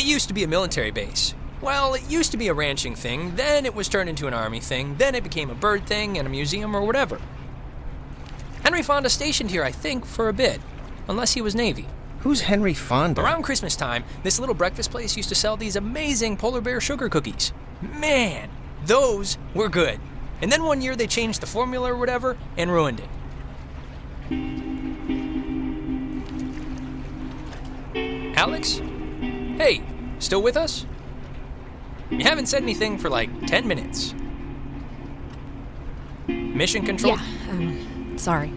It used to be a military base. Well, it used to be a ranching thing, then it was turned into an army thing, then it became a bird thing and a museum or whatever. Henry Fonda stationed here, I think, for a bit, unless he was Navy. Who's Henry Fonda? Around Christmas time, this little breakfast place used to sell these amazing polar bear sugar cookies. Man, those were good. And then one year they changed the formula or whatever and ruined it. Alex? Hey, still with us? You haven't said anything for like 10 minutes. Mission control? Yeah, sorry.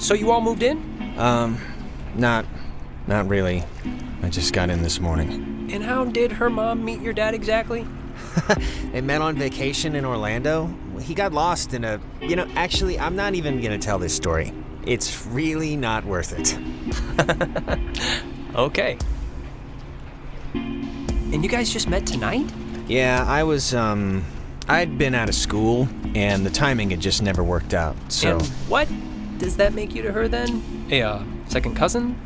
So you all moved in? Not really. I just got in this morning. And how did her mom meet your dad exactly? They met on vacation in Orlando. He got lost in a... actually, I'm not even gonna tell this story. It's really not worth it. Okay. And you guys just met tonight? Yeah, I'd been out of school, and the timing had just never worked out, so... And what does that make you to her then? A second cousin?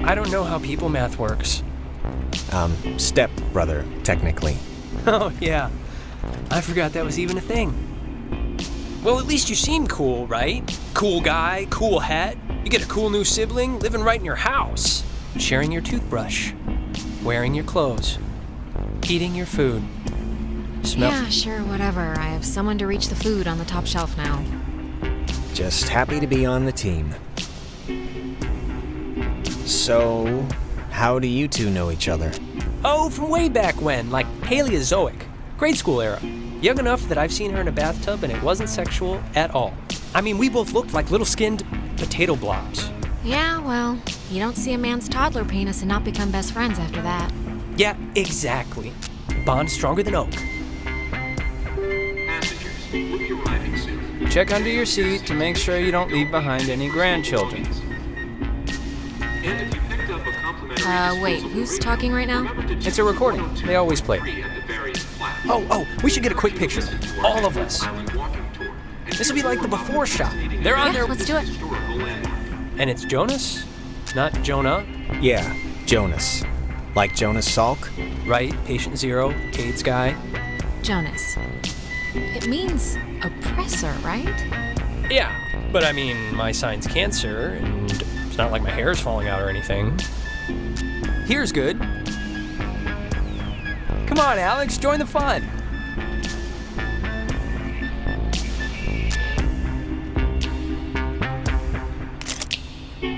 I don't know how people math works. Step brother, technically. Oh, yeah. I forgot that was even a thing. Well, at least you seem cool, right? Cool guy, cool hat. You get a cool new sibling living right in your house. Sharing your toothbrush. Wearing your clothes. Eating your food. Yeah, sure, whatever. I have someone to reach the food on the top shelf now. Just happy to be on the team. So, how do you two know each other? Oh, from way back when, like Paleozoic. Grade school era. Young enough that I've seen her in a bathtub and it wasn't sexual at all. I mean, we both looked like little skinned potato blobs. Yeah, well, you don't see a man's toddler penis and not become best friends after that. Yeah, exactly. Bond stronger than oak. Passengers, we'll be arriving soon. Check under your seat to make sure you don't leave behind any grandchildren. And if you picked up a complimentary Wait, who's talking right now? It's a recording. They always play it. Oh, we should get a quick picture. All of us. This will be like the before shot. They're on their... Let's do it. And it's Jonas? Not Jonah? Yeah, Jonas. Like Jonas Salk? Right, patient zero, AIDS guy. Jonas. It means oppressor, right? Yeah, but I mean, my sign's cancer, and it's not like my hair's falling out or anything. Here's good. Come on, Alex, join the fun.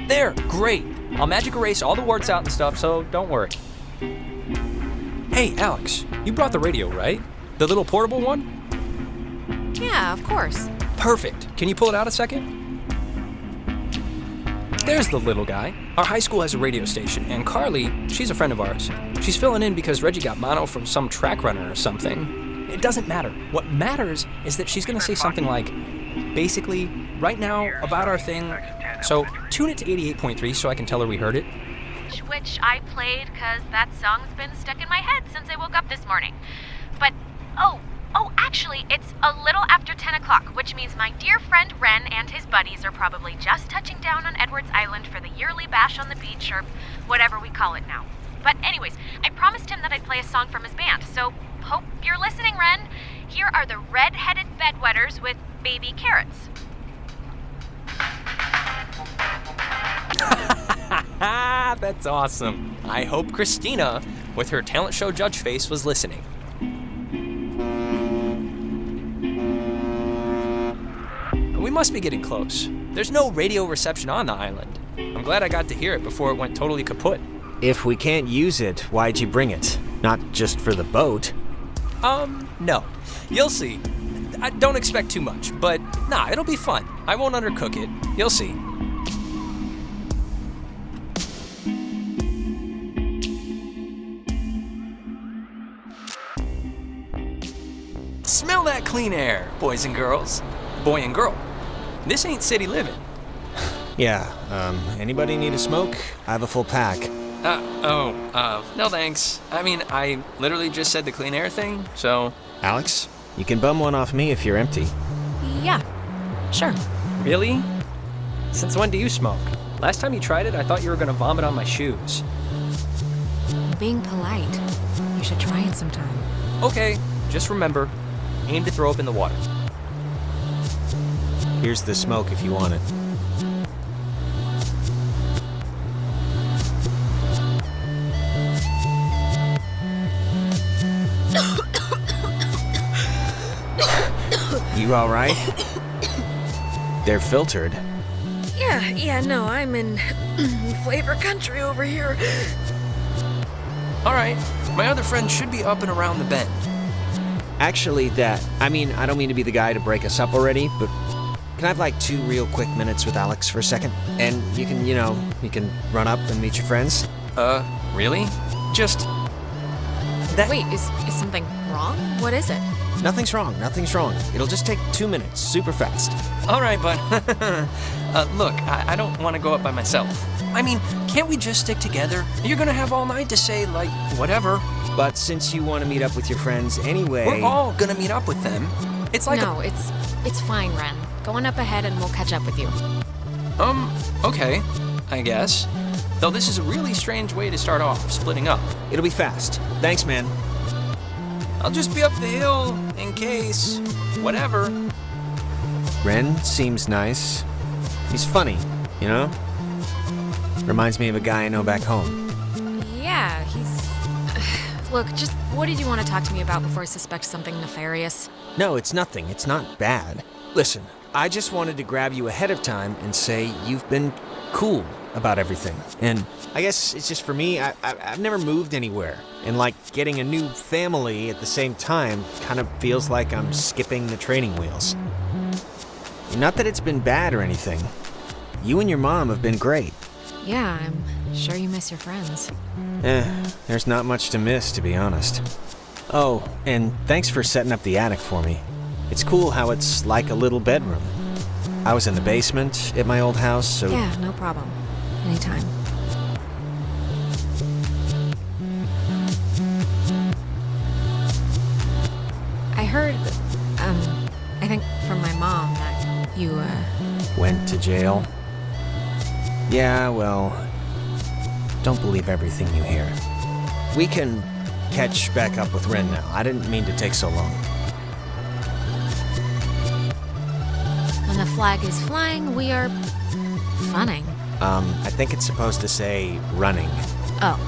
There, great. I'll magic erase all the warts out and stuff, so don't worry. Hey, Alex, you brought the radio, right? The little portable one? Yeah, of course. Perfect. Can you pull it out a second? There's the little guy. Our high school has a radio station, and Carly, she's a friend of ours. She's filling in because Reggie got mono from some track runner or something. It doesn't matter. What matters is that she's gonna say something like, basically, right now, about our thing. So tune it to 88.3 so I can tell her we heard it. Which I played because that song's been stuck in my head since I woke up this morning. But, actually, it's a little after 10 o'clock, which means my dear friend Ren and his buddies are probably just touching down on Edwards Island for the yearly bash on the beach, or whatever we call it now. But anyways, I promised him that I'd play a song from his band, so hope you're listening, Ren. Here are the Red-Headed Bedwetters with Baby Carrots. That's awesome. I hope Christina, with her talent show judge face, was listening. We must be getting close. There's no radio reception on the island. I'm glad I got to hear it before it went totally kaput. If we can't use it, why'd you bring it? Not just for the boat. No. You'll see. I don't expect too much, but nah, it'll be fun. I won't undercook it. You'll see. Smell that clean air, boys and girls. Boy and girl. This ain't city living. Yeah, anybody need a smoke? I have a full pack. No thanks. I mean, I literally just said the clean air thing, so... Alex, you can bum one off me if you're empty. Yeah, sure. Really? Since when do you smoke? Last time you tried it, I thought you were gonna vomit on my shoes. I'm being polite. You should try it sometime. Okay, just remember, aim to throw up in the water. Here's the smoke if you want it. You all right? They're filtered. Yeah, no, I'm in flavor country over here. All right, my other friend should be up and around the bend. Actually, I don't mean to be the guy to break us up already, but can I have like 2 real quick minutes with Alex for a second? And you can run up and meet your friends? Really? Just... that... Wait, is something wrong? What is it? Nothing's wrong. It'll just take 2 minutes, super fast. All right, bud. Look, I don't want to go up by myself. I mean, can't we just stick together? You're gonna have all night to say, like, whatever. But since you want to meet up with your friends anyway... We're all gonna meet up with them. It's like No, it's fine, Ren. Go on up ahead and we'll catch up with you. Okay, I guess. Though this is a really strange way to start off, splitting up. It'll be fast. Thanks, man. I'll just be up the hill, in case... whatever. Ren seems nice. He's funny, you know? Reminds me of a guy I know back home. Yeah, he's... Look, just what did you want to talk to me about before I suspect something nefarious? No, it's nothing. It's not bad. Listen, I just wanted to grab you ahead of time and say you've been cool about everything. And I guess it's just for me, I've never moved anywhere. And like getting a new family at the same time kind of feels like I'm skipping the training wheels. Not that it's been bad or anything. You and your mom have been great. Yeah, I'm sure you miss your friends. There's not much to miss, to be honest. Oh, and thanks for setting up the attic for me. It's cool how it's like a little bedroom. I was in the basement at my old house, so... Yeah, no problem. Anytime. I heard, I think from my mom that you, Went to jail? Yeah, well... Don't believe everything you hear. We can catch back up with Ren now. I didn't mean to take so long. When the flag is flying, we are... funning. I think it's supposed to say running. Oh.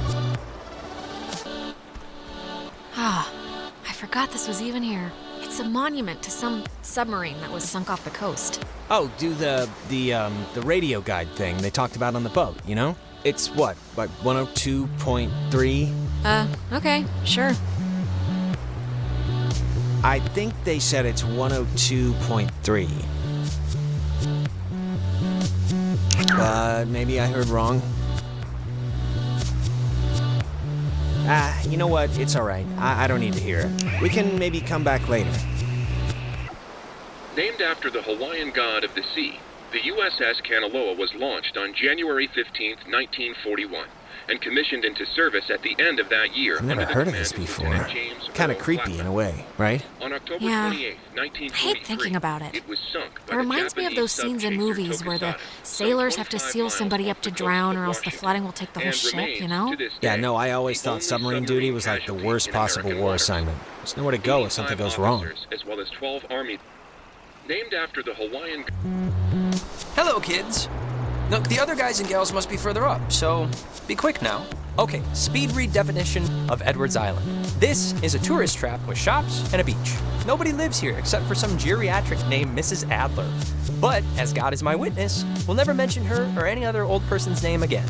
Ah, I forgot this was even here. It's a monument to some submarine that was sunk off the coast. Oh, do the radio guide thing they talked about on the boat, you know? It's what, like 102.3? Okay, sure. I think they said it's 102.3. But maybe I heard wrong. You know what? It's alright. I don't need to hear it. We can maybe come back later. Named after the Hawaiian god of the sea, the USS Kanaloa was launched on January 15, 1941, and commissioned into service at the end of that year. I've never heard of this before. Kind of creepy in a way, right? On October Yeah. 28, I 1943, hate thinking about it. It was sunk It reminds me of those scenes in movies where the sailors have to seal somebody up to drown or else the flooding will take the whole ship, you know? Yeah, no, I always thought submarine duty was like the worst possible war assignment. There's nowhere to go if something goes wrong. As well as 12 Army. Named after the Hawaiian... Hello, kids. Look, the other guys and gals must be further up, so be quick now. Okay, speed read definition of Edwards Island. This is a tourist trap with shops and a beach. Nobody lives here except for some geriatric named Mrs. Adler. But, as God is my witness, we'll never mention her or any other old person's name again.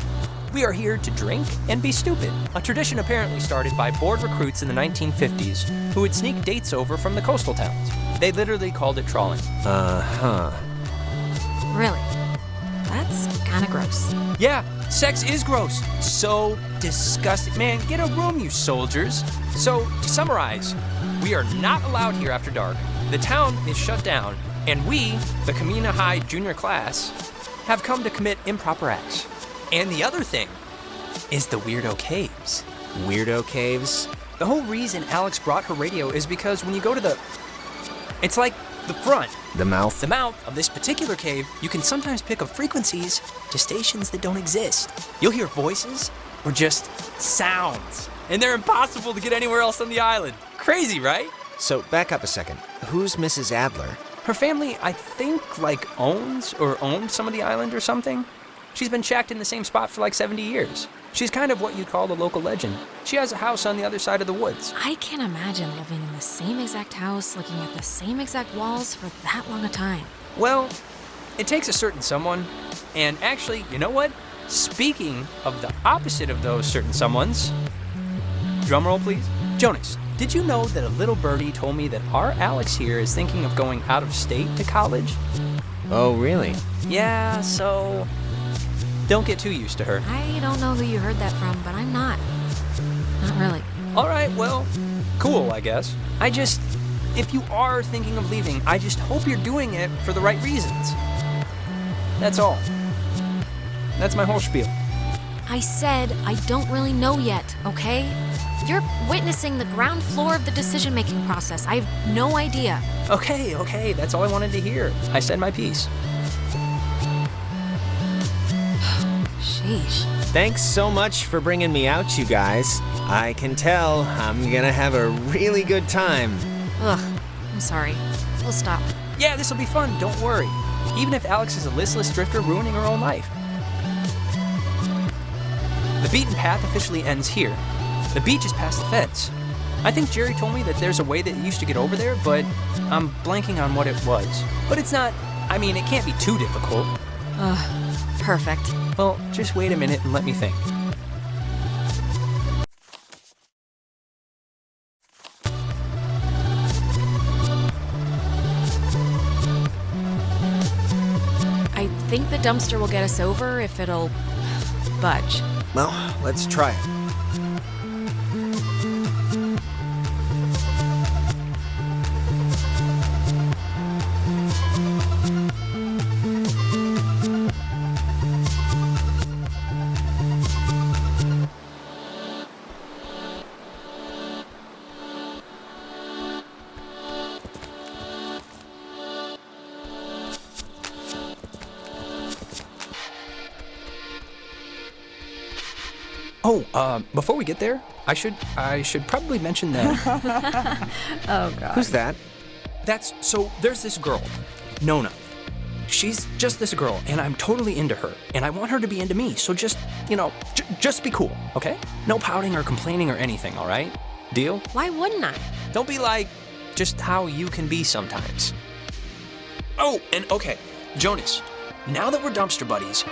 We are here to drink and be stupid, a tradition apparently started by bored recruits in the 1950s who would sneak dates over from the coastal towns. They literally called it trawling. Really? That's kinda gross. Yeah, sex is gross. So disgusting. Man, get a room, you soldiers. So, to summarize, we are not allowed here after dark. The town is shut down, and we, the Kamina High junior class, have come to commit improper acts. And the other thing is the Weirdo Caves. Weirdo caves? The whole reason Alex brought her radio is because when you go to the... It's like the front, The mouth? The mouth of this particular cave, you can sometimes pick up frequencies to stations that don't exist. You'll hear voices or just sounds, and they're impossible to get anywhere else on the island. Crazy, right? So, back up a second. Who's Mrs. Adler? Her family, I think, owns or owned some of the island or something. She's been shacked in the same spot for 70 years. She's kind of what you'd call a local legend. She has a house on the other side of the woods. I can't imagine living in the same exact house, looking at the same exact walls for that long a time. Well, it takes a certain someone. And actually, you know what? Speaking of the opposite of those certain someones, drumroll please. Jonas, did you know that a little birdie told me that our Alex here is thinking of going out of state to college? Oh, really? Yeah, so don't get too used to her. I don't know who you heard that from, but I'm not. Not really. All right, well, cool, I guess. If you are thinking of leaving, I just hope you're doing it for the right reasons. That's all. That's my whole spiel. I said I don't really know yet, okay? You're witnessing the ground floor of the decision-making process. I have no idea. Okay, that's all I wanted to hear. I said my piece. Sheesh. Thanks so much for bringing me out, you guys. I can tell I'm gonna have a really good time. Ugh, I'm sorry. We'll stop. Yeah, this'll be fun, don't worry. Even if Alex is a listless drifter ruining her own life. The beaten path officially ends here. The beach is past the fence. I think Jerry told me that there's a way that you used to get over there, but I'm blanking on what it was. But it's not, it can't be too difficult. Perfect. Well, just wait a minute and let me think. I think the dumpster will get us over if it'll budge. Well, let's try it. Before we get there, I should probably mention that. Oh, God. Who's that? There's this girl, Nona. She's just this girl, and I'm totally into her, and I want her to be into me, so just be cool, okay? No pouting or complaining or anything, all right? Deal? Why wouldn't I? Don't be like just how you can be sometimes. Oh, and okay, Jonas, now that we're dumpster buddies,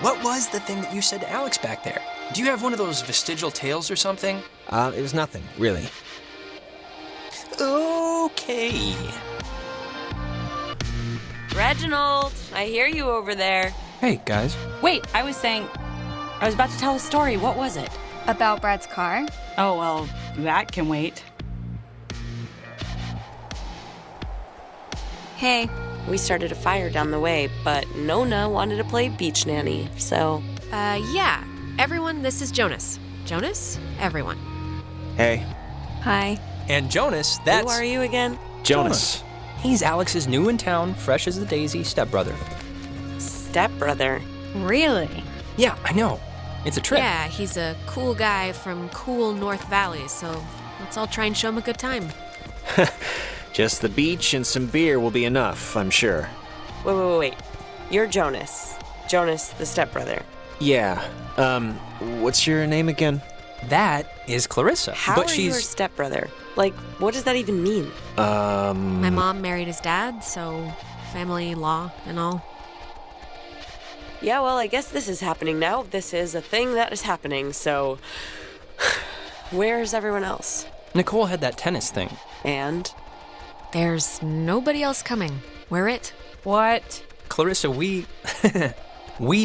what was the thing that you said to Alex back there? Do you have one of those vestigial tales or something? It was nothing, really. Okay. Reginald, I hear you over there. Hey, guys. Wait, I was about to tell a story. What was it? About Brad's car? Oh, well, that can wait. Hey. We started a fire down the way, but Nona wanted to play beach nanny, so... Yeah. Everyone, this is Jonas. Jonas? Everyone. Hey. Hi. And Jonas, that's... Who are you again? Jonas. He's Alex's new in town, fresh as a daisy stepbrother. Stepbrother. Really? Yeah, I know. It's a trip. Yeah, he's a cool guy from cool North Valley, so let's all try and show him a good time. Just the beach and some beer will be enough, I'm sure. Wait. You're Jonas. Jonas, the stepbrother. Yeah. What's your name again? That is Clarissa. How but are she's... you her stepbrother? What does that even mean? My mom married his dad, so family law and all. Yeah, well, I guess this is happening now. This is a thing that is happening, so... Where's everyone else? Nicole had that tennis thing. And? There's nobody else coming. We're it. What? Clarissa, we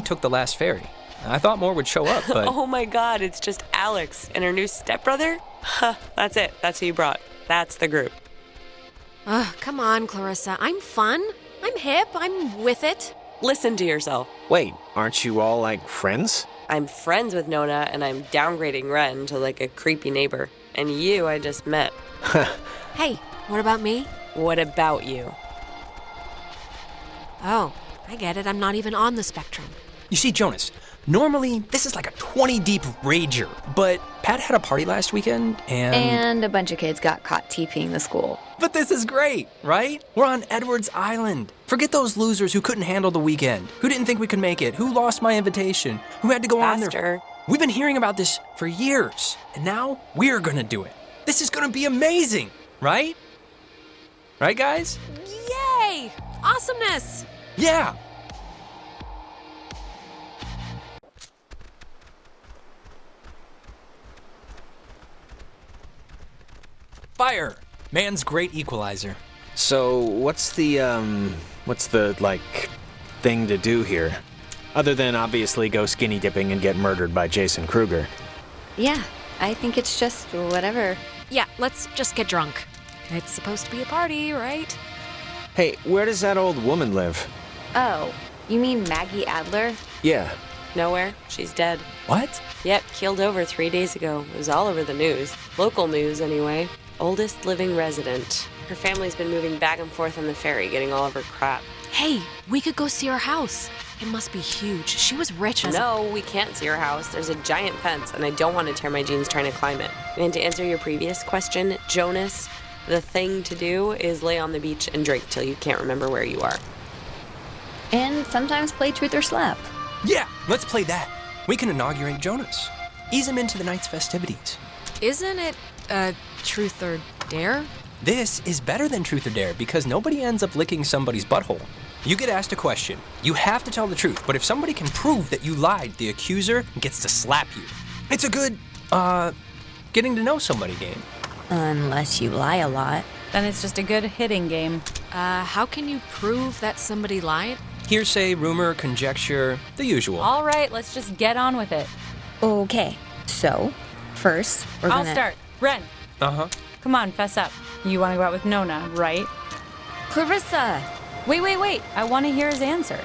took the last ferry. I thought more would show up, but... Oh my god, it's just Alex and her new stepbrother? Huh, that's it. That's who you brought. That's the group. Come on, Clarissa. I'm fun. I'm hip. I'm with it. Listen to yourself. Wait, aren't you all, friends? I'm friends with Nona, and I'm downgrading Ren to, a creepy neighbor. And you I just met. Hey, what about me? What about you? Oh, I get it. I'm not even on the spectrum. You see, Jonas, normally this is like a 20 deep rager, but Pat had a party last weekend and... And a bunch of kids got caught TPing the school. But this is great, right? We're on Edwards Island. Forget those losers who couldn't handle the weekend, who didn't think we could make it, who lost my invitation, who had to go on their... We've been hearing about this for years, and now we're gonna do it. This is gonna be amazing, right? Right, guys? Yay! Awesomeness! Yeah! Fire! Man's great equalizer. So, what's the thing to do here? Other than obviously go skinny dipping and get murdered by Jason Kruger. Yeah, I think it's just whatever. Yeah, let's just get drunk. It's supposed to be a party, right? Hey, where does that old woman live? Oh, you mean Maggie Adler? Yeah. Nowhere. She's dead. What? Yep, keeled over 3 days ago. It was all over the news. Local news, anyway. Oldest living resident. Her family's been moving back and forth on the ferry, getting all of her crap. Hey, we could go see her house. It must be huge. She was rich as... No, we can't see her house. There's a giant fence, and I don't want to tear my jeans trying to climb it. And to answer your previous question, Jonas, the thing to do is lay on the beach and drink till you can't remember where you are. And sometimes play truth or slap. Yeah, let's play that. We can inaugurate Jonas. Ease him into the night's festivities. Isn't it, truth or dare? This is better than truth or dare because nobody ends up licking somebody's butthole. You get asked a question. You have to tell the truth, but if somebody can prove that you lied, the accuser gets to slap you. It's a good, getting to know somebody game. Unless you lie a lot. Then it's just a good hitting game. How can you prove that somebody lied? Hearsay, rumor, conjecture, the usual. All right, let's just get on with it. Okay, so, first, I'll start. Ren. Uh-huh. Come on, fess up. You want to go out with Nona, right? Clarissa! Wait. I want to hear his answer.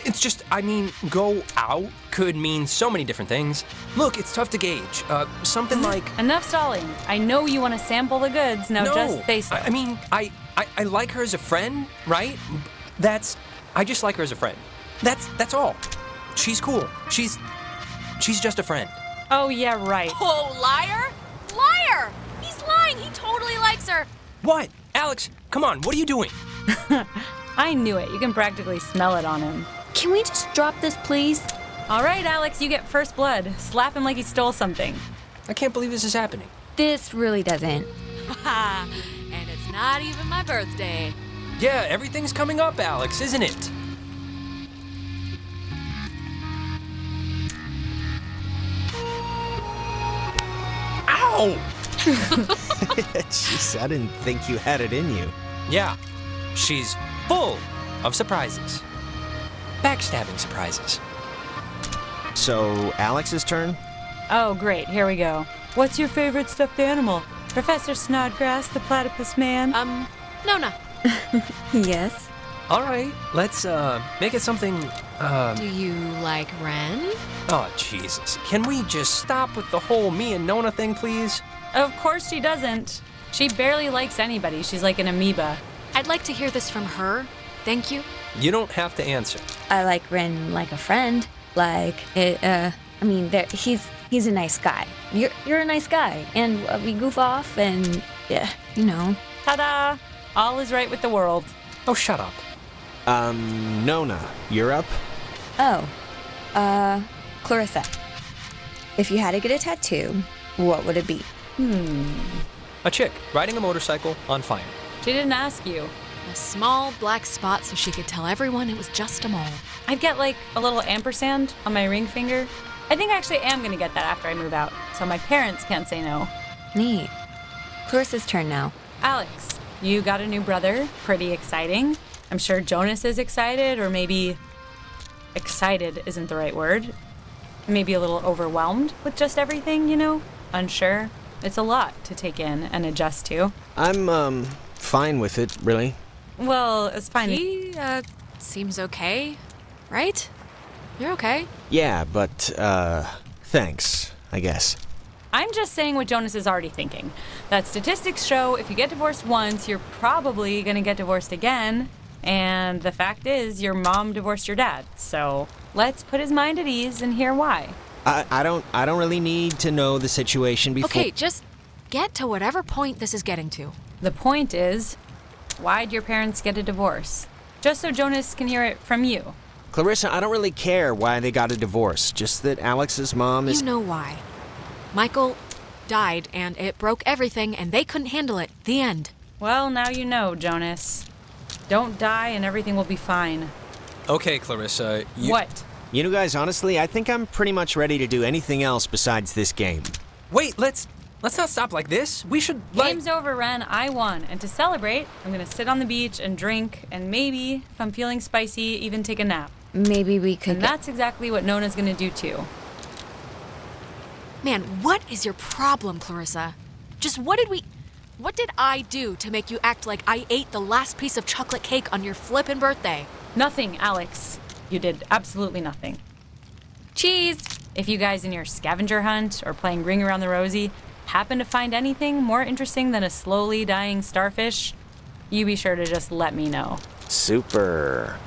It's just, go out could mean so many different things. Look, it's tough to gauge. Something like... Enough stalling. I know you want to sample the goods. Now just face it. I like her as a friend, right? I just like her as a friend. That's all. She's cool. She's just a friend. Oh, yeah, right. Oh, liar! Liar! He's lying. He totally likes her. What? Alex, come on, what are you doing? I knew it. You can practically smell it on him. Can we just drop this, please? All right, Alex, you get first blood. Slap him like he stole something. I can't believe this is happening. This really doesn't. And it's not even my birthday. Yeah, everything's coming up, Alex, isn't it? Ow! Jeez, I didn't think you had it in you. Yeah, she's full of surprises. Backstabbing surprises. So, Alex's turn? Oh, great. Here we go. What's your favorite stuffed animal? Professor Snodgrass, the platypus man? Nona. Yes. All right, let's make it something. Do you like Ren? Oh, Jesus. Can we just stop with the whole me and Nona thing, please? Of course she doesn't. She barely likes anybody. She's like an amoeba. I'd like to hear this from her. Thank you. You don't have to answer. I like Ren like a friend. He's a nice guy. You're a nice guy. And we goof off and, yeah, you know. Ta-da! All is right with the world. Oh, shut up. Nona, you're up? Clarissa. If you had to get a tattoo, what would it be? A chick riding a motorcycle on fire. She didn't ask you. A small black spot so she could tell everyone it was just a mole. I'd get like a little ampersand on my ring finger. I think I actually am gonna get that after I move out, so my parents can't say no. Neat. Clarissa's turn now. Alex, you got a new brother. Pretty exciting. I'm sure Jonas is excited, or maybe excited isn't the right word. Maybe a little overwhelmed with just everything, you know? Unsure. It's a lot to take in and adjust to. I'm, fine with it, really. Well, it's fine. He, seems okay, right? You're okay. Yeah, but, thanks, I guess. I'm just saying what Jonas is already thinking. That statistics show if you get divorced once, you're probably gonna get divorced again. And the fact is, your mom divorced your dad. So let's put his mind at ease and hear why. I don't really need to know the situation before. Okay, just get to whatever point this is getting to. The point is, why'd your parents get a divorce? Just so Jonas can hear it from you. Clarissa, I don't really care why they got a divorce. Just that Alex's mom is... You know why. Michael died, and it broke everything, and they couldn't handle it. The end. Well, now you know, Jonas. Don't die and everything will be fine. Okay, Clarissa, What? You know, guys, honestly, I think I'm pretty much ready to do anything else besides this game. Wait, let's not stop like this. We should, Game's over, Ren. I won. And to celebrate, I'm gonna sit on the beach and drink, and maybe, if I'm feeling spicy, even take a nap. Maybe we could. And that's exactly what Nona's gonna do too. Man, what is your problem, Clarissa? Just what did I do to make you act like I ate the last piece of chocolate cake on your flippin' birthday? Nothing, Alex. You did absolutely nothing. Cheese! If you guys in your scavenger hunt or playing Ring Around the Rosie happen to find anything more interesting than a slowly dying starfish, you be sure to just let me know. Super.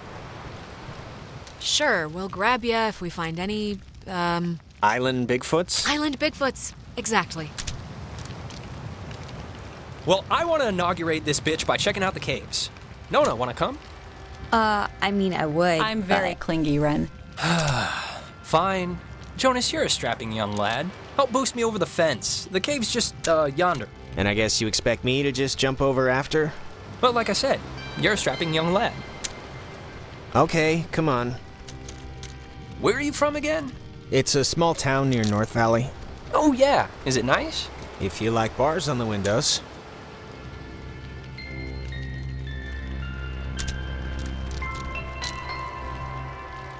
Sure, we'll grab ya if we find any, Island Bigfoots? Island Bigfoots. Exactly. Well, I want to inaugurate this bitch by checking out the caves. Nona, want to come? I mean, I would. I'm very clingy, Ren. Fine. Jonas, you're a strapping young lad. Help boost me over the fence. The cave's just, yonder. And I guess you expect me to just jump over after? But like I said, you're a strapping young lad. Okay, come on. Where are you from again? It's a small town near North Valley. Oh, yeah. Is it nice? If you like bars on the windows.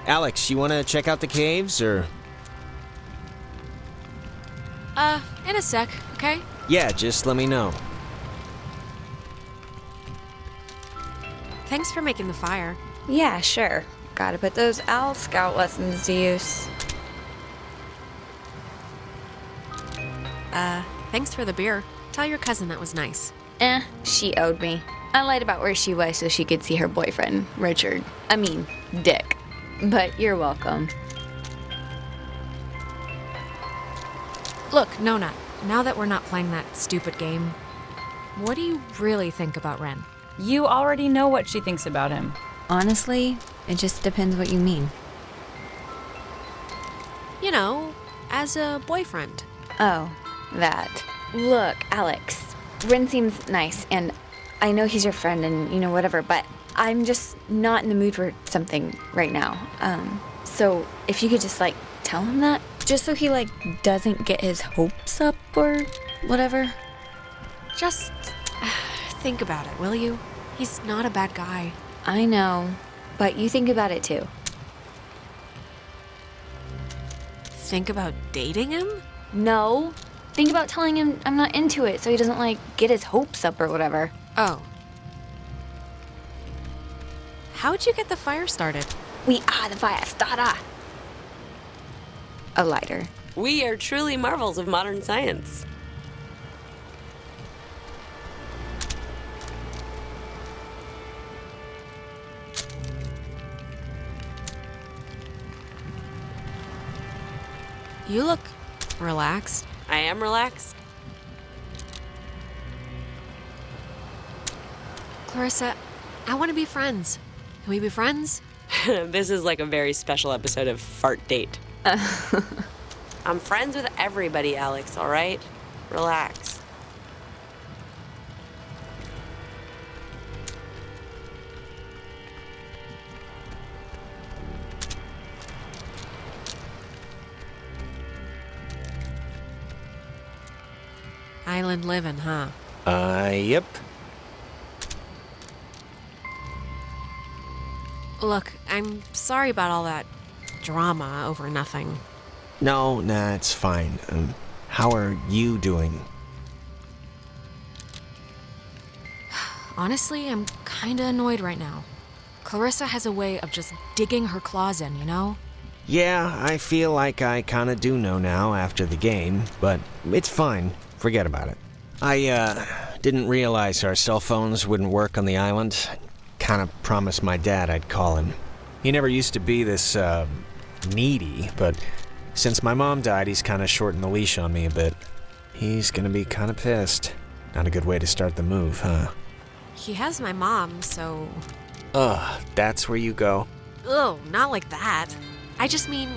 Alex, you want to check out the caves, or...? In a sec, okay? Yeah, just let me know. Thanks for making the fire. Yeah, sure. Gotta put those owl scout lessons to use. Thanks for the beer. Tell your cousin that was nice. She owed me. I lied about where she was so she could see her boyfriend, Richard. I mean, Dick. But you're welcome. Look, Nona, now that we're not playing that stupid game, what do you really think about Ren? You already know what she thinks about him. Honestly, it just depends what you mean. You know, as a boyfriend. Oh, that. Look, Alex, Ren seems nice, and I know he's your friend and, you know, whatever, but I'm just not in the mood for something right now. So if you could just, like, tell him that, just so he, like, doesn't get his hopes up or whatever. Just think about it, will you? He's not a bad guy. I know, but you think about it too. Think about dating him? No. Think about telling him I'm not into it so he doesn't, like, get his hopes up or whatever. Oh. How'd you get the fire started? The fire starter. A lighter. We are truly marvels of modern science. You look relaxed. I am relaxed. Clarissa, I want to be friends. Can we be friends? This is like a very special episode of Fart Date. I'm friends with everybody, Alex, all right? Relax. Island living, huh? Yep. Look, I'm sorry about all that drama over nothing. No, nah, it's fine. How are you doing? Honestly, I'm kinda annoyed right now. Clarissa has a way of just digging her claws in, you know? Yeah, I feel like I kinda do know now after the game, but it's fine. Forget about it. I, didn't realize our cell phones wouldn't work on the island. kind of promised my dad I'd call him. He never used to be this, needy, but since my mom died, he's kind of shortened the leash on me a bit. He's gonna be kind of pissed. Not a good way to start the move, huh? He has my mom, so... Ugh, that's where you go. Ugh, not like that. I just mean,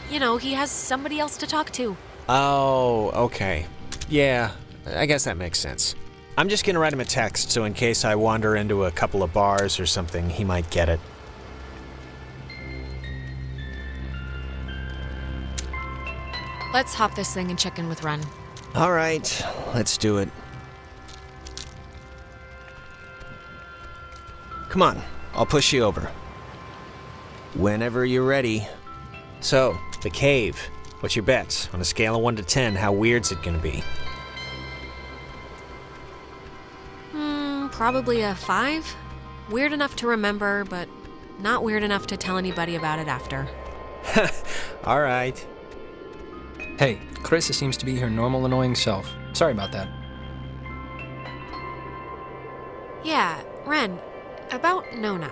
you know, he has somebody else to talk to. Oh, okay. Yeah, I guess that makes sense. I'm just gonna write him a text, so in case I wander into a couple of bars or something, he might get it. Let's hop this thing and check in with Ren. All right, let's do it. Come on, I'll push you over. Whenever you're ready. So, the cave. What's your bets? On a scale of 1 to 10, how weird's it gonna be? Probably a 5. Weird enough to remember, but not weird enough to tell anybody about it after. All right. Hey, Clarissa seems to be her normal annoying self. Sorry about that. Yeah, Ren, about Nona.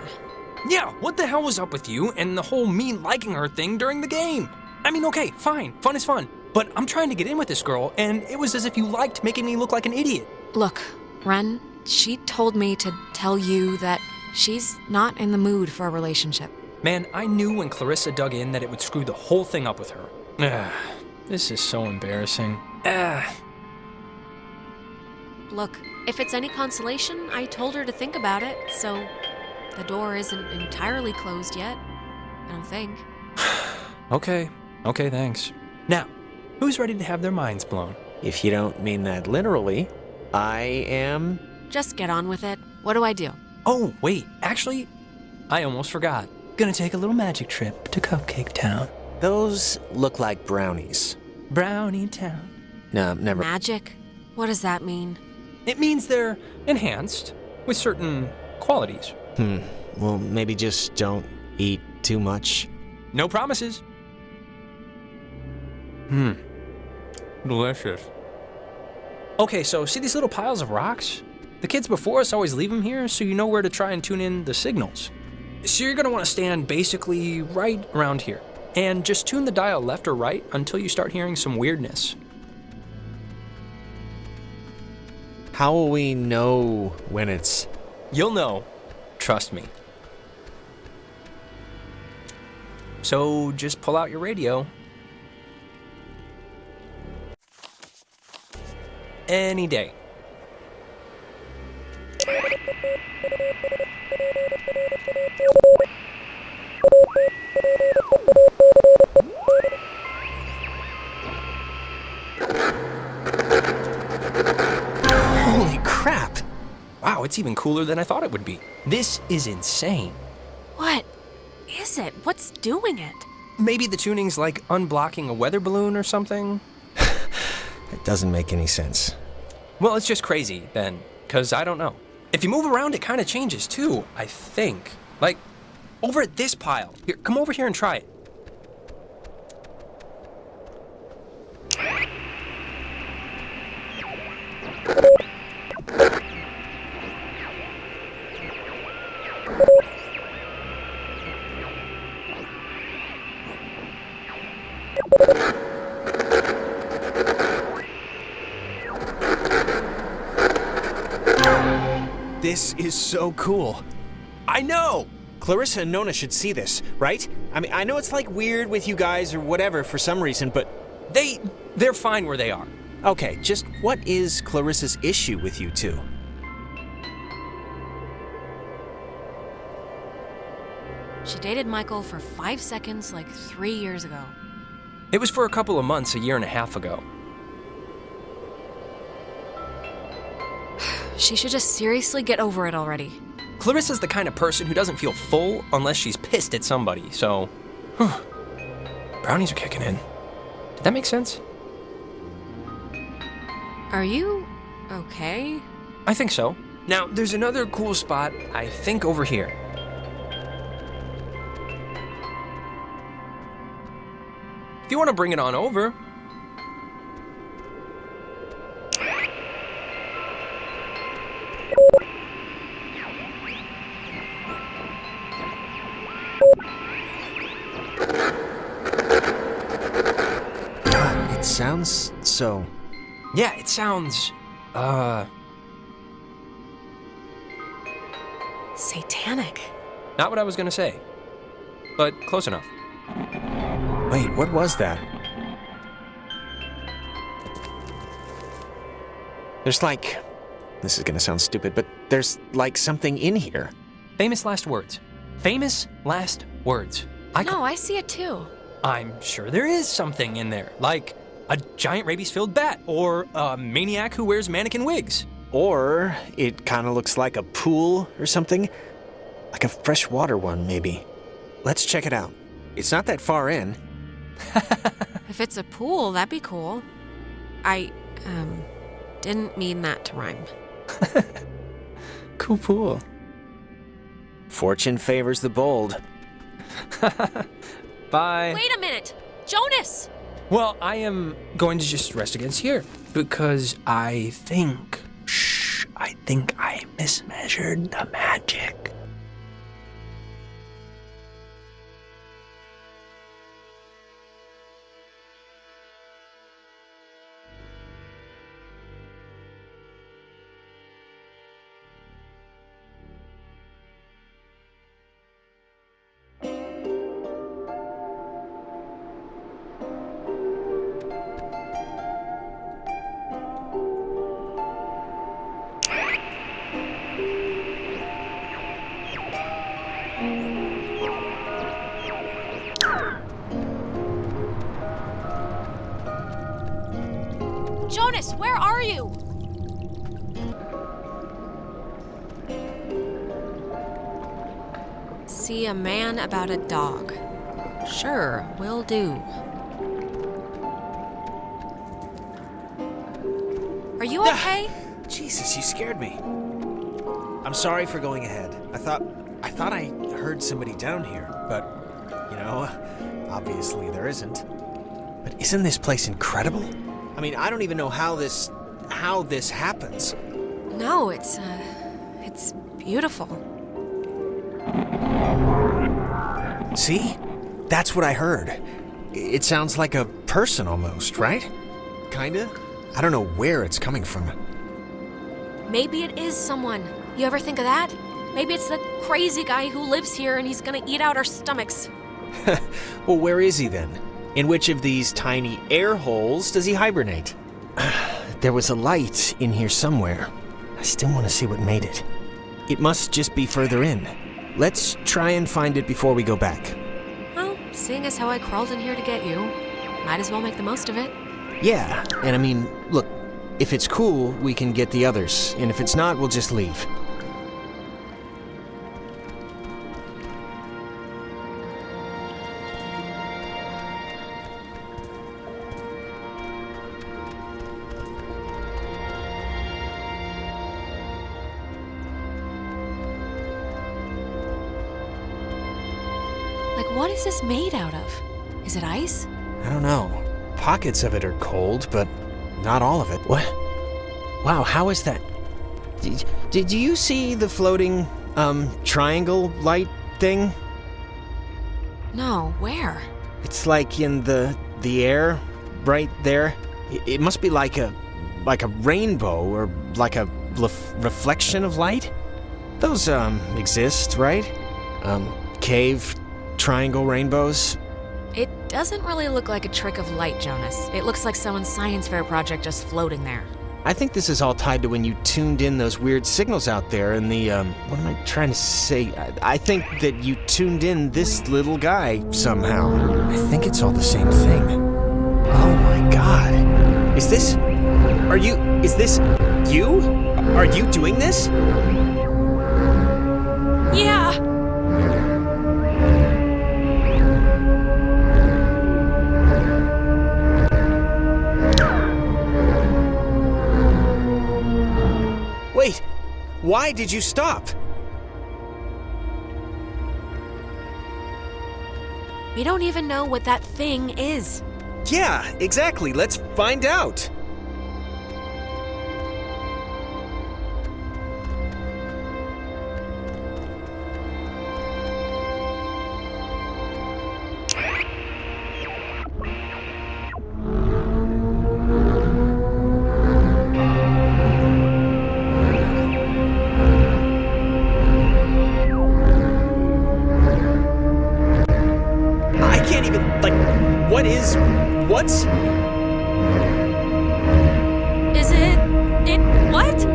Yeah, what the hell was up with you and the whole me liking her thing during the game? I mean, okay, fine, fun is fun, but I'm trying to get in with this girl, and it was as if you liked making me look like an idiot. Look, Ren, she told me to tell you that she's not in the mood for a relationship. Man, I knew when Clarissa dug in that it would screw the whole thing up with her. This is so embarrassing. Look, if it's any consolation, I told her to think about it, so the door isn't entirely closed yet. I don't think. Okay, thanks. Now, who's ready to have their minds blown? If you don't mean that literally, I am... Just get on with it. What do I do? Oh, wait, actually, I almost forgot. Gonna take a little magic trip to Cupcake Town. Those look like brownies. Brownie Town. No, never. Magic? What does that mean? It means they're enhanced with certain qualities. Well, maybe just don't eat too much. No promises. Delicious. Okay, so see these little piles of rocks? The kids before us always leave them here so you know where to try and tune in the signals. So you're gonna wanna stand basically right around here and just tune the dial left or right until you start hearing some weirdness. How will we know when it's... You'll know. Trust me. So just pull out your radio. Any day. Holy crap! Wow, it's even cooler than I thought it would be. This is insane. What is it? What's doing it? Maybe the tuning's like unblocking a weather balloon or something? It doesn't make any sense. Well, it's just crazy then, because I don't know. If you move around, it kind of changes too, I think. Like, over at this pile. Here, come over here and try it. This is so cool. I know! Clarissa and Nona should see this, right? I mean, I know it's like weird with you guys or whatever for some reason, but... They're fine where they are. Okay, just what is Clarissa's issue with you two? She dated Michael for 5 seconds like 3 years ago. It was for a couple of months, a year and a half ago. She should just seriously get over it already. Clarissa's the kind of person who doesn't feel full unless she's pissed at somebody, so... Brownies are kicking in. Did that make sense? Are you okay? I think so. Now, there's another cool spot, I think over here. If you want to bring it on over... sounds so... Yeah, it sounds, Satanic. not what I was gonna say, but close enough. Wait, what was that? There's like... This is gonna sound stupid, but there's like something in here. Famous last words. Famous last words. No, I see it too. I'm sure there is something in there, like a giant rabies-filled bat, or a maniac who wears mannequin wigs. Or it kind of looks like a pool or something. Like a freshwater one, maybe. Let's check it out. It's not that far in. If it's a pool, that'd be cool. I, didn't mean that to rhyme. Cool pool. Fortune favors the bold. Bye. Wait a minute! Jonas! Well, I am going to just rest against here, because I think I mismeasured the magic. Jonas, where are you? See a man about a dog. Sure, will do. Are you okay? Jesus, you scared me. I'm sorry for going ahead. I thought I heard somebody down here, but, you know, obviously there isn't. But isn't this place incredible? I mean, I don't even know how this happens. No, it's beautiful. See? That's what I heard. It sounds like a person almost, right? Kinda? I don't know where it's coming from. Maybe it is someone. You ever think of that? Maybe it's the crazy guy who lives here and he's gonna eat out our stomachs. Well, where is he then? In which of these tiny air holes does he hibernate? There was a light in here somewhere. I still want to see what made it. It must just be further in. Let's try and find it before we go back. Well, seeing as how I crawled in here to get you, might as well make the most of it. Yeah, and I mean, look, if it's cool, we can get the others, and if it's not, we'll just leave. Like, what is this made out of? Is it ice? I don't know. Pockets of it are cold, but not all of it. What? Wow, how is that? Did you see the floating, triangle light thing? No, where? It's like in the air, right there. It must be like a rainbow or like a reflection of light. Those, exist, right? Cave triangle rainbows. It doesn't really look like a trick of light, Jonas. It looks like someone's science fair project just floating there. I think this is all tied to when you tuned in those weird signals out there in the, what am I trying to say? I think that you tuned in this little guy somehow. I think it's all the same thing. Oh my god. Is this you? Are you doing this? Yeah! Wait, why did you stop? We don't even know what that thing is. Yeah, exactly. Let's find out. What's... Is it what?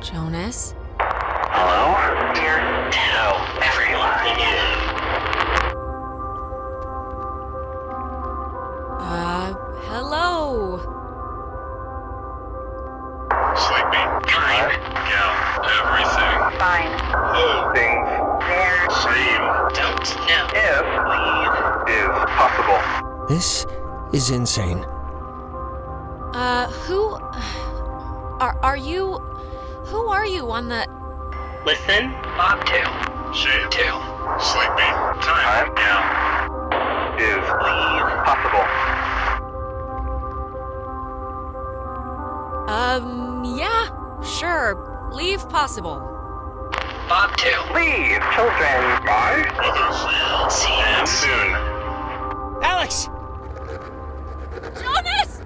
Jonas? Hello? Dear, tell everyone. Hello? Sleepy. Time. Yeah, everything. Fine. Things. They're same. Don't know. If leave is possible. This is insane. Who... Who are you on the... Listen. Bobtail. Shadetail. Sleepy. Time. Yeah. Is leave possible. Yeah, sure. Leave possible. Bobtail. Leave, children. Bye. Others will see you soon. Alex! Jonas!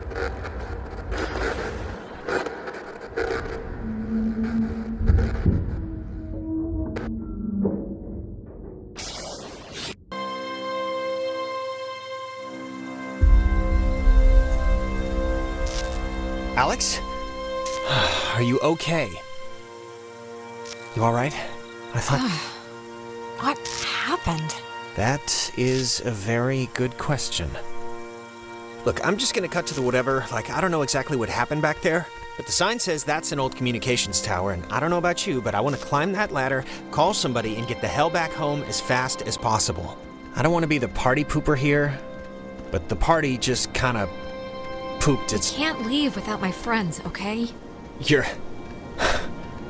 Alex? Are you okay? You alright? I thought... What happened? That is a very good question. Look, I'm just gonna cut to the whatever. Like, I don't know exactly what happened back there, but the sign says that's an old communications tower, and I don't know about you, but I want to climb that ladder, call somebody, and get the hell back home as fast as possible. I don't want to be the party pooper here, but the party just kind of pooped its... Can't leave without my friends, okay? You're...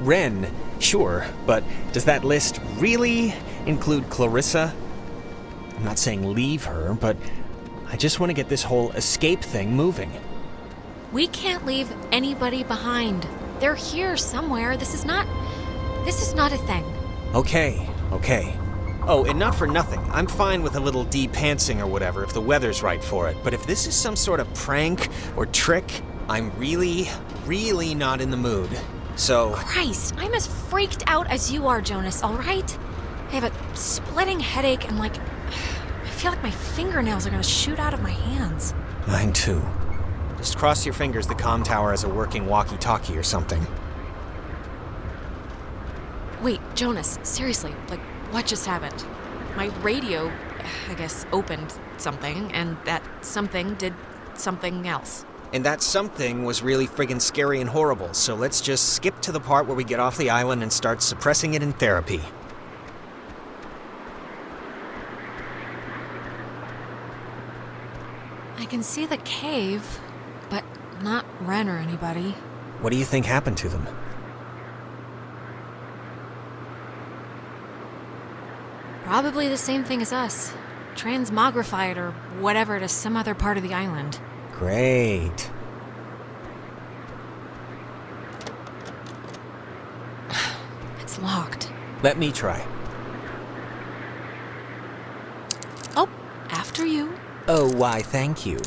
Ren, sure, but does that list really include Clarissa? I'm not saying leave her, but I just want to get this whole escape thing moving. We can't leave anybody behind. They're here somewhere. This is not a thing. Okay. Oh, and not for nothing. I'm fine with a little de-pantsing or whatever if the weather's right for it. But if this is some sort of prank or trick, I'm really, really not in the mood. So... Christ, I'm as freaked out as you are, Jonas, all right? I have a splitting headache and, like, I feel like my fingernails are gonna shoot out of my hands. Mine too. Just cross your fingers the comm tower has a working walkie-talkie or something. Wait, Jonas, seriously, like, what just happened? My radio, I guess, opened something, and that something did something else. And that something was really friggin' scary and horrible, so let's just skip to the part where we get off the island and start suppressing it in therapy. I can see the cave, but not Ren or anybody. What do you think happened to them? Probably the same thing as us. Transmogrified or whatever to some other part of the island. Great. It's locked. Let me try. Oh, after you. Oh, why, thank you.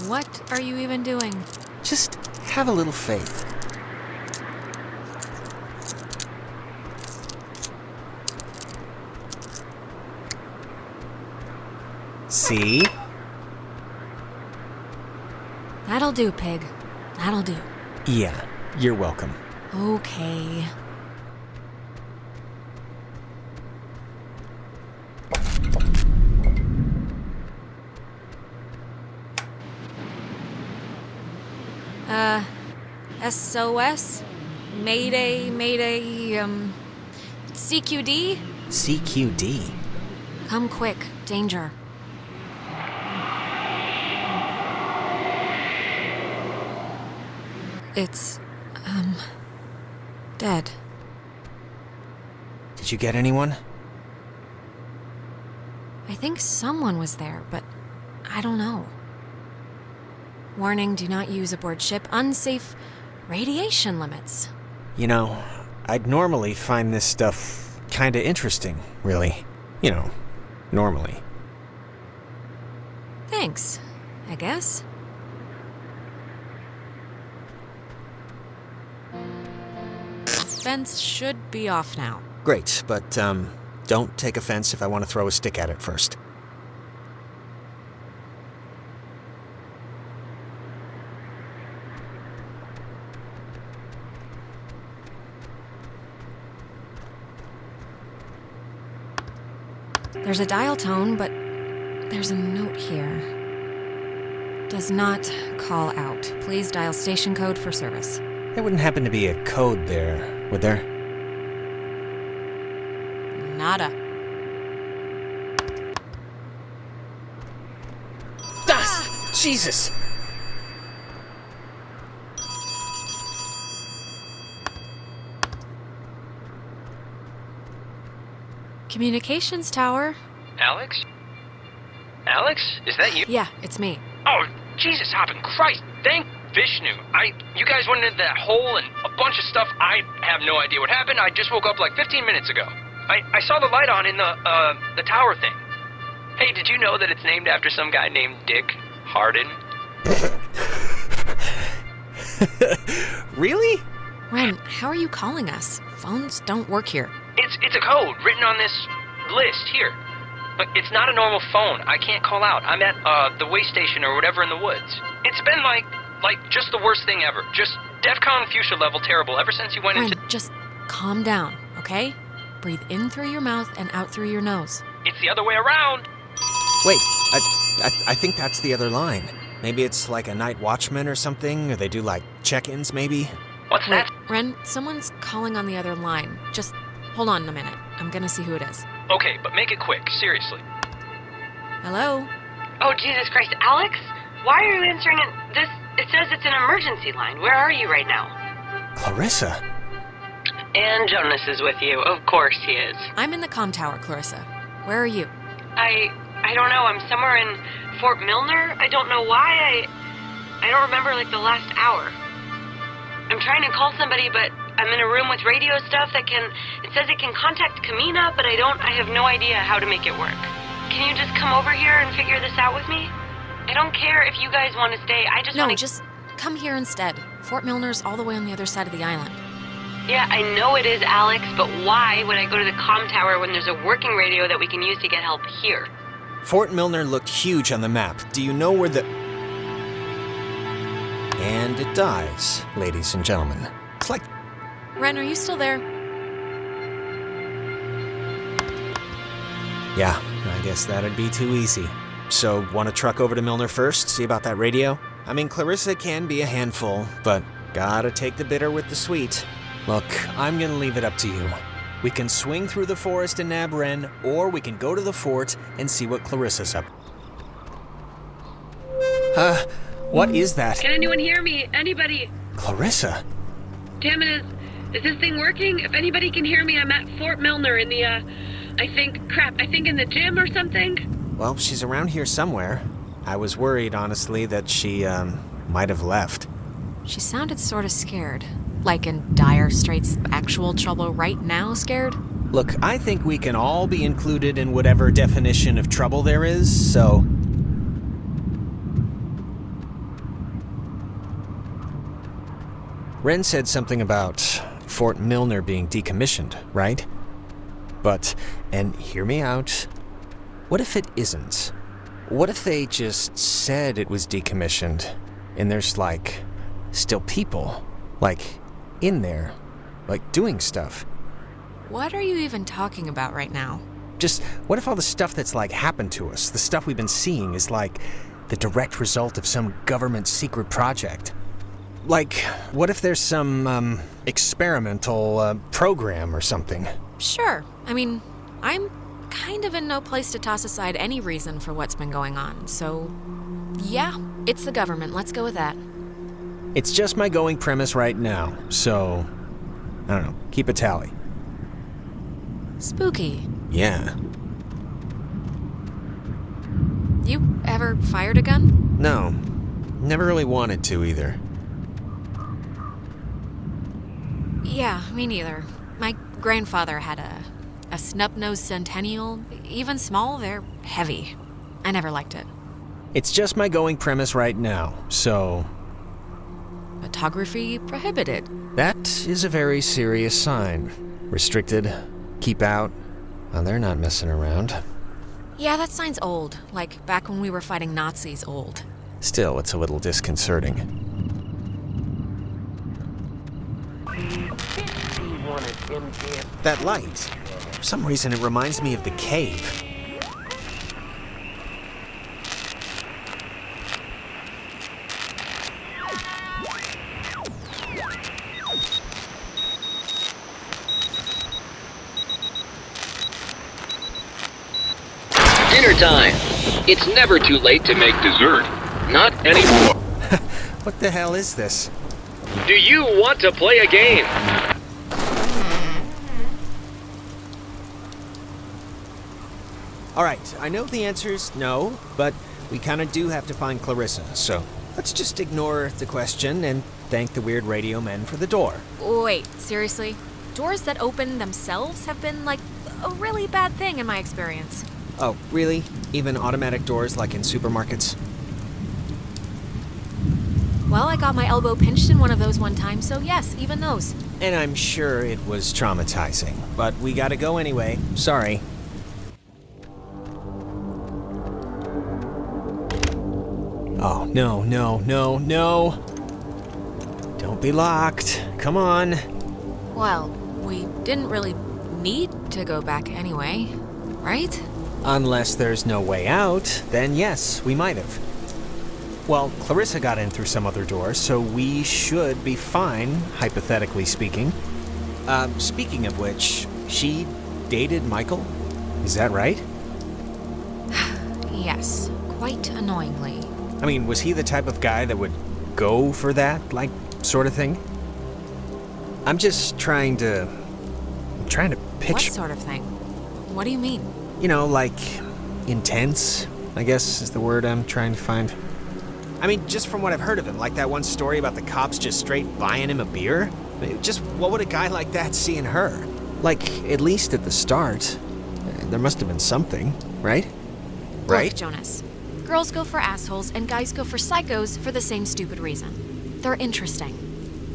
What are you even doing? Just have a little faith. See? That'll do, pig. That'll do. Yeah, you're welcome. Okay. SOS? Mayday, CQD? CQD? Come quick, danger. It's Dead. Did you get anyone? I think someone was there, but I don't know. Warning, do not use aboard ship. Unsafe radiation limits. You know, I'd normally find this stuff kinda interesting, really. You know, normally. Thanks, I guess. Fence should be off now. Great, but, don't take offense if I want to throw a stick at it first. There's a dial tone, but there's a note here. Does not call out. Please dial station code for service. There wouldn't happen to be a code there, would there? Nada. Jesus! Communications tower. Alex? Alex? Is that you? Yeah, it's me. Oh, Jesus hopping Christ! Thank Vishnu. You guys went into that hole and a bunch of stuff. I have no idea what happened. I just woke up like 15 minutes ago. I saw the light on in the tower thing. Hey, did you know that it's named after some guy named Dick Harden? Really? Ren, how are you calling us? Phones don't work here. It's a code written on this list here. But it's not a normal phone. I can't call out. I'm at the way station or whatever in the woods. It's been like just the worst thing ever. Just DEFCON fuchsia level terrible ever since you went Ren, into... just calm down, okay? Breathe in through your mouth and out through your nose. It's the other way around. Wait, I think that's the other line. Maybe it's like a night watchman or something, or they do like check-ins maybe? What's that? Ren, someone's calling on the other line. Just hold on a minute. I'm gonna see who it is. Okay, but make it quick, seriously. Hello? Oh, Jesus Christ. Alex? Why are you answering it? It says it's an emergency line. Where are you right now? Clarissa? And Jonas is with you. Of course he is. I'm in the comm tower, Clarissa. Where are you? I don't know. I'm somewhere in Fort Milner. I don't know why. I don't remember like the last hour. I'm trying to call somebody, but I'm in a room with radio stuff it says it can contact Kamina, but I have no idea how to make it work. Can you just come over here and figure this out with me? I don't care if you guys want to stay. No, just come here instead. Fort Milner's all the way on the other side of the island. Yeah, I know it is, Alex, but why would I go to the comm tower when there's a working radio that we can use to get help here? Fort Milner looked huge on the map. Do you know where the... And it dies, ladies and gentlemen. It's like... Ren, are you still there? Yeah, I guess that'd be too easy. So, want to truck over to Milner first, see about that radio? I mean, Clarissa can be a handful, but gotta take the bitter with the sweet. Look, I'm gonna leave it up to you. We can swing through the forest and nab Ren, or we can go to the fort and see what Clarissa's up. What is that? Can anyone hear me? Anybody? Clarissa? Damn it, is this thing working? If anybody can hear me, I'm at Fort Milner in the, I think in the gym or something. Well, she's around here somewhere. I was worried, honestly, that she, might have left. She sounded sort of scared. Like in dire straits, actual trouble right now scared? Look, I think we can all be included in whatever definition of trouble there is, so... Ren said something about Fort Milner being decommissioned, right? But, and hear me out, what if it isn't? What if they just said it was decommissioned, and there's, like, still people, like, in there, like, doing stuff? What are you even talking about right now? Just, what if all the stuff that's, like, happened to us, the stuff we've been seeing, is, like, the direct result of some government secret project? Like, what if there's some, experimental, program or something? Sure. I mean, I'm kind of in no place to toss aside any reason for what's been going on, so... Yeah, it's the government. Let's go with that. It's just my going premise right now, so I don't know, keep a tally. Spooky. Yeah. You ever fired a gun? No, never really wanted to either. Yeah, me neither. My grandfather had a snub-nosed Centennial. Even small, they're heavy. I never liked it. It's just my going premise right now, so... Photography prohibited. That is a very serious sign. Restricted, keep out. Well, they're not messing around. Yeah, that sign's old. Like, back when we were fighting Nazis old. Still, it's a little disconcerting. That light. For some reason, it reminds me of the cave. Dinner time. It's never too late to make dessert. Not anymore. What the hell is this? Do you want to play a game? Alright, I know the answer's no, but we kinda do have to find Clarissa, so let's just ignore the question and thank the weird radio men for the door. Wait, seriously? Doors that open themselves have been, like, a really bad thing in my experience. Oh, really? Even automatic doors like in supermarkets? Well, I got my elbow pinched in one of those one time, so yes, even those. And I'm sure it was traumatizing, but we gotta go anyway. Sorry. Oh, no, no, no, no! Don't be locked. Come on. Well, we didn't really need to go back anyway, right? Unless there's no way out, then yes, we might have. Well, Clarissa got in through some other door, so we should be fine, hypothetically speaking. Speaking of which, she dated Michael? Is that right? Yes, quite annoyingly. I mean, was he the type of guy that would go for that, like, sort of thing? I'm just trying to picture... What sort of thing? What do you mean? You know, like, intense, I guess is the word I'm trying to find. I mean, just from what I've heard of him, like that one story about the cops just straight buying him a beer. I mean, just what would a guy like that see in her? Like, at least at the start, there must have been something, right? Right? Look, Jonas. Girls go for assholes and guys go for psychos for the same stupid reason. They're interesting.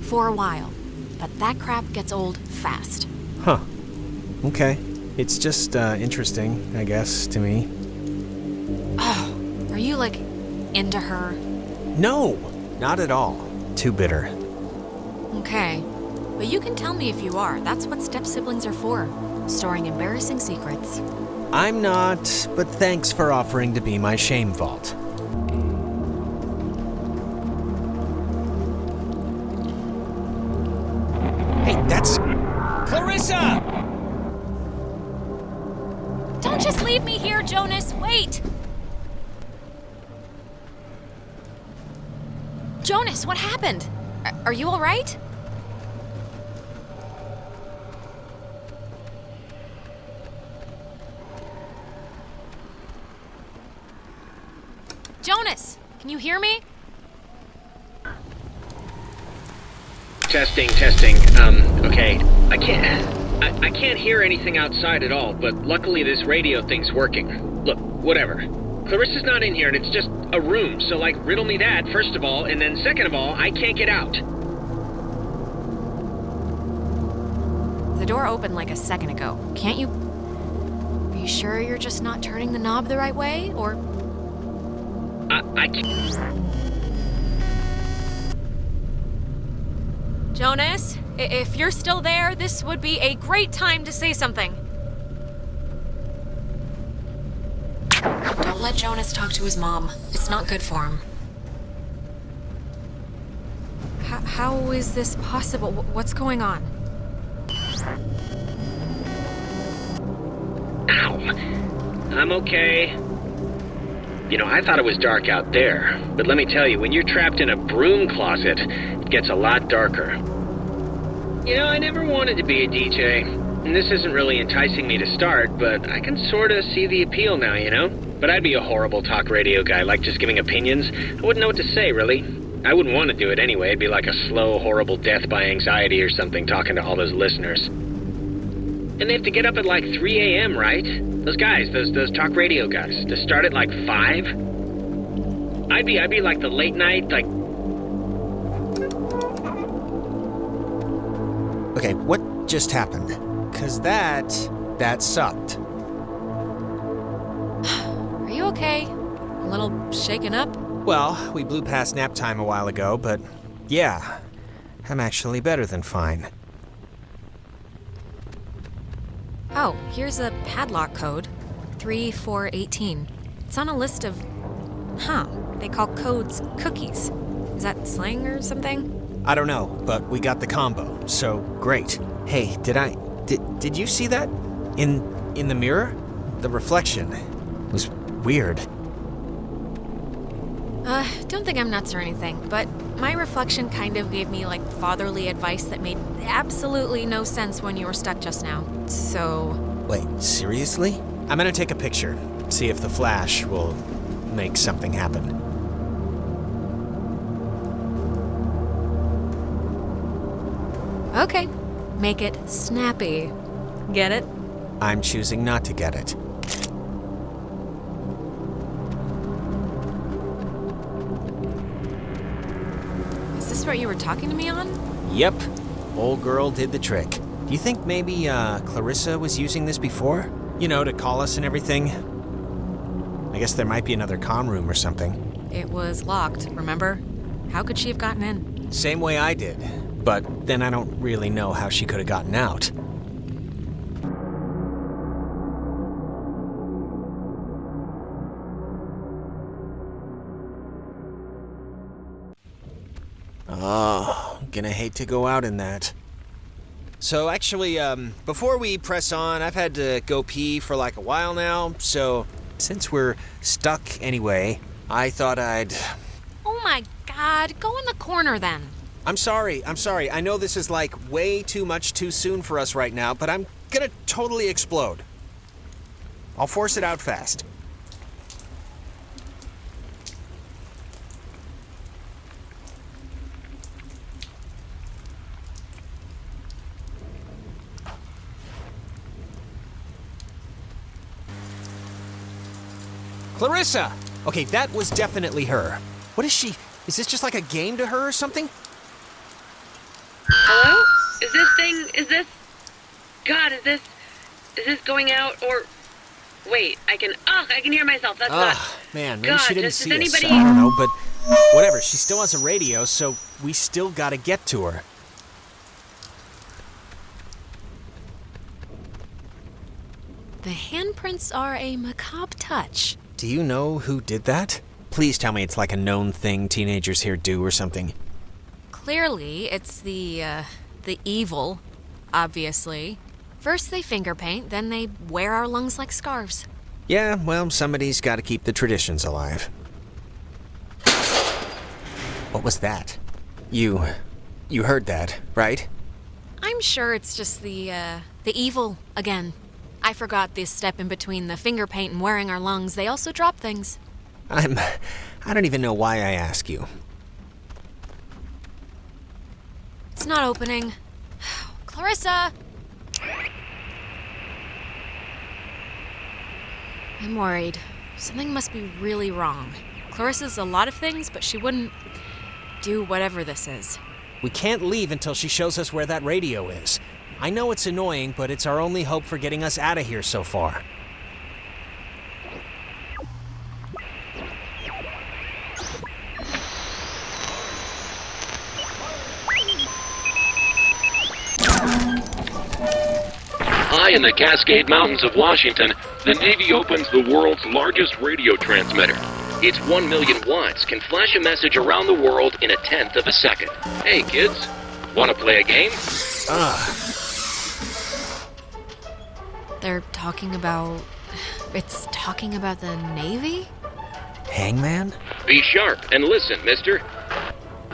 For a while. But that crap gets old fast. Huh. Okay. It's just, interesting, I guess, to me. Oh, are you, like, into her? No, not at all. Too bitter. Okay. But you can tell me if you are. That's what step-siblings are for. Storing embarrassing secrets. I'm not, but thanks for offering to be my shame vault. Hey, that's... Clarissa! Don't just leave me here, Jonas. Wait! Jonas, what happened? Are you all right? Jonas, can you hear me? Testing. Okay. I can't hear anything outside at all, but luckily this radio thing's working. Look, whatever. Clarissa's not in here, and it's just a room, so, like, riddle me that, first of all, and then second of all, I can't get out. The door opened like a second ago. Can't you... Are you sure you're just not turning the knob the right way, or... I can't... Jonas, if you're still there, this would be a great time to say something. Don't let Jonas talk to his mom. It's not good for him. How is this possible? What's going on? Ow. I'm okay. You know, I thought it was dark out there, but let me tell you, when you're trapped in a broom closet, it gets a lot darker. You know, I never wanted to be a DJ, and this isn't really enticing me to start, but I can sort of see the appeal now, you know? But I'd be a horrible talk radio guy, like just giving opinions. I wouldn't know what to say, really. I wouldn't want to do it anyway. It'd be like a slow, horrible death by anxiety or something, talking to all those listeners. And they have to get up at like 3 a.m., right? Those guys, those talk radio guys, to start at like 5? I'd be like the late night, like... Okay, what just happened? 'Cause that sucked. Are you okay? A little shaken up? Well, we blew past nap time a while ago, but yeah, I'm actually better than fine. Oh, here's a padlock code. 3418. It's on a list of... They call codes cookies. Is that slang or something? I don't know, but we got the combo, so great. Hey, did you see that? In the mirror? The reflection was weird. Don't think I'm nuts or anything, but my reflection kind of gave me, like, fatherly advice that made absolutely no sense when you were stuck just now. So... Wait, seriously? I'm gonna take a picture, see if the flash will make something happen. Okay. Make it snappy. Get it? I'm choosing not to get it. Is this what you were talking to me on? Yep. Old girl did the trick. Do you think maybe, Clarissa was using this before? You know, to call us and everything? I guess there might be another comm room or something. It was locked, remember? How could she have gotten in? Same way I did. But then I don't really know how she could have gotten out. Oh, gonna hate to go out in that. So actually, before we press on, I've had to go pee for like a while now, so since we're stuck anyway, I thought I'd... Oh my god, go in the corner then. I'm sorry. I know this is like way too much too soon for us right now, but I'm gonna totally explode. I'll force it out fast. Clarissa! Okay, that was definitely her. What is she? Is this just like a game to her or something? Hello? Is this going out or... Wait, I can hear myself, that's not... Man, maybe God, she didn't does see anybody... us. I don't know, but whatever, she still has a radio, so we still gotta get to her. The handprints are a macabre touch. Do you know who did that? Please tell me it's like a known thing teenagers here do or something. Clearly, it's the evil, obviously. First they finger paint, then they wear our lungs like scarves. Yeah, well, somebody's gotta keep the traditions alive. What was that? You heard that, right? I'm sure it's just the evil again. I forgot this step in between the finger paint and wearing our lungs. They also drop things. I don't even know why I ask you. It's not opening. Clarissa! I'm worried. Something must be really wrong. Clarissa's a lot of things, but she wouldn't do whatever this is. We can't leave until she shows us where that radio is. I know it's annoying, but it's our only hope for getting us out of here so far. High in the Cascade Mountains of Washington, the Navy opens the world's largest radio transmitter. Its 1 million watts can flash a message around the world in a tenth of a second. Hey kids, wanna play a game? They're talking about... It's talking about the Navy? Hangman? Be sharp and listen, mister.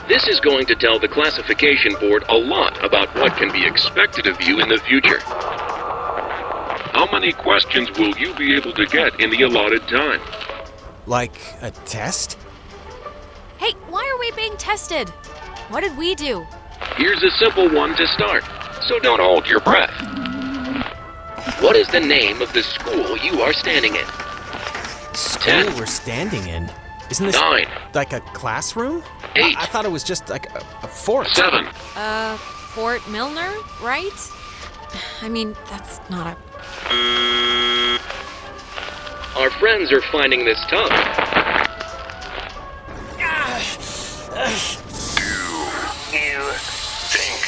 This is going to tell the classification board a lot about what can be expected of you in the future. How many questions will you be able to get in the allotted time? Like a test? Hey, why are we being tested? What did we do? Here's a simple one to start, so don't hold your breath. What is the name of the school you are standing in? School 10. we're standing in? Isn't this 9. like a classroom? 8. I thought it was just like a fort. 7. Fort Milner, right? I mean, that's not a... Our friends are finding this tough. Do you think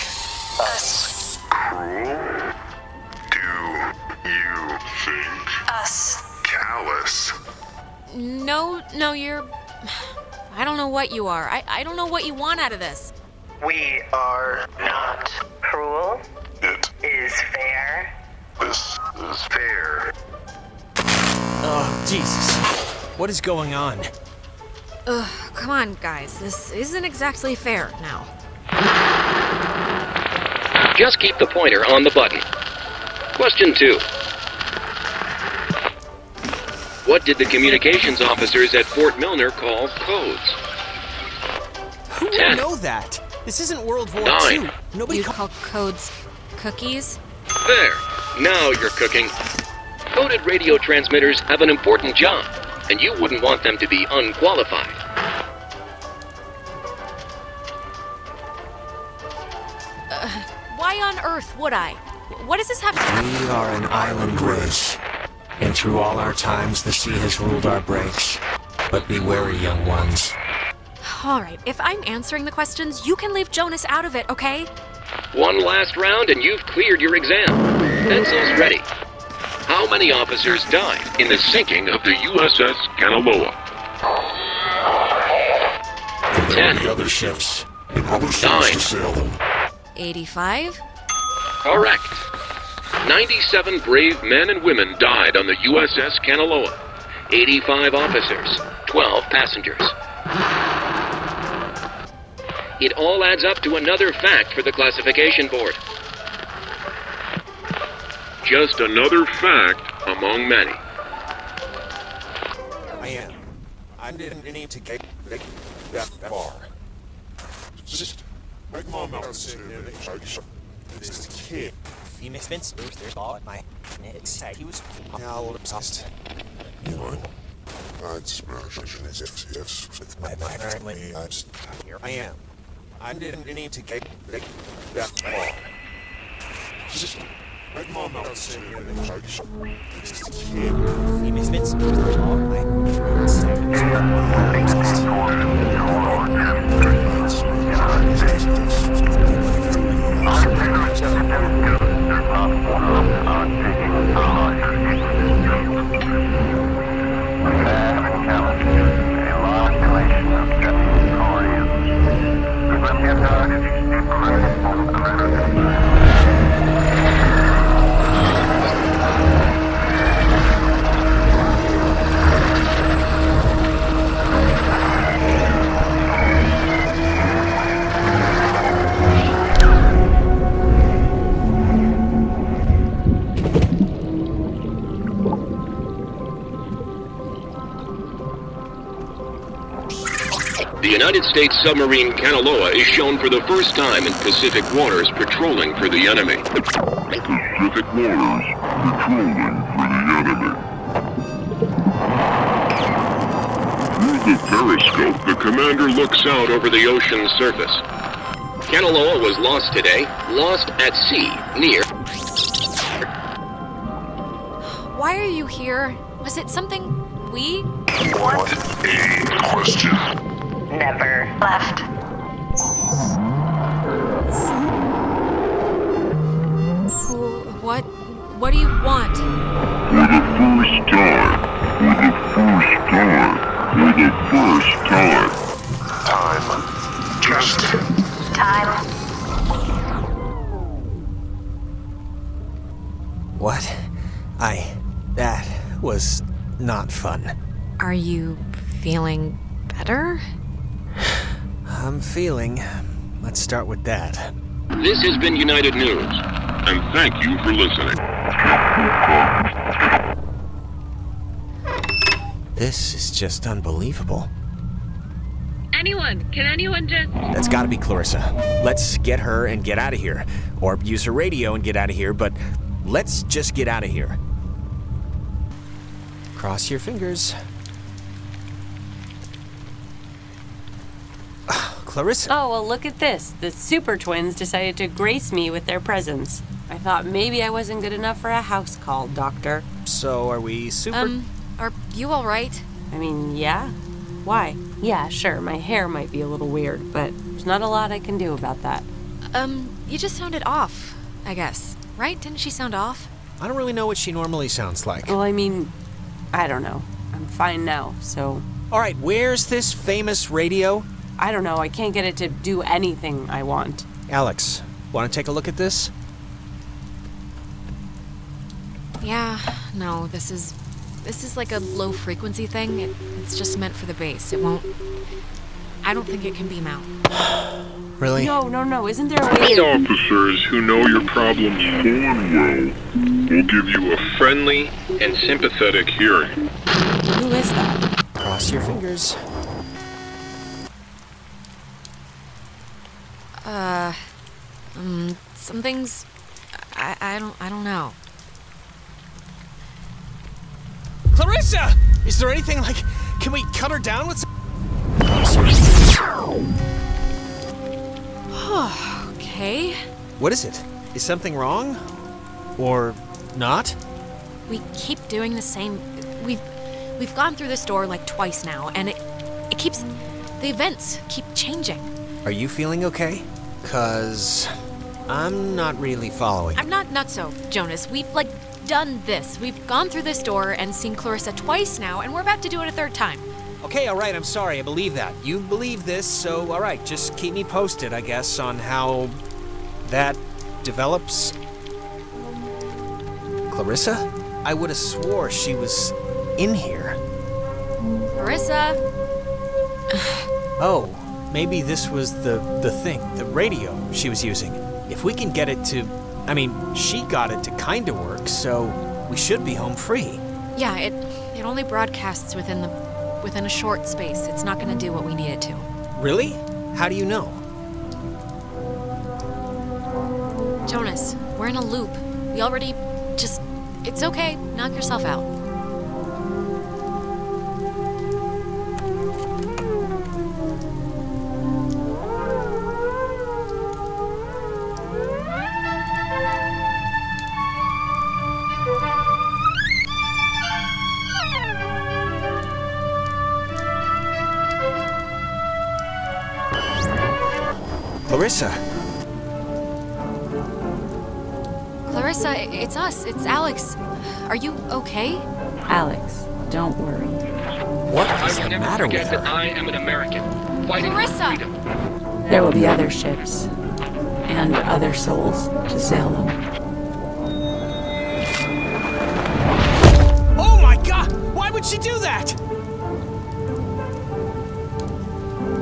us cruel? Do you think us callous? No, you're... I don't know what you are. I don't know what you want out of this. We are not cruel. It is fair. This is fair. Oh, Jesus. What is going on? Ugh, come on, guys. This isn't exactly fair now. Just keep the pointer on the button. Question 2. What did the communications officers at Fort Milner call codes? Who would 10. know that? This isn't World War 9. II. Nobody You call codes cookies? There. Now you're cooking. Coded radio transmitters have an important job, and you wouldn't want them to be unqualified. Why on earth would I? What does this have to... We are an island race, and through all our times the sea has ruled our breaks. But be wary, young ones. All right, if I'm answering the questions, you can leave Jonas out of it, okay? One last round and you've cleared your exam. Pencils ready. How many officers died in the sinking of the USS Kanaloa? And there 10. will be other ships, and other 9. ships to sail them. 85? Correct. 97 brave men and women died on the USS Kanaloa. 85 officers, 12 passengers. It all adds up to another fact for the classification board. Just another fact among many. I didn't need to get that far. Just make mom out this kid. Phoenix Vince, there's all at my he was now obsessed. You know, I'd smash if with my family. I just Here I am. I didn't need to get that far. just make mom out this kid. Phoenix Vince, there's all at my The United States submarine Kanaloa is shown for the first time in Pacific waters patrolling for the enemy. Pacific waters patrolling for the enemy. Through the periscope, the commander looks out over the ocean's surface. Kanaloa was lost today, lost at sea, near... Why are you here? Was it something we... What a question. Never left. What do you want? For the first time. Time. Just Time. What? That was not fun. Are you feeling better? I'm feeling. Let's start with that. This has been United News, and thank you for listening. This is just unbelievable. Can anyone just... That's gotta be Clarissa. Let's get her and get out of here. Or use her radio and get out of here, but let's just get out of here. Cross your fingers. Clarissa. Oh, well, look at this. The super twins decided to grace me with their presence. I thought maybe I wasn't good enough for a house call, Doctor. So are we super... Are you all right? I mean, yeah. Why? Yeah, sure, my hair might be a little weird, but there's not a lot I can do about that. You just sounded off, I guess. Right? Didn't she sound off? I don't really know what she normally sounds like. Well, I mean, I don't know. I'm fine now, so... All right, where's this famous radio? I don't know, I can't get it to do anything I want. Alex, want to take a look at this? Yeah, no, this is like a low frequency thing. It's just meant for the bass. It won't... I don't think it can beam out. Really? No, isn't there a way... Officers who know your problems full and well will give you a friendly and sympathetic hearing. Who is that? Cross your fingers. Some things... I don't know. Clarissa! Is there anything like... Can we cut her down with some... Okay. What is it? Is something wrong? Or not? We keep doing the same... We've gone through this door like twice now, and it keeps... The events keep changing. Are you feeling okay? 'Cause... I'm not really following. I'm not so, Jonas. We've, done this. We've gone through this door and seen Clarissa twice now, and we're about to do it a third time. Okay, all right, I'm sorry, I believe that. You believe this, so all right, just keep me posted, I guess, on how that develops. Clarissa? I would have swore she was in here. Clarissa! Oh, maybe this was the thing, the radio she was using. If we can get it to... I mean, she got it to kind of work, so we should be home free. Yeah, it only broadcasts within a short space. It's not going to do what we need it to. Really? How do you know? Jonas, we're in a loop. We already just... It's okay. Knock yourself out. Clarissa. Clarissa, it's us. It's Alex. Are you okay? Alex, don't worry. What is the matter with her? That I am an American, fighting Clarissa! for freedom. There will be other ships and other souls to sail them. Oh my God! Why would she do that?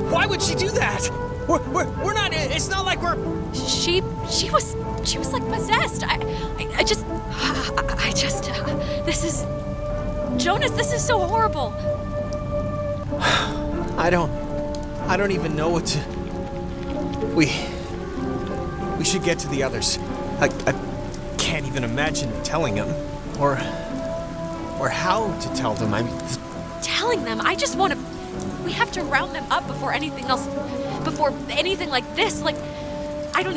Why would she do that? We're not. It's not like we're. She was like possessed. I just. This is. Jonas, this is so horrible. I don't even know what to. We should get to the others. I can't even imagine telling them, or how to tell them. Telling them? I just want to. We have to round them up before anything else. Before anything like this. I don't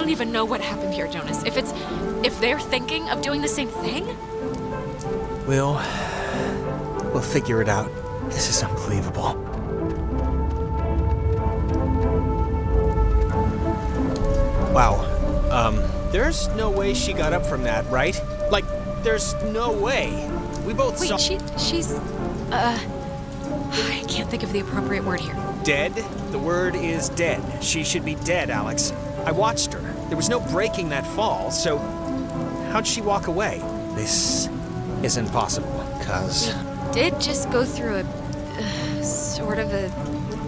even know what happened here, Jonas. If they're thinking of doing the same thing. We'll figure it out. This is unbelievable. Wow. There's no way she got up from that, right? There's no way. We both saw... Wait, she's... I can't think of the appropriate word here. Dead? The word is dead. She should be dead, Alex. I watched her. There was no breaking that fall, so... How'd she walk away? This isn't possible, 'cause... We did just go through a sort of a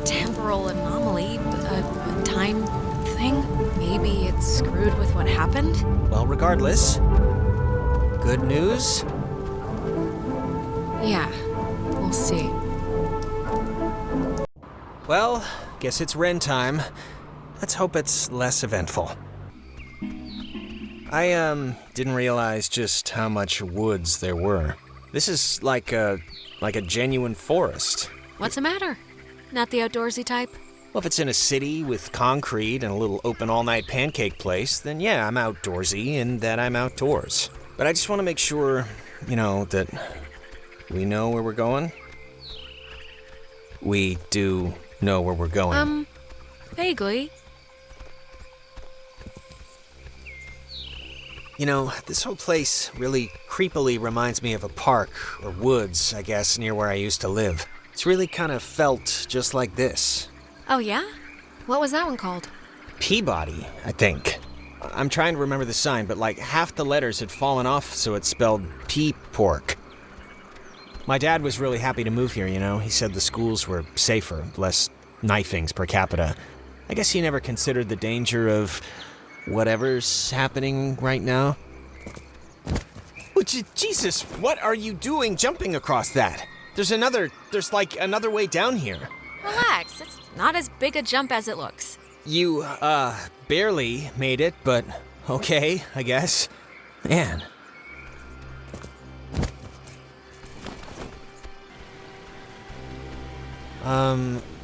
temporal anomaly, a time thing. Maybe it's screwed with what happened? Well, regardless, good news? Yeah, we'll see. Well, guess it's Ren time. Let's hope it's less eventful. I, didn't realize just how much woods there were. This is like a genuine forest. What's the matter? Not the outdoorsy type? Well, if it's in a city with concrete and a little open all-night pancake place, then yeah, I'm outdoorsy and that I'm outdoors. But I just want to make sure, that we know where we're going. We do know where we're going. Vaguely. This whole place really creepily reminds me of a park, or woods, I guess, near where I used to live. It's really kind of felt just like this. Oh, yeah? What was that one called? Peabody, I think. I'm trying to remember the sign, but half the letters had fallen off, so it spelled pea-pork. My dad was really happy to move here, He said the schools were safer, less knifings per capita. I guess he never considered the danger of whatever's happening right now. Oh, Jesus, what are you doing jumping across that? There's another way down here. Relax, it's not as big a jump as it looks. You, barely made it, but okay, I guess. Man.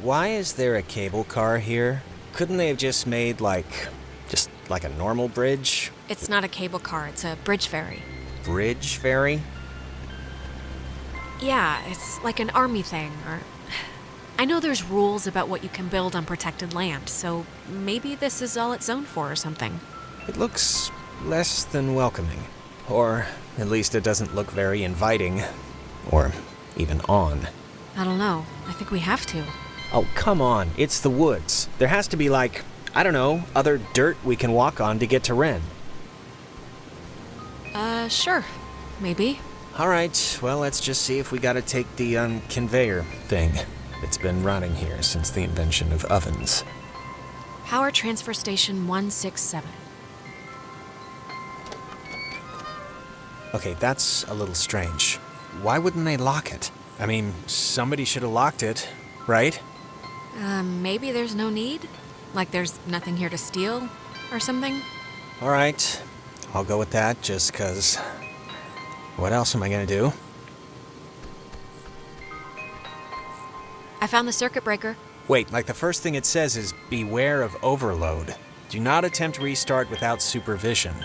Why is there a cable car here? Couldn't they have just made, like a normal bridge? It's not a cable car, it's a bridge ferry. Bridge ferry? Yeah, it's like an army thing, or... I know there's rules about what you can build on protected land, so maybe this is all it's zoned for or something. It looks less than welcoming. Or at least it doesn't look very inviting. Or even on. I don't know. I think we have to. Oh, come on. It's the woods. There has to be other dirt we can walk on to get to Ren. Sure. Maybe. Alright, well, let's just see if we gotta take the, conveyor thing. It's been running here since the invention of ovens. Power Transfer Station 167. Okay, that's a little strange. Why wouldn't they lock it? I mean, somebody should have locked it, right? Maybe there's no need? Like there's nothing here to steal or something? Alright, I'll go with that just 'cause what else am I gonna do? I found the circuit breaker. Wait, the first thing it says is beware of overload. Do not attempt restart without supervision.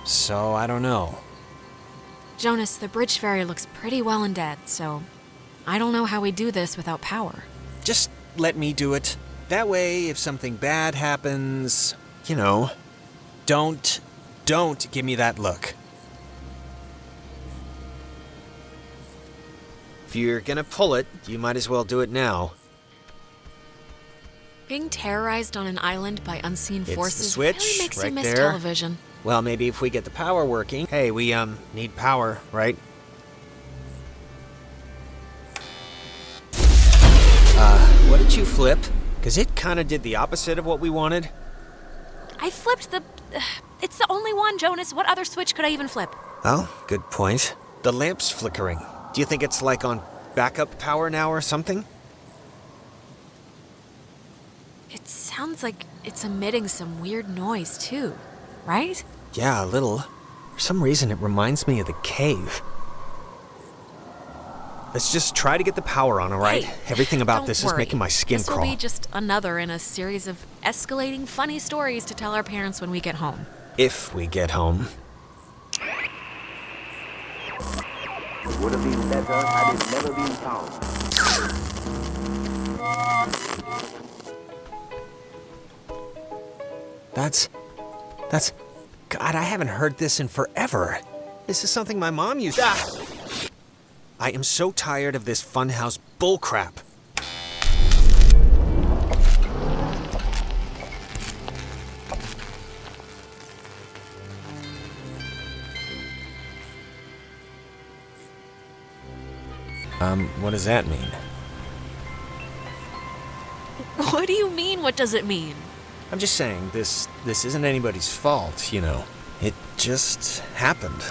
So I don't know. Jonas, the bridge ferry looks pretty well and dead, so I don't know how we do this without power. Just let me do it. That way, if something bad happens, don't give me that look. If you're gonna pull it, you might as well do it now. Being terrorized on an island by unseen forces the switch, really makes right you miss there. television. Well, maybe if we get the power working. Hey, we, need power, right? What did you flip? 'Cause it kinda did the opposite of what we wanted. I flipped the... it's the only one, Jonas. What other switch could I even flip? Oh, good point. The lamp's flickering. Do you think it's on backup power now or something? It sounds like it's emitting some weird noise, too. Right? Yeah, a little. For some reason, it reminds me of the cave. Let's just try to get the power on, all right? Hey, everything about don't this worry. is making my skin This crawl. will be just another in a series of escalating funny stories to tell our parents when we get home. If we get home. Would have been better had it never been found. That's... God, I haven't heard this in forever. This is something my mom used... Ah! I am so tired of this funhouse bullcrap. What does that mean? What do you mean, what does it mean? I'm just saying, this isn't anybody's fault, you know. It just happened.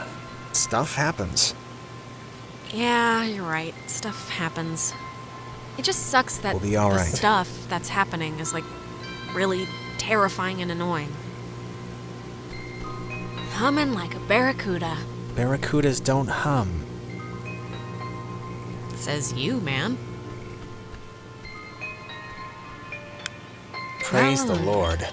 Stuff happens. Yeah, you're right. Stuff happens. It just sucks that We'll be all the right. stuff that's happening is, like, really terrifying and annoying. Humming like a barracuda. Barracudas don't hum. Says you, man. Praise the Hallelujah. Lord.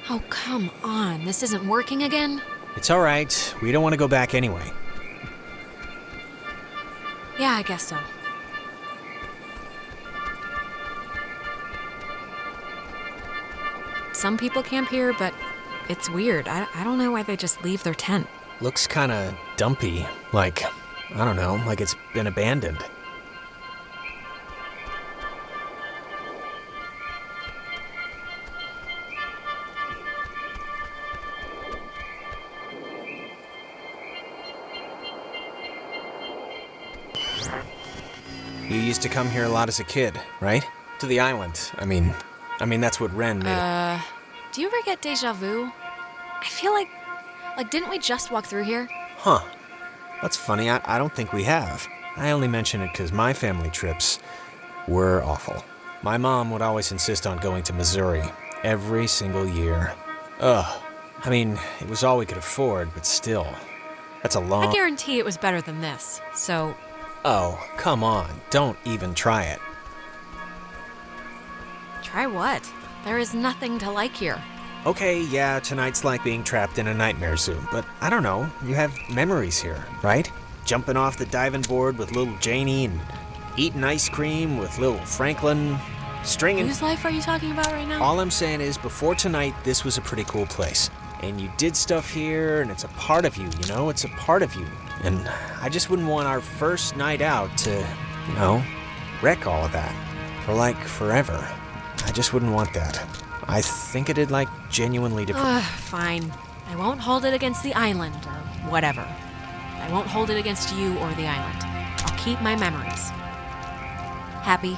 Oh, come on. This isn't working again? It's all right. We don't want to go back anyway. Yeah, I guess so. Some people camp here, but it's weird. I don't know why they just leave their tent. Looks kind of dumpy. Like, I don't know, like it's been abandoned. You used to come here a lot as a kid, right? To the island. I mean that's what Ren made it. Do you ever get deja vu? I feel like didn't we just walk through here? Huh. That's funny. I don't think we have. I only mention it because my family trips were awful. My mom would always insist on going to Missouri every single year. Ugh. I mean, it was all we could afford, but still. That's a long... I guarantee it was better than this, so... Oh, come on. Don't even try it. Try what? There is nothing to like here. Okay, yeah, tonight's like being trapped in a nightmare zoo, but I don't know. You have memories here, right? Jumping off the diving board with little Janie and eating ice cream with little Franklin, stringing... Whose life are you talking about right now? All I'm saying is, before tonight, this was a pretty cool place. And you did stuff here, and it's a part of you, you know? It's a part of you. And I just wouldn't want our first night out to, you know, wreck all of that. For, like, forever. I just wouldn't want that. I think it'd, like, genuinely Fine. I won't hold it against the island, or whatever. I won't hold it against you or the island. I'll keep my memories. Happy?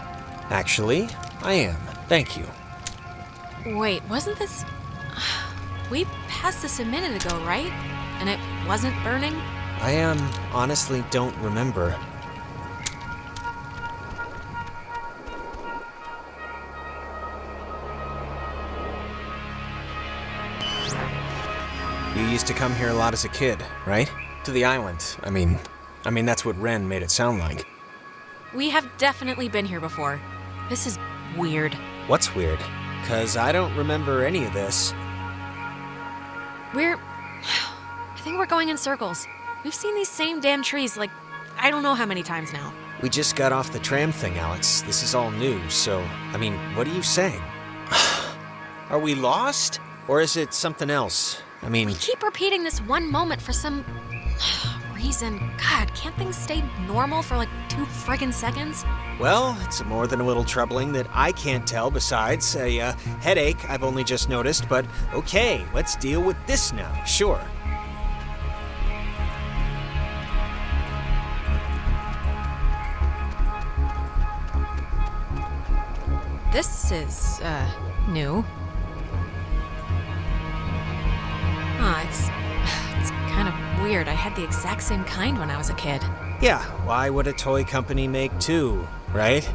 Actually, I am. Thank you. Wait, wasn't this... We passed this a minute ago, right? And it wasn't burning? I honestly don't remember. You used to come here a lot as a kid, right? To the island. I mean that's what Ren made it sound like. We have definitely been here before. This is weird. What's weird? 'Cause I don't remember any of this. I think we're going in circles. We've seen these same damn trees, like, I don't know how many times now. We just got off the tram thing, Alex. This is all new, so, what are you saying? Are we lost? Or is it something else? We keep repeating this one moment for some reason. God, can't things stay normal for like 2 friggin' seconds? Well, it's more than a little troubling that I can't tell besides a headache I've only just noticed, but okay, let's deal with this now, sure. This is, new. It's kind of weird. I had the exact same kind when I was a kid. Yeah, why would a toy company make two, right?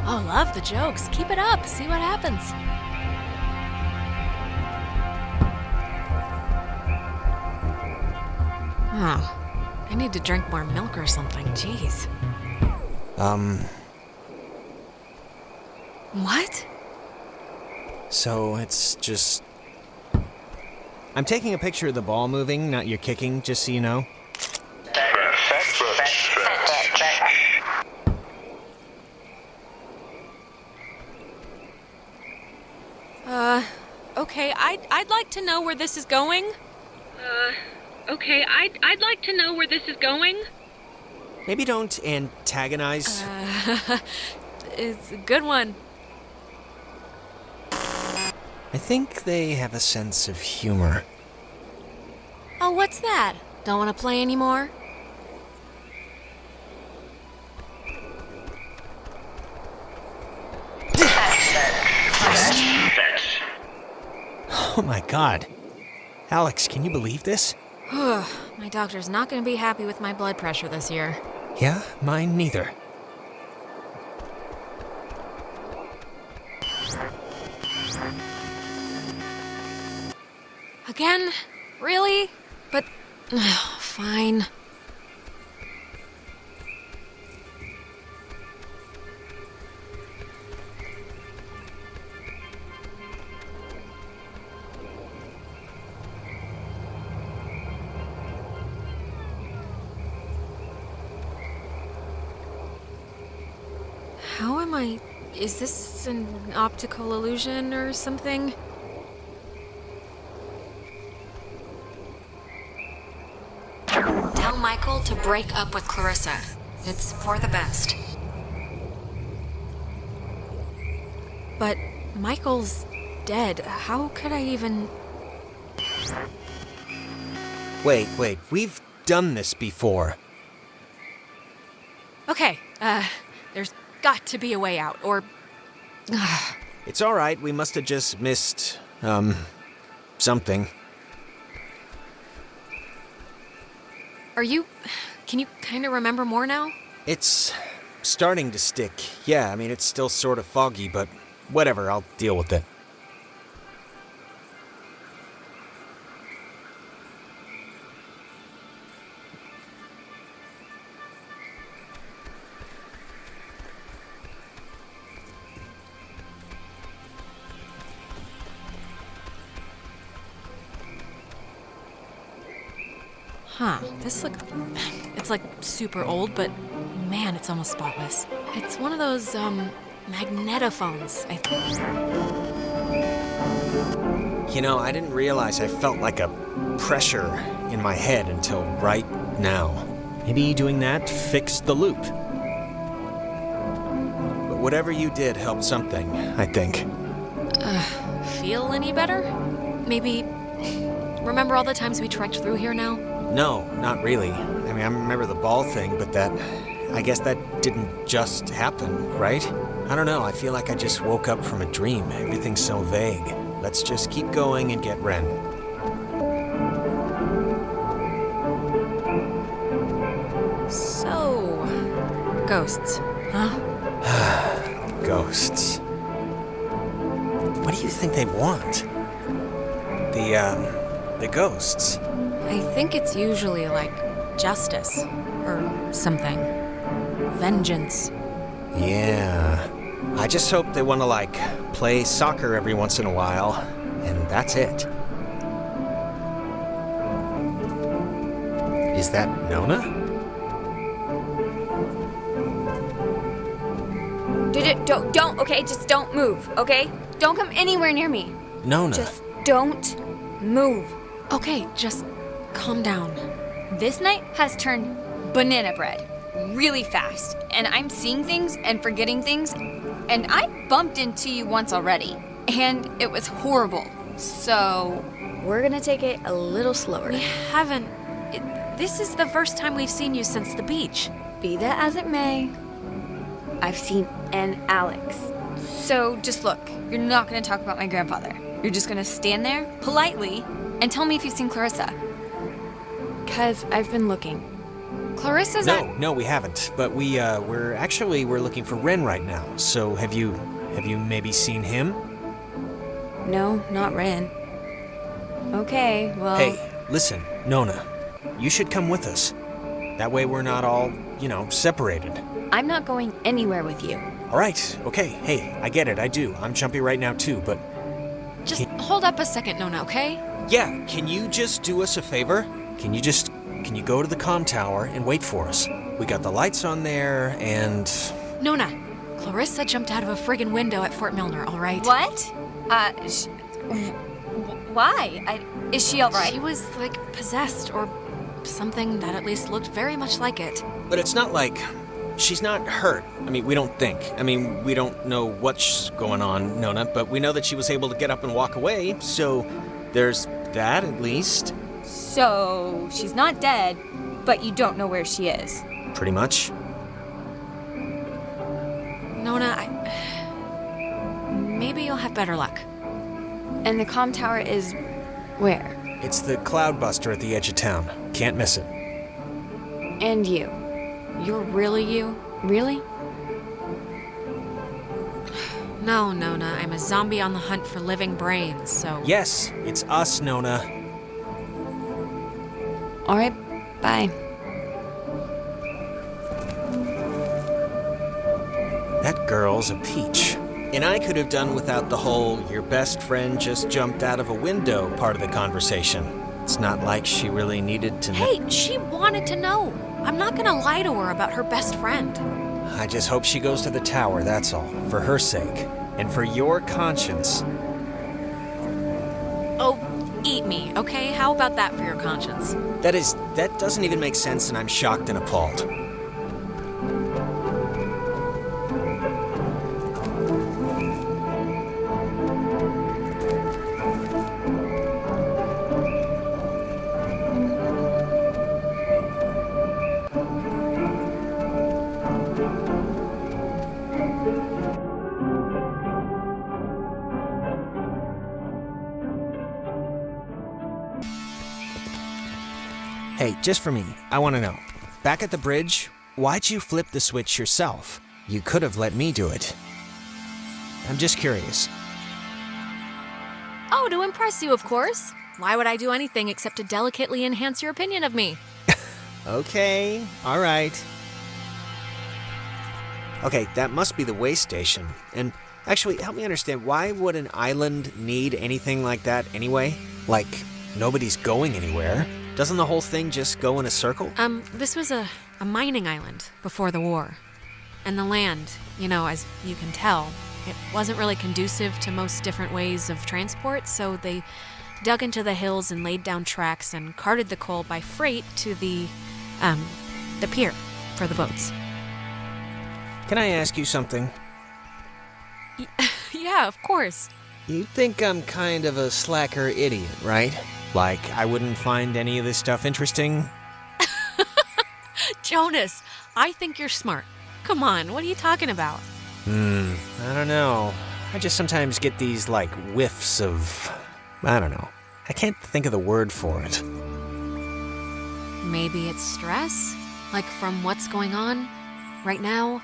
Oh, love the jokes. Keep it up. See what happens. Oh, I need to drink more milk or something. Jeez. What? So it's just... I'm taking a picture of the ball moving, not your kicking, just so you know. Okay, I'd like to know where this is going. Okay, I'd like to know where this is going. Maybe don't antagonize. It's a good one. I think they have a sense of humor. Oh, what's that? Don't want to play anymore? Oh my god. Alex, can you believe this? My doctor's not going to be happy with my blood pressure this year. Yeah, mine neither. Again? Really? But, fine. How am I... Is this an optical illusion or something? Tell Michael to break up with Clarissa. It's for the best. But Michael's dead. How could I even... Wait, we've done this before. Okay, there's got to be a way out, or... It's alright, we must have just missed, something. Can you kind of remember more now? It's starting to stick. Yeah, I mean, it's still sort of foggy, but whatever, I'll deal with it. Huh, it's like super old, but man, it's almost spotless. It's one of those, magnetophones, I think. You know, I didn't realize I felt like a pressure in my head until right now. Maybe doing that fixed the loop. But whatever you did helped something, I think. Feel any better? Maybe remember all the times we trekked through here now? No, not really. I mean, I remember the ball thing, but I guess that didn't just happen, right? I don't know, I feel like I just woke up from a dream. Everything's so vague. Let's just keep going and get Ren. So, ghosts, huh? Ghosts. What do you think they want? The ghosts. I think it's usually like justice or something. Vengeance. Yeah. I just hope they want to, like, play soccer every once in a while, and that's it. Is that Nona? Don't, okay? Just don't move, okay? Don't come anywhere near me. Nona. Just don't move. Okay, just calm down. This night has turned banana bread really fast, and I'm seeing things and forgetting things, and I bumped into you once already, and it was horrible. So, we're gonna take it a little slower. We haven't... This is the first time we've seen you since the beach. Be that as it may, I've seen an Alex. So, just look, you're not gonna talk about my grandfather. You're just gonna stand there, politely, and tell me if you've seen Clarissa. 'Cause I've been looking. Clarissa's No, we haven't. But we're looking for Ren right now. So have you maybe seen him? No, not Ren. Okay, well... Hey, listen, Nona. You should come with us. That way we're not all, separated. I'm not going anywhere with you. All right, okay. Hey, I get it, I do. I'm chumpy right now too, but... Just hold up a second, Nona, okay? Yeah, can you just do us a favor? Can you go to the comm tower and wait for us? We got the lights on there, and... Nona, Clarissa jumped out of a friggin' window at Fort Milner, all right? What? Why? Is she all right? She was, possessed or something that at least looked very much like it. But it's not like she's not hurt. I mean, we don't think. I mean, we don't know what's going on, Nona, but we know that she was able to get up and walk away, so there's that at least. So, she's not dead, but you don't know where she is. Pretty much. Nona, maybe you'll have better luck. And the comm tower is where? It's the cloudbuster at the edge of town. Can't miss it. And you. You're really you? Really? No, Nona, I'm a zombie on the hunt for living brains, so... Yes, it's us, Nona. All right, bye. That girl's a peach. And I could have done without the whole "your best friend just jumped out of a window" part of the conversation. It's not like she really needed to know. Hey, she wanted to know. I'm not gonna lie to her about her best friend. I just hope she goes to the tower, that's all. For her sake. And for your conscience. Oh, eat me, okay? How about that for your conscience? That doesn't even make sense, and I'm shocked and appalled. Hey, just for me, I want to know. Back at the bridge, why'd you flip the switch yourself? You could have let me do it. I'm just curious. Oh, to impress you, of course. Why would I do anything except to delicately enhance your opinion of me? Okay, all right. Okay, that must be the way station. And actually, help me understand, why would an island need anything like that anyway? Like, nobody's going anywhere. Doesn't the whole thing just go in a circle? This was a mining island before the war. And the land, as you can tell, it wasn't really conducive to most different ways of transport, so they dug into the hills and laid down tracks and carted the coal by freight to the pier for the boats. Can I ask you something? Yeah, of course. You think I'm kind of a slacker idiot, right? Like, I wouldn't find any of this stuff interesting? Jonas, I think you're smart. Come on, what are you talking about? I don't know. I just sometimes get these, whiffs of... I don't know. I can't think of the word for it. Maybe it's stress? Like from what's going on right now?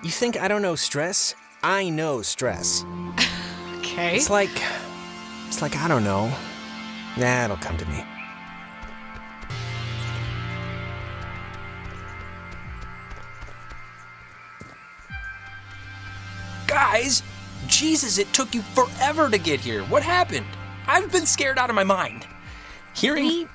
You think I don't know stress? I know stress. Okay. It's like, I don't know. Nah, it'll come to me. Guys, Jesus, it took you forever to get here. What happened? I've been scared out of my mind. We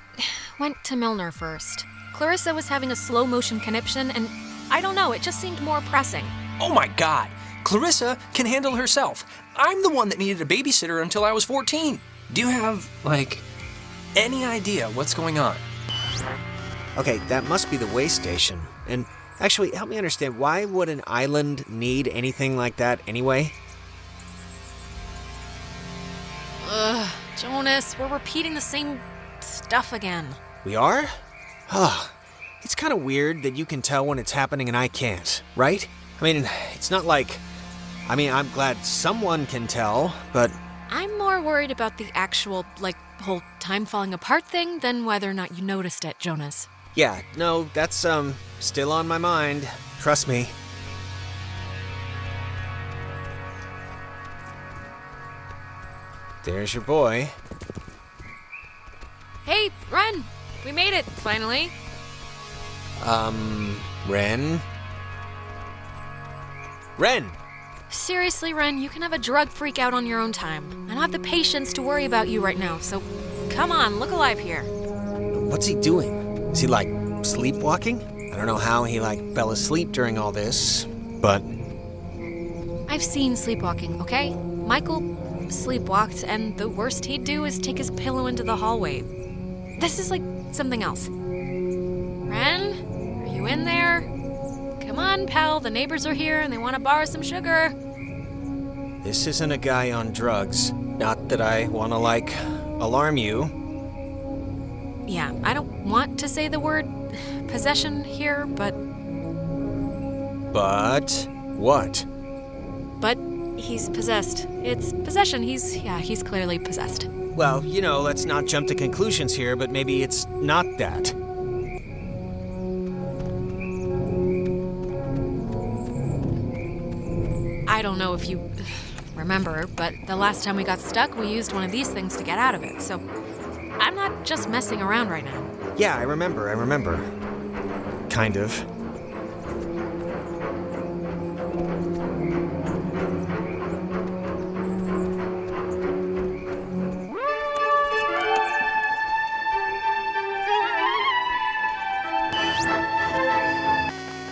went to Milner first. Clarissa was having a slow motion conniption, and I don't know, it just seemed more pressing. Oh my God, Clarissa can handle herself. I'm the one that needed a babysitter until I was 14. Do you have, any idea what's going on? Okay, that must be the way station. And actually, help me understand, why would an island need anything like that anyway? Ugh, Jonas, we're repeating the same stuff again. We are? It's kind of weird that you can tell when it's happening and I can't, right? I mean, it's not like... I'm glad someone can tell, but... I'm more worried about the actual, whole time falling apart thing than whether or not you noticed it, Jonas. Yeah, no, that's, still on my mind. Trust me. There's your boy. Hey, Ren! We made it, finally. Ren? Ren! Seriously, Ren, you can have a drug freak out on your own time. I don't have the patience to worry about you right now, so come on, look alive here. What's he doing? Is he, sleepwalking? I don't know how he, fell asleep during all this, but... I've seen sleepwalking, okay? Michael sleepwalked, and the worst he'd do is take his pillow into the hallway. This is, something else. on, pal. The neighbors are here and they want to borrow some sugar. This isn't a guy on drugs. Not that I want to, alarm you. Yeah, I don't want to say the word possession here, but But what? But he's possessed. It's possession. He's clearly possessed. Well, let's not jump to conclusions here, but maybe it's not that. I don't know if you remember, but the last time we got stuck, we used one of these things to get out of it, so I'm not just messing around right now. Yeah, I remember. Kind of.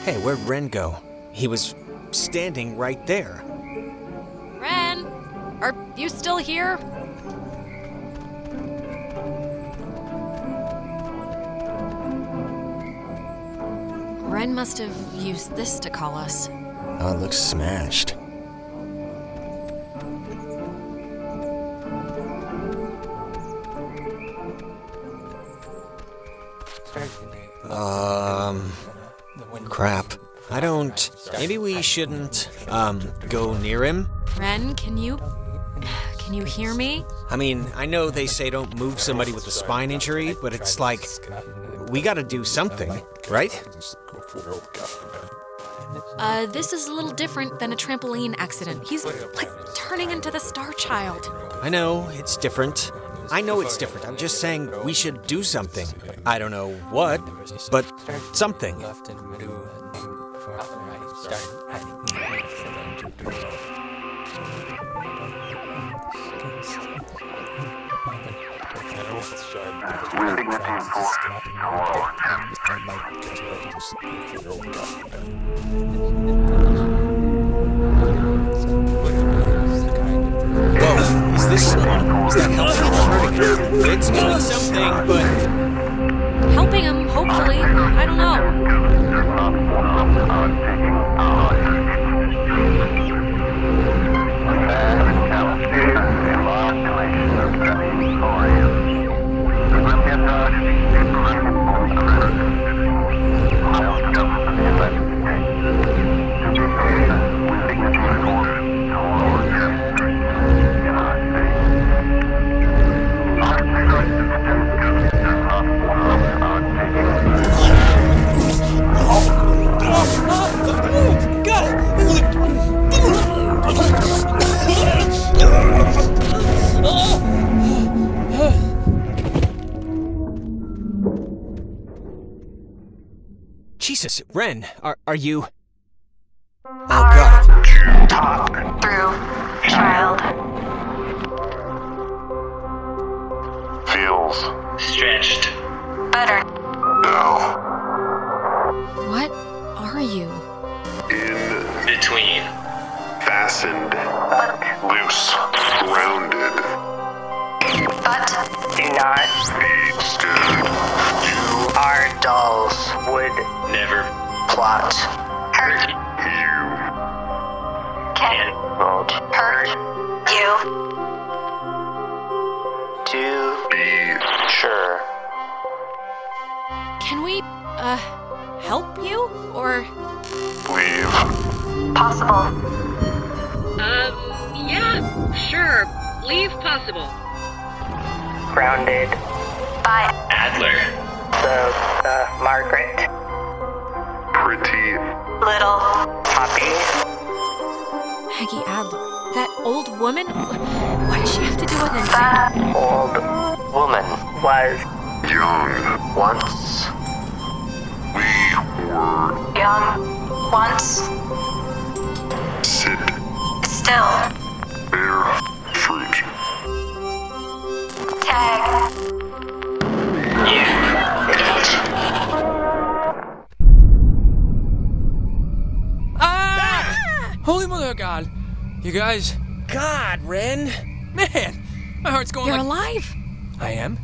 Hey, where'd Ren go? He was standing right there. Ren, are you still here? Ren must have used this to call us. Oh, it looks smashed. Crap. Maybe we shouldn't, go near him? Ren, can you hear me? I mean, I know they say don't move somebody with a spine injury, but it's like, we gotta do something, right? This is a little different than a trampoline accident. He's, turning into the Star Child. I know, it's different. I'm just saying we should do something. I don't know what, but something. Whoa, is that helping? It's doing something, but... Helping him, hopefully. I don't know. Jesus, Ren, are you... Oh, God. Talk through, child. Feels Stretched. Better. now. What are you? In Between. fastened, loose, grounded. But do not Be stood. You our dolls would never plot. Hurt you can not hurt you. To be sure. Can we, help you? Or... leave. Possible. Yeah, sure. Leave possible. Grounded. By Adler. the Margaret. Pretty Little puppy. Maggie Adler. That old woman? Why does she have to do with anything? That old woman was young. once We were young. Once. sit, Still. bear fruit. Tag. Holy mother of God! You guys... God, Ren! Man! My heart's going You're like... alive! I am?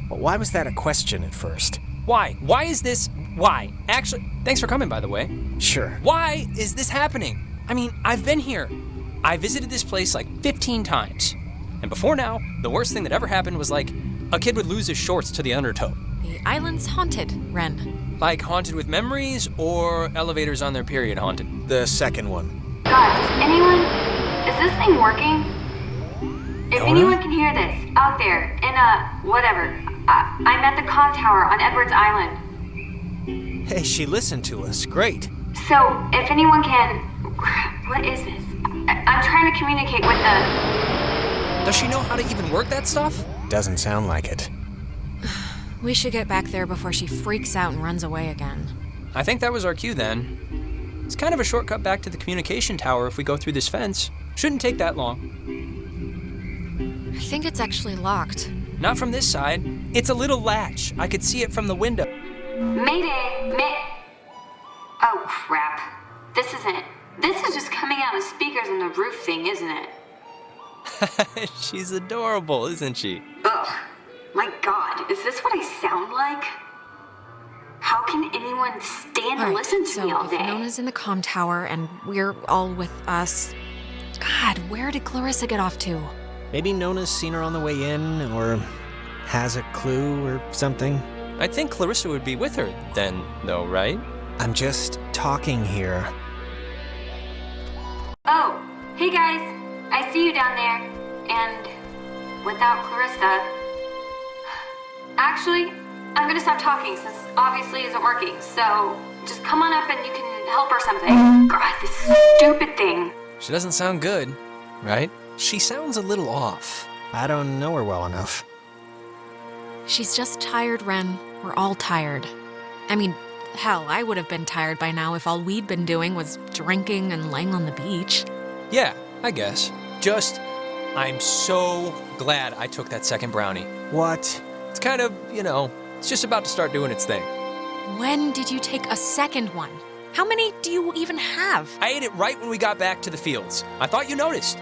Well, why was that a question at first? Why? Why is this Why? Actually, thanks for coming, by the way. Sure. Why is this happening? I mean, I've been here. I visited this place like 15 times. And before now, the worst thing that ever happened was like a kid would lose his shorts to the undertow. The island's haunted, Ren. Like haunted with memories or elevators on their period haunted? The second one. God, is this thing working? If Nona? anyone can hear this, out there, in whatever, I'm at the comm tower on Edwards Island. Hey, she listened to us. Great. So, if anyone can... What is this? I'm trying to communicate with the... Does she know how to even work that stuff? Doesn't sound like it. We should get back there before she freaks out and runs away again. I think that was our cue then. It's kind of a shortcut back to the communication tower if we go through this fence. Shouldn't take that long. I think it's actually locked. Not from this side. It's a little latch. I could see it from the window. Mayday! Oh, crap. This is just coming out of speakers in the roof thing, isn't it? She's adorable, isn't she? Ugh. My God, is this what I sound like? How can anyone stand and listen to me all day? If Nona's in the comm tower and we're all with us... God, where did Clarissa get off to? Maybe Nona's seen her on the way in, or has a clue or something. I think Clarissa would be with her then, though, right? I'm just talking here. Oh, hey guys. I see you down there. And without Clarissa... Actually, I'm gonna stop talking since obviously isn't working, so just come on up and you can help or something. God, this stupid thing. She doesn't sound good, right? She sounds a little off. I don't know her well enough. She's just tired, Ren. We're all tired. I mean, hell, I would have been tired by now if all we'd been doing was drinking and laying on the beach. Yeah, I guess. Just, I'm so glad I took that second brownie. What? It's kind of, it's just about to start doing its thing. When did you take a second one? How many do you even have? I ate it right when we got back to the fields. I thought you noticed.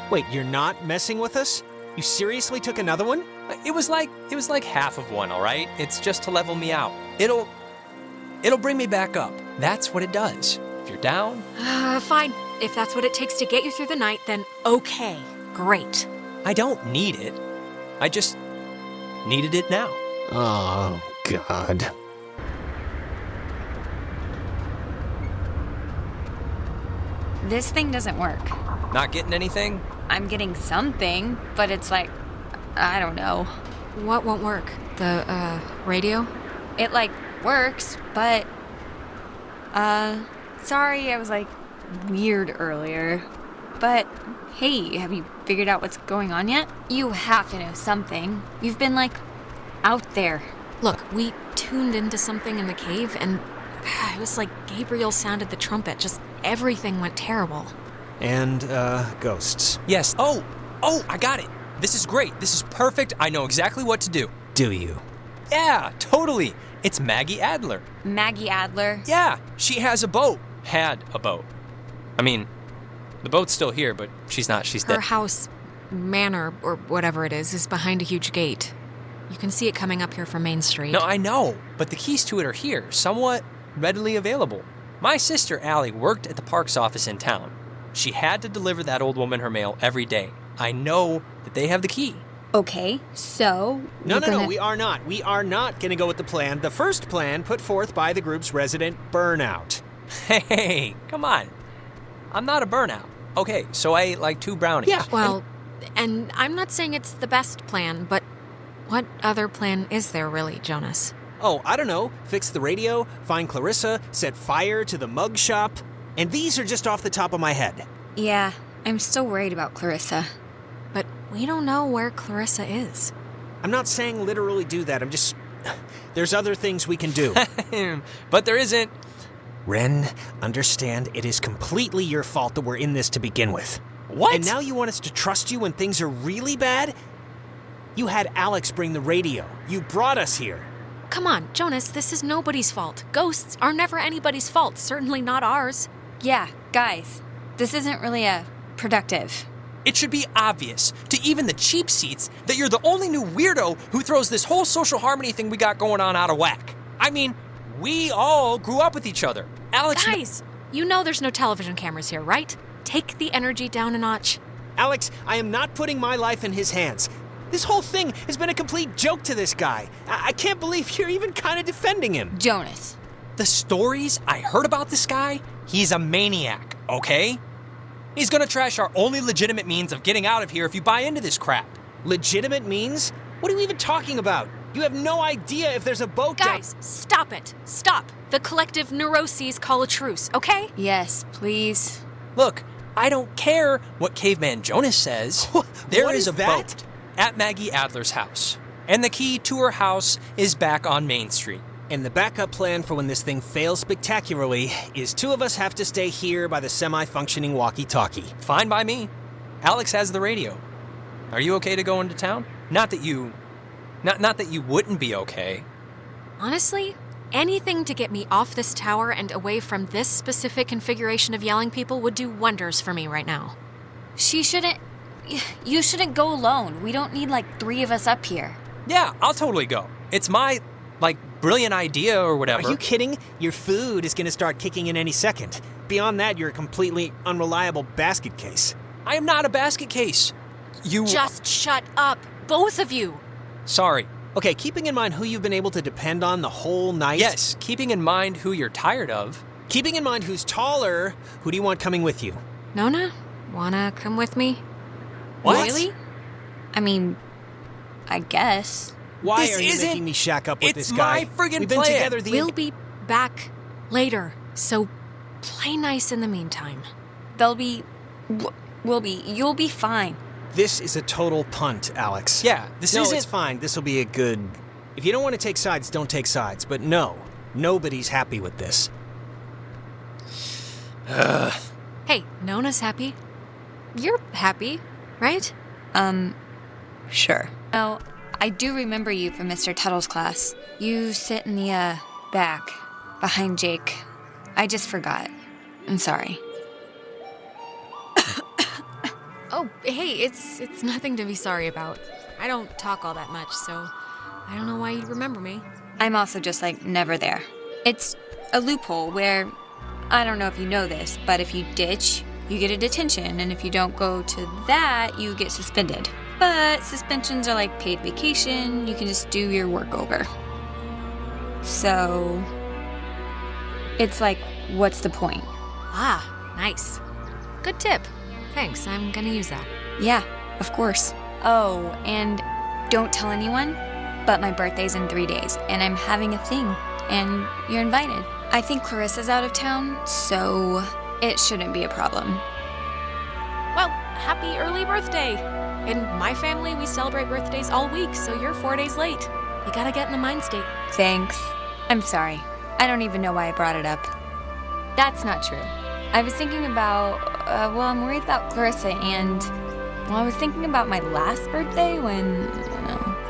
Wait, you're not messing with us? You seriously took another one? It was like half of one, all right? It's just to level me out. It'll bring me back up. That's what it does. If you're down... Fine. If that's what it takes to get you through the night, then okay. Great. I don't need it. I just needed it now. Oh, God. This thing doesn't work. Not getting anything? I'm getting something, but it's like, I don't know. What won't work? The, radio? It, works, but... Sorry, I was, weird earlier. But, hey, have you figured out what's going on yet? You have to know something. You've been, out there. Look, we tuned into something in the cave, and it was like Gabriel sounded the trumpet. Just everything went terrible. And, ghosts. Yes. Oh, I got it. This is great. This is perfect. I know exactly what to do. Do you? Yeah, totally. It's Maggie Adler. Maggie Adler? Yeah, she has a boat. Had a boat. I mean, the boat's still here, but she's not. She's dead. Her house, manor, or whatever it is behind a huge gate. You can see it coming up here from Main Street. No, I know, but the keys to it are here, somewhat readily available. My sister, Allie, worked at the parks office in town. She had to deliver that old woman her mail every day. I know that they have the key. Okay, so... No, we are not. We are not going to go with the plan. The first plan put forth by the group's resident Burnout. Hey, come on. I'm not a burnout. Okay, so I ate 2 brownies. Yeah. Well, and I'm not saying it's the best plan, but what other plan is there really, Jonas? Oh, I don't know. Fix the radio, find Clarissa, set fire to the mug shop. And these are just off the top of my head. Yeah, I'm still worried about Clarissa. But we don't know where Clarissa is. I'm not saying literally do that. I'm just... There's other things we can do. But there isn't. Ren, understand it is completely your fault that we're in this to begin with. What? And now you want us to trust you when things are really bad? You had Alex bring the radio. You brought us here. Come on, Jonas, this is nobody's fault. Ghosts are never anybody's fault, certainly not ours. Yeah, guys, this isn't really productive. It should be obvious to even the cheap seats that you're the only new weirdo who throws this whole social harmony thing we got going on out of whack. I mean, We all grew up with each other. Alex... Guys, you know there's no television cameras here, right? Take the energy down a notch. Alex, I am not putting my life in his hands. This whole thing has been a complete joke to this guy. I can't believe you're even kind of defending him. Jonas. The stories I heard about this guy, he's a maniac, okay? He's gonna trash our only legitimate means of getting out of here if you buy into this crap. Legitimate means? What are you even talking about? You have no idea if there's a boat Guys, stop it. Stop. The collective neuroses call a truce, okay? Yes, please. Look, I don't care what Caveman Jonas says. There is a boat at Maggie Adler's house. And the key to her house is back on Main Street. And the backup plan for when this thing fails spectacularly is 2 of us have to stay here by the semi-functioning walkie-talkie. Fine by me. Alex has the radio. Are you okay to go into town? Not that you wouldn't be okay. Honestly, anything to get me off this tower and away from this specific configuration of yelling people would do wonders for me right now. You shouldn't go alone. We don't need 3 of us up here. Yeah, I'll totally go. It's my, brilliant idea or whatever. Are you kidding? Your food is going to start kicking in any second. Beyond that, you're a completely unreliable basket case. I am not a basket case. You... Just shut up, both of you. Sorry. Okay, keeping in mind who you've been able to depend on the whole night. Yes, keeping in mind who you're tired of. Keeping in mind who's taller, who do you want coming with you? Nona, wanna come with me? What? Really? I mean, I guess. Why are you making me shack up with this guy? It's my friggin' We've been plan. together We'll be back later, so play nice in the meantime. You'll be fine. This is a total punt, Alex. Yeah, this isn't... No, it's fine. This will be a good... If you don't want to take sides, don't take sides. But no, nobody's happy with this. Hey, Nona's happy. You're happy, right? Sure. Oh, I do remember you from Mr. Tuttle's class. You sit in the, back, behind Jake. I just forgot. I'm sorry. Oh, hey, it's nothing to be sorry about. I don't talk all that much, so I don't know why you'd remember me. I'm also just, never there. It's a loophole where, I don't know if you know this, but if you ditch, you get a detention, and if you don't go to that, you get suspended. But suspensions are like paid vacation, you can just do your work over. So, it's what's the point? Ah, nice. Good tip. Thanks, I'm gonna use that. Yeah, of course. Oh, and don't tell anyone, but my birthday's in 3 days, and I'm having a thing, and you're invited. I think Clarissa's out of town, so it shouldn't be a problem. Well, happy early birthday! In my family, we celebrate birthdays all week, so you're 4 days late. You gotta get in the mind state. Thanks. I'm sorry. I don't even know why I brought it up. That's not true. I was thinking about, I'm worried about Clarissa and, I was thinking about my last birthday when,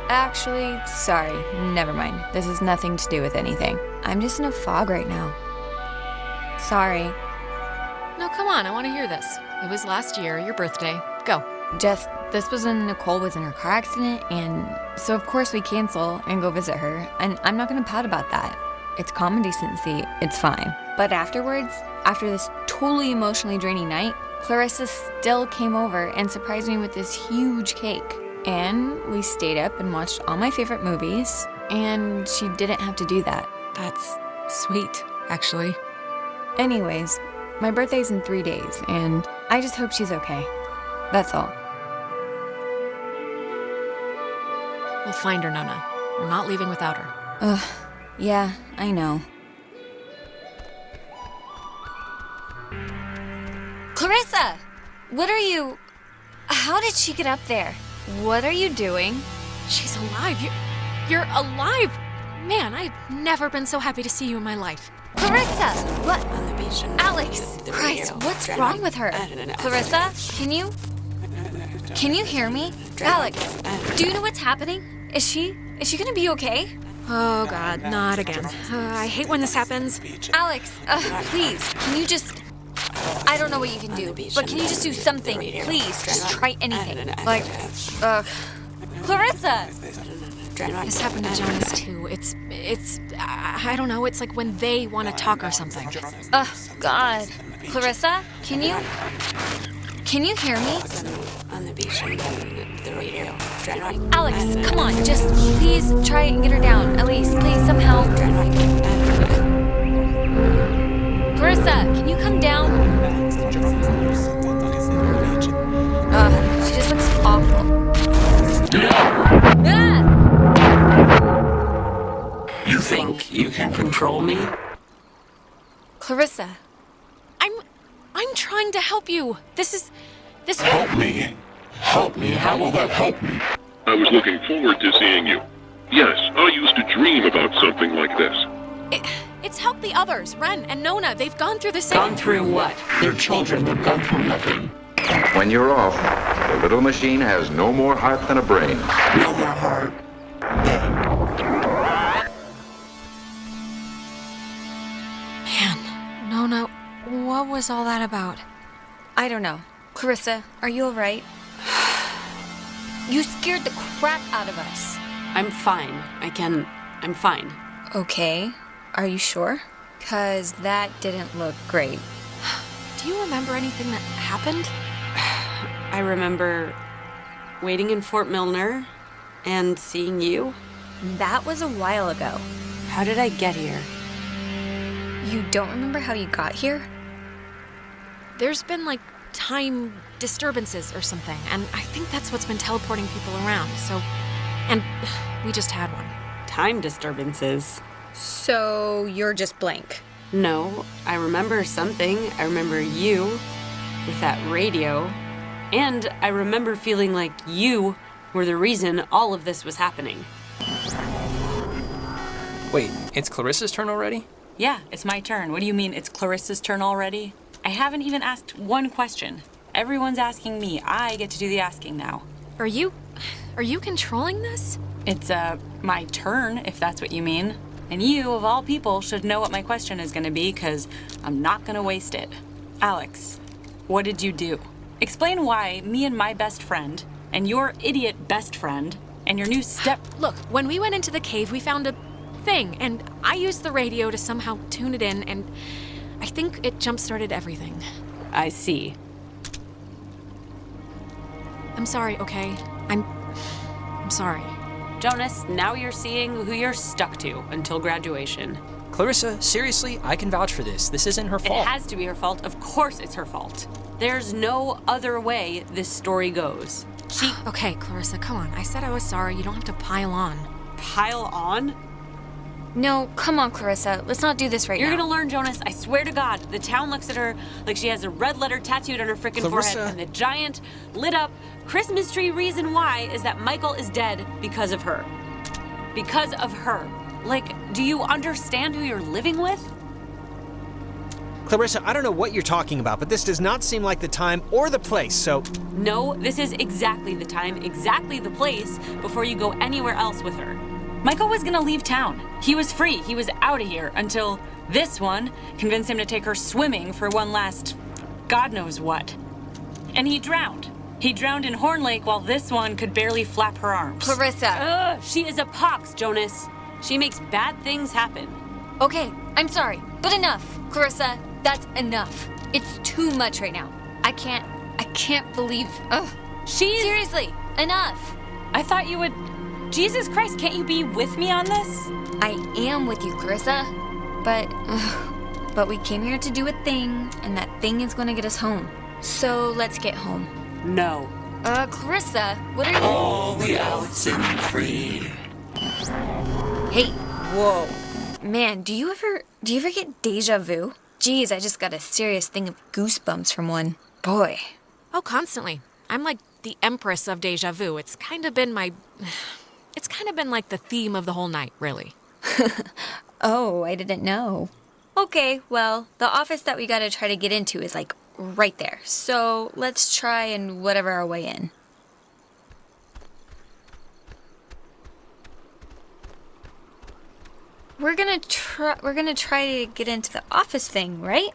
Actually, sorry, never mind. This has nothing to do with anything. I'm just in a fog right now. Sorry. No, come on, I want to hear this. It was last year, your birthday. Go. This was when Nicole was in her car accident, and so of course we cancel and go visit her, and I'm not gonna pout about that. It's common decency, it's fine. But afterwards, after this totally emotionally draining night, Clarissa still came over and surprised me with this huge cake. And we stayed up and watched all my favorite movies, and she didn't have to do that. That's sweet, actually. Anyways, my birthday's in 3 days, and I just hope she's okay. That's all. We'll find her, Nona. We're not leaving without her. Yeah, I know. Clarissa! What are you... How did she get up there? What are you doing? She's alive. You're alive! Man, I've never been so happy to see you in my life. Clarissa! What? Alex! Christ, what's wrong with her? Clarissa, can you hear me? Alex, do you know what's happening? Is she gonna be okay? Oh God, not again. I hate when this happens. Alex, please, can you just... I don't know what you can do, but can you just do something? Please, just try anything. Clarissa! This happened to Jonas too. I don't know, it's like when they want to talk or something. Oh, God. Clarissa, can you hear me? On the beach and the radio. Alex, come on, just please try and get her down. At least, please, somehow. Clarissa, can you come down? She just looks awful. You think you can control me? Clarissa. I'm trying to help you. This. Help me. Help me. How will that help me? I was looking forward to seeing you. Yes, I used to dream about something like this. It's helped the others. Ren and Nona, they've gone through the same... Gone through what? They're children. They've gone through nothing. When you're off, the little machine has no more heart than a brain. No more heart. Man, Nona, what was all that about? I don't know. Clarissa, are you alright? You scared the crap out of us. I'm fine. I'm fine. Okay. Are you sure? 'Cause that didn't look great. Do you remember anything that happened? I remember waiting in Fort Milner and seeing you. That was a while ago. How did I get here? You don't remember how you got here? There's been, like, time disturbances or something, and I think that's what's been teleporting people around, so... And we just had one. Time disturbances? So you're just blank? No, I remember something. I remember you with that radio, and I remember feeling like you were the reason all of this was happening. Wait, it's Clarissa's turn already? Yeah, it's my turn. What do you mean it's Clarissa's turn already? I haven't even asked one question. Everyone's asking me. I get to do the asking now. Are you controlling this? It's, my turn, if that's what you mean. And you, of all people, should know what my question is gonna be, because I'm not gonna waste it. Alex, what did you do? Explain why me and my best friend, and your idiot best friend, and your new Look, when we went into the cave, we found a thing, and I used the radio to somehow tune it in, and I think it jump-started everything. I see. I'm sorry, okay? I'm sorry. Jonas, now you're seeing who you're stuck to until graduation. Clarissa, seriously, I can vouch for this. This isn't her fault. It has to be her fault. Of course it's her fault. There's no other way this story goes. Okay, Clarissa, come on. I said I was sorry. You don't have to pile on. Pile on? No, come on, Clarissa. Let's not do this right now. You're gonna learn, Jonas. I swear to God. The town looks at her like she has a red letter tattooed on her frickin' forehead. And the giant, lit up Christmas tree reason why is that Michael is dead because of her. Because of her. Like, do you understand who you're living with? Clarissa, I don't know what you're talking about, but this does not seem like the time or the place, so... No, this is exactly the time, exactly the place before you go anywhere else with her. Michael was gonna leave town. He was free. He was out of here until this one convinced him to take her swimming for one last God knows what. And he drowned. He drowned in Horn Lake while this one could barely flap her arms. Clarissa. She is a pox, Jonas. She makes bad things happen. Okay, I'm sorry, but enough. Clarissa, that's enough. It's too much right now. I can't believe... Ugh. Seriously, enough. I thought you would... Jesus Christ, can't you be with me on this? I am with you, Clarissa. But we came here to do a thing, and that thing is gonna get us home. So let's get home. No. Clarissa, what are you... All the Oxenfree. Hey, whoa. Man, do you ever get deja vu? Geez, I just got a serious thing of goosebumps from one. Boy. Oh, constantly. I'm like the empress of deja vu. It's kind of been like the theme of the whole night, really. Oh, I didn't know. Okay, well, the office that we gotta try to get into is like right there. So let's try and whatever our way in. We're gonna try to get into the office thing, right?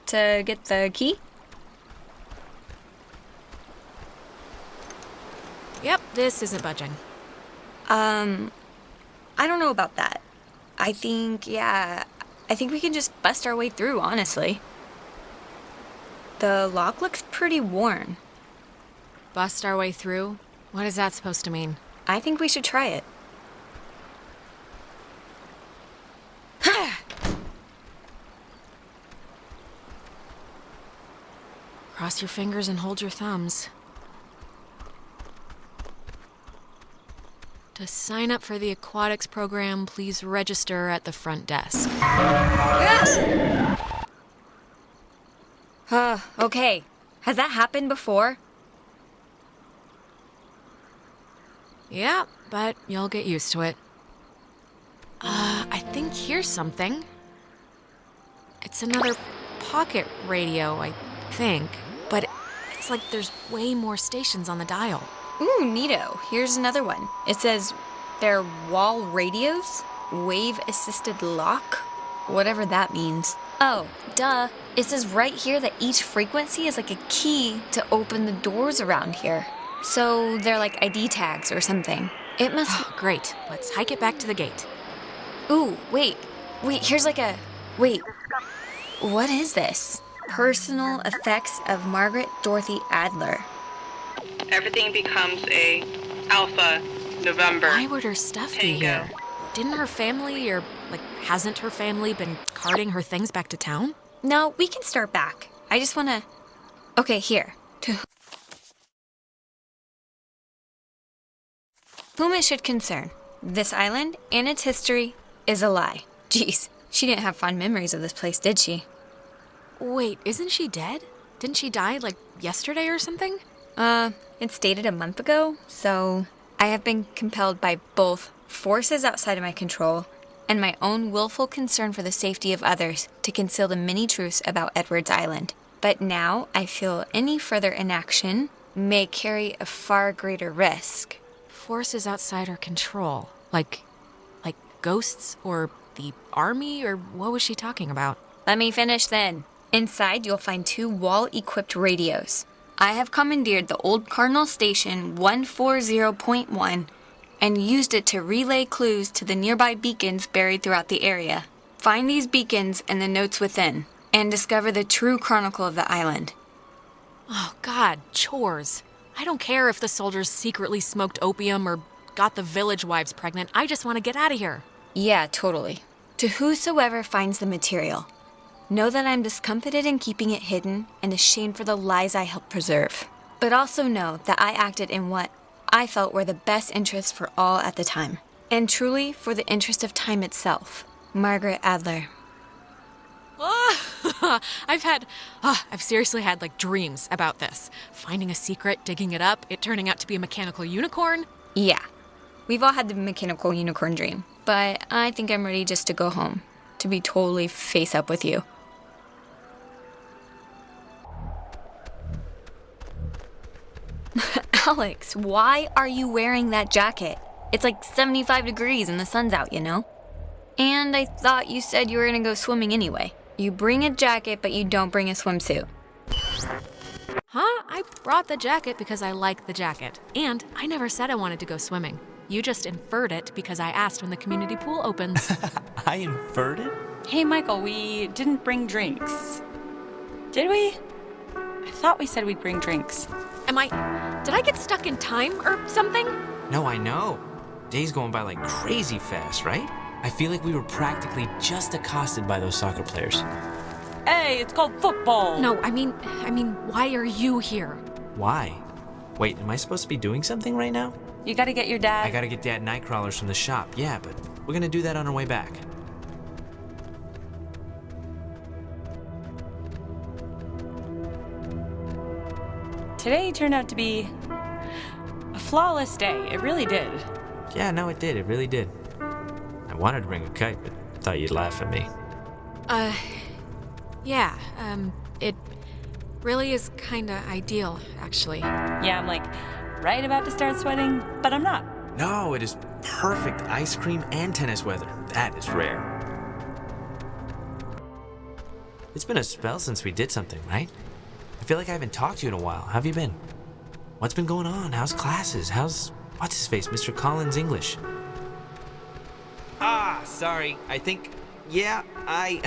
To get the key? Yep, this isn't budging. I don't know about that. I think we can just bust our way through, honestly. The lock looks pretty worn. Bust our way through? What is that supposed to mean? I think we should try it. Cross your fingers and hold your thumbs. To sign up for the aquatics program, please register at the front desk. Okay. Has that happened before? Yeah, but you'll get used to it. I think here's something. It's another pocket radio, I think. But it's like there's way more stations on the dial. Ooh, neato. Here's another one. It says they're wall radios, wave-assisted lock, whatever that means. Oh, duh. It says right here that each frequency is like a key to open the doors around here. So they're like ID tags or something. It must... Great. Let's hike it back to the gate. Ooh, wait, here's like a... Wait, what is this? Personal effects of Margaret Dorothy Adler. Everything becomes a Alpha November. Why would her stuff be here? Didn't her family, or, hasn't her family been carting her things back to town? No, we can start back. I just wanna... Okay, here. To whom it should concern, this island and its history is a lie. Jeez, she didn't have fond memories of this place, did she? Wait, isn't she dead? Didn't she die, yesterday or something? It's dated a month ago, so I have been compelled by both forces outside of my control and my own willful concern for the safety of others to conceal the many truths about Edwards Island. But now I feel any further inaction may carry a far greater risk. Forces outside our control? Like ghosts or the army, or what was she talking about? Let me finish then. Inside, you'll find 2 wall-equipped radios. I have commandeered the old Cardinal Station 140.1 and used it to relay clues to the nearby beacons buried throughout the area. Find these beacons and the notes within, and discover the true chronicle of the island. Oh, God, chores. I don't care if the soldiers secretly smoked opium or got the village wives pregnant. I just want to get out of here. Yeah, totally. To whosoever finds the material, know that I'm discomfited in keeping it hidden and ashamed for the lies I helped preserve. But also know that I acted in what I felt were the best interests for all at the time. And truly for the interest of time itself. Margaret Adler. I've seriously had dreams about this. Finding a secret, digging it up, it turning out to be a mechanical unicorn. Yeah, we've all had the mechanical unicorn dream. But I think I'm ready just to go home. To be totally face up with you. Alex, why are you wearing that jacket? It's 75 degrees and the sun's out, you know? And I thought you said you were gonna go swimming anyway. You bring a jacket, but you don't bring a swimsuit. Huh? I brought the jacket because I like the jacket. And I never said I wanted to go swimming. You just inferred it because I asked when the community pool opens. I inferred it? Hey, Michael, we didn't bring drinks. Did we? I thought we said we'd bring drinks. Did I get stuck in time or something? No, I know. Day's going by crazy fast, right? I feel like we were practically just accosted by those soccer players. Hey, it's called football. No, I mean, why are you here? Why? Wait, am I supposed to be doing something right now? You gotta get your dad. I gotta get Dad nightcrawlers from the shop, yeah, but we're gonna do that on our way back. Today turned out to be a flawless day. It really did. Yeah, no, it did. It really did. I wanted to bring a kite, but thought you'd laugh at me. Yeah, it really is kinda ideal, actually. Yeah, I'm right about to start sweating, but I'm not. No, it is perfect ice cream and tennis weather. That is rare. It's been a spell since we did something, right? I feel like I haven't talked to you in a while. How have you been? What's been going on? How's classes? How's, what's-his-face, Mr. Collins' English? sorry. Yeah, I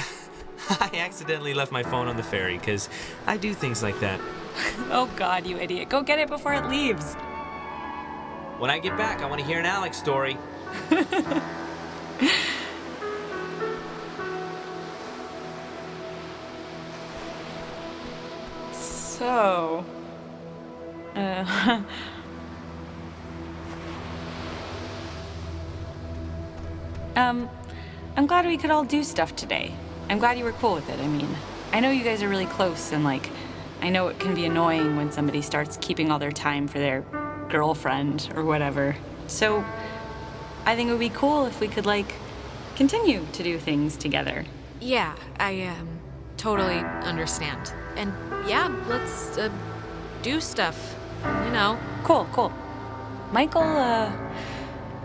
accidentally left my phone on the ferry, because I do things like that. Oh God, you idiot. Go get it before it leaves. When I get back, I want to hear an Alex story. So... I'm glad we could all do stuff today. I'm glad you were cool with it. I mean, I know you guys are really close, and I know it can be annoying when somebody starts keeping all their time for their girlfriend or whatever. So, I think it would be cool if we could, continue to do things together. Yeah, I totally understand. And yeah, let's do stuff. Cool. Michael,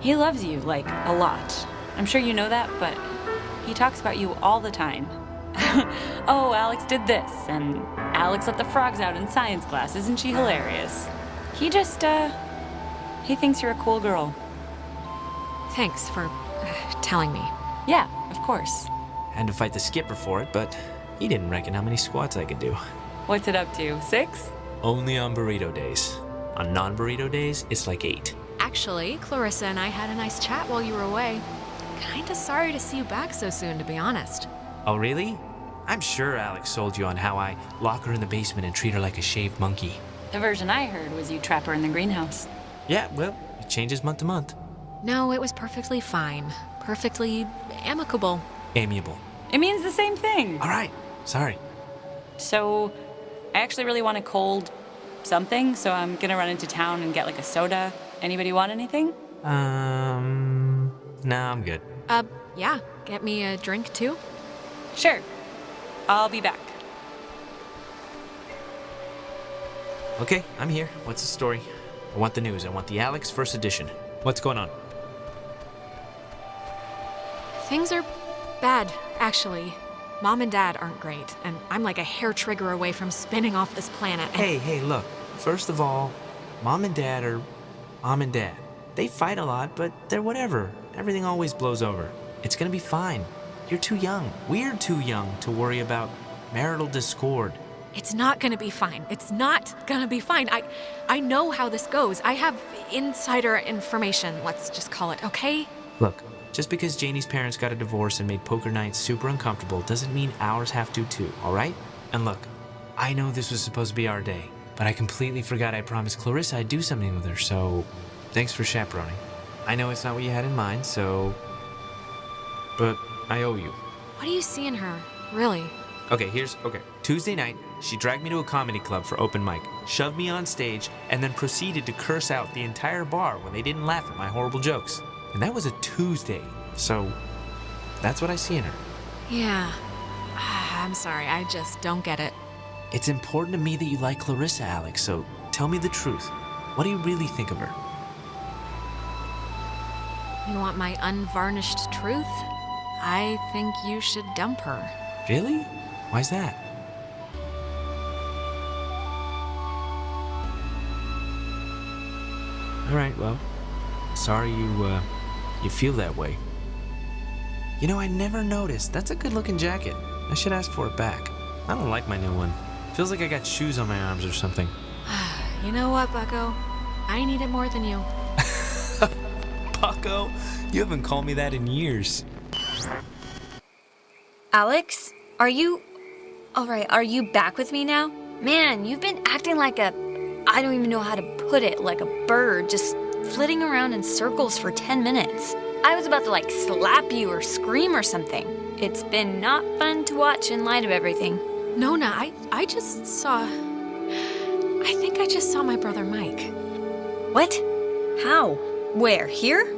he loves you, a lot. I'm sure you know that, but he talks about you all the time. Oh, Alex did this, and Alex let the frogs out in science class. Isn't she hilarious? He just, he thinks you're a cool girl. Thanks for telling me. Yeah, of course. Had to fight the skipper for it, but he didn't reckon how many squats I could do. What's it up to, 6? Only on burrito days. On non-burrito days, it's 8. Actually, Clarissa and I had a nice chat while you were away. Kinda sorry to see you back so soon, to be honest. Oh, really? I'm sure Alex sold you on how I lock her in the basement and treat her like a shaved monkey. The version I heard was you trap her in the greenhouse. Yeah, well, it changes month to month. No, it was perfectly fine. Perfectly amicable. Amiable. It means the same thing. All right. Sorry. So, I actually really want a cold something, so I'm gonna run into town and get a soda. Anybody want anything? No, I'm good. Yeah. Get me a drink, too? Sure. I'll be back. Okay, I'm here. What's the story? I want the news. I want the Alex first edition. What's going on? Things are bad, actually. Mom and Dad aren't great, and I'm a hair trigger away from spinning off this planet. Hey, look. First of all, Mom and Dad are Mom and Dad. They fight a lot, but they're whatever. Everything always blows over. It's gonna be fine. You're too young. We're too young to worry about marital discord. It's not gonna be fine. It's not gonna be fine. I know how this goes. I have insider information, let's just call it, okay? Look, just because Janie's parents got a divorce and made poker nights super uncomfortable doesn't mean ours have to too, alright? And look, I know this was supposed to be our day, but I completely forgot I promised Clarissa I'd do something with her, so thanks for chaperoning. I know it's not what you had in mind, but I owe you. What do you see in her, really? Okay. Tuesday night, she dragged me to a comedy club for open mic, shoved me on stage, and then proceeded to curse out the entire bar when they didn't laugh at my horrible jokes. And that was a Tuesday, so that's what I see in her. Yeah. I'm sorry, I just don't get it. It's important to me that you like Clarissa, Alex, so tell me the truth. What do you really think of her? You want my unvarnished truth? I think you should dump her. Really? Why's that? All right, well, sorry you feel that way. You know, I never noticed. That's a good-looking jacket. I should ask for it back. I don't like my new one. Feels like I got shoes on my arms or something. You know what, Bucko? I need it more than you. Bucko? You haven't called me that in years. Alex, are you back with me now? Man, you've been acting like I don't even know how to put it, like a bird, just flitting around in circles for 10 minutes. I was about to slap you or scream or something. It's been not fun to watch in light of everything. Nona, I think I just saw my brother Mike. What? How? Where? Here?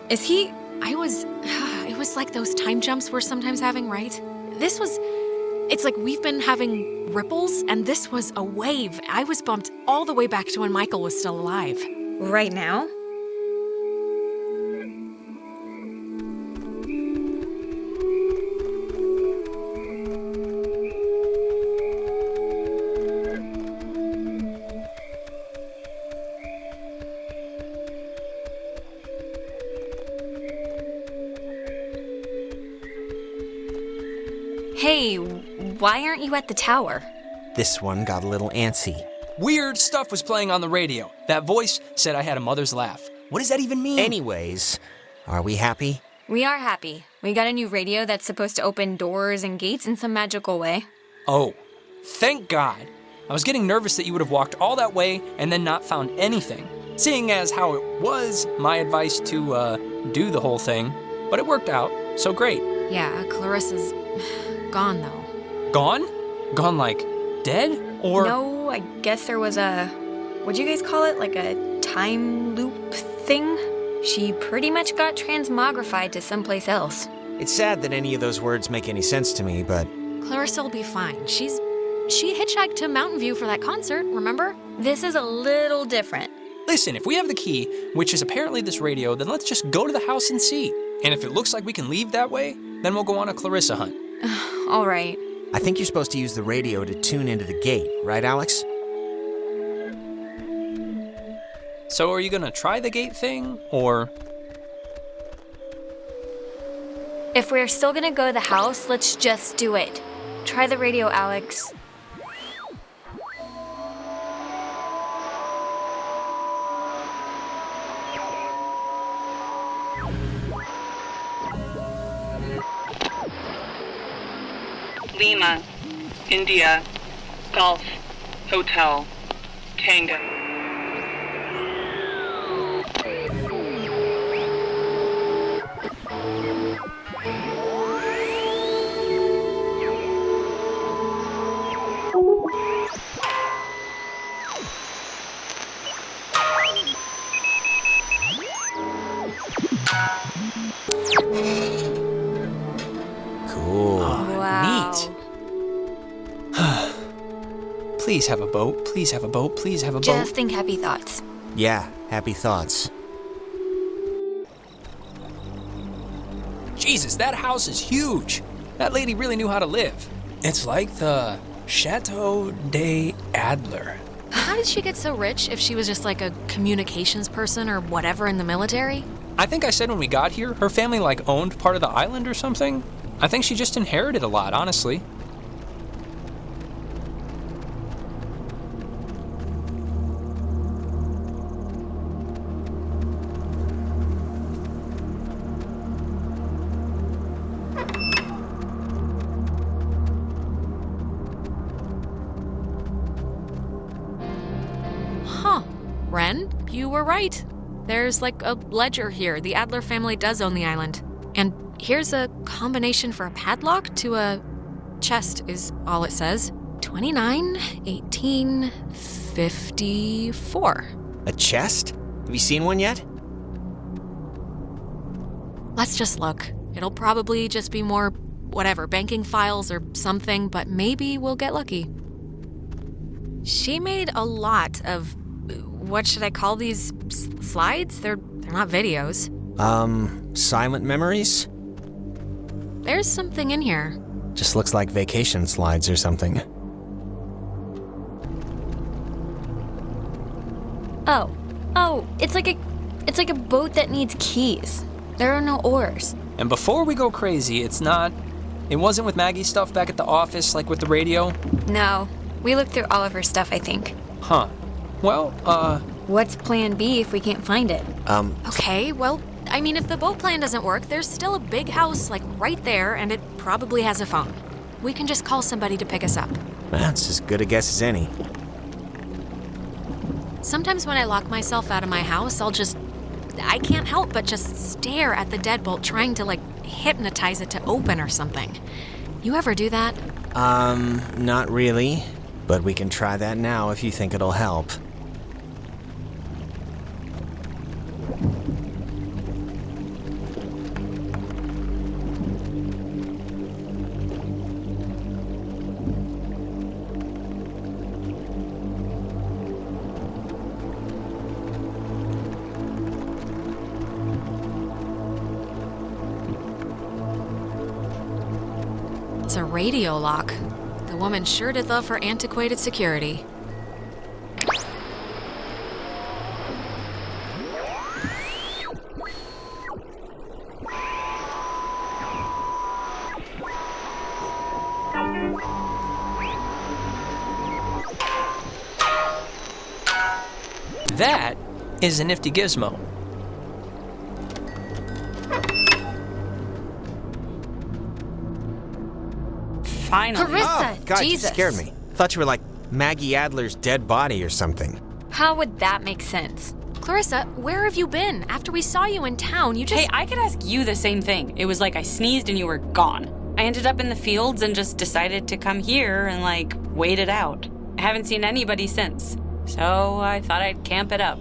Is he? It was like those time jumps we're sometimes having, right? It's like we've been having ripples, and this was a wave. I was bumped all the way back to when Michael was still alive. Right now? Hey, why aren't you at the tower? This one got a little antsy. Weird stuff was playing on the radio. That voice said I had a mother's laugh. What does that even mean? Anyways, are we happy? We are happy. We got a new radio that's supposed to open doors and gates in some magical way. Oh, thank God. I was getting nervous that you would have walked all that way and then not found anything, seeing as how it was my advice to do the whole thing. But it worked out, so great. Yeah, Clarissa's gone, though. Gone? Gone like dead? Or... No, I guess there was a... What'd you guys call it? Like a time loop thing? She pretty much got transmogrified to someplace else. It's sad that any of those words make any sense to me, but... Clarissa will be fine. She hitchhiked to Mountain View for that concert, remember? This is a little different. Listen, if we have the key, which is apparently this radio, then let's just go to the house and see. And if it looks like we can leave that way, then we'll go on a Clarissa hunt. All right. I think you're supposed to use the radio to tune into the gate, right, Alex? So are you gonna try the gate thing, or...? If we're still gonna go to the house, let's just do it. Try the radio, Alex. Lima, India, Golf, Hotel, Tango. Cool. Wow. Neat. Please have a boat. Please have a boat. Please have a boat. Just think happy thoughts. Yeah, happy thoughts. Jesus, that house is huge. That lady really knew how to live. It's like the Chateau de Adler. How did she get so rich if she was just like a communications person or whatever in the military? I think I said when we got here, her family like owned part of the island or something. I think she just inherited a lot, honestly. Huh. Ren, you were right. There's like a ledger here. The Adler family does own the island. And here's a combination for a padlock to a chest is all it says. 29, 18, 54. A chest? Have you seen one yet? Let's just look. It'll probably just be more, whatever, banking files or something, but maybe we'll get lucky. She made a lot of, what should I call these, slides? They're not videos. Silent memories? There's something in here. Just looks like vacation slides or something. Oh, it's like a boat that needs keys. There are no oars. And before we go crazy, it wasn't with Maggie's stuff back at the office, like with the radio? No, we looked through all of her stuff, I think. Huh. Well, What's plan B if we can't find it? Okay, well, I mean, if the boat plan doesn't work, there's still a big house, like, right there, and it probably has a phone. We can just call somebody to pick us up. That's as good a guess as any. Sometimes when I lock myself out of my house, I can't help but just stare at the deadbolt, trying to, like, hypnotize it to open or something. You ever do that? Not really. But we can try that now if you think it'll help. It's a radio lock. The woman sure did love her antiquated security. that is a nifty gizmo. Finally. Clarissa, Oh, God, Jesus. you scared me. Thought you were like Maggie Adler's dead body or something. How would that make sense? Clarissa, where have you been? After we saw you in town, you just... Hey, I could ask you the same thing. It was like I sneezed and you were gone. I ended up in the fields and just decided to come here and, like, wait it out. I haven't seen anybody since, so I thought I'd camp it up.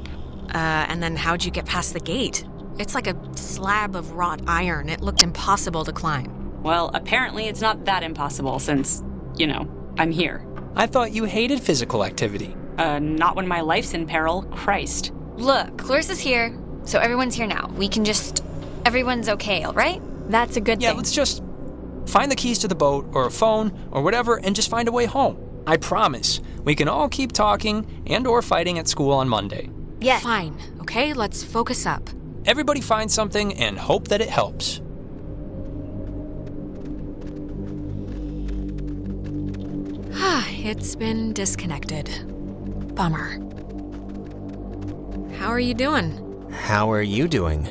And then how'd you get past the gate? It's like a slab of wrought iron. It looked impossible to climb. Well, apparently it's not that impossible since, I'm here. I thought you hated physical activity. Not when my life's in peril. Christ. Look, Clarissa's here, so everyone's here now. Everyone's okay, all right? That's a good thing. Yeah, let's just find the keys to the boat or a phone or whatever and just find a way home. I promise, we can all keep talking and or fighting at school on Monday. Yeah. Fine, okay? Let's focus up. Everybody find something and hope that it helps. It's been disconnected. Bummer. How are you doing? How are you doing?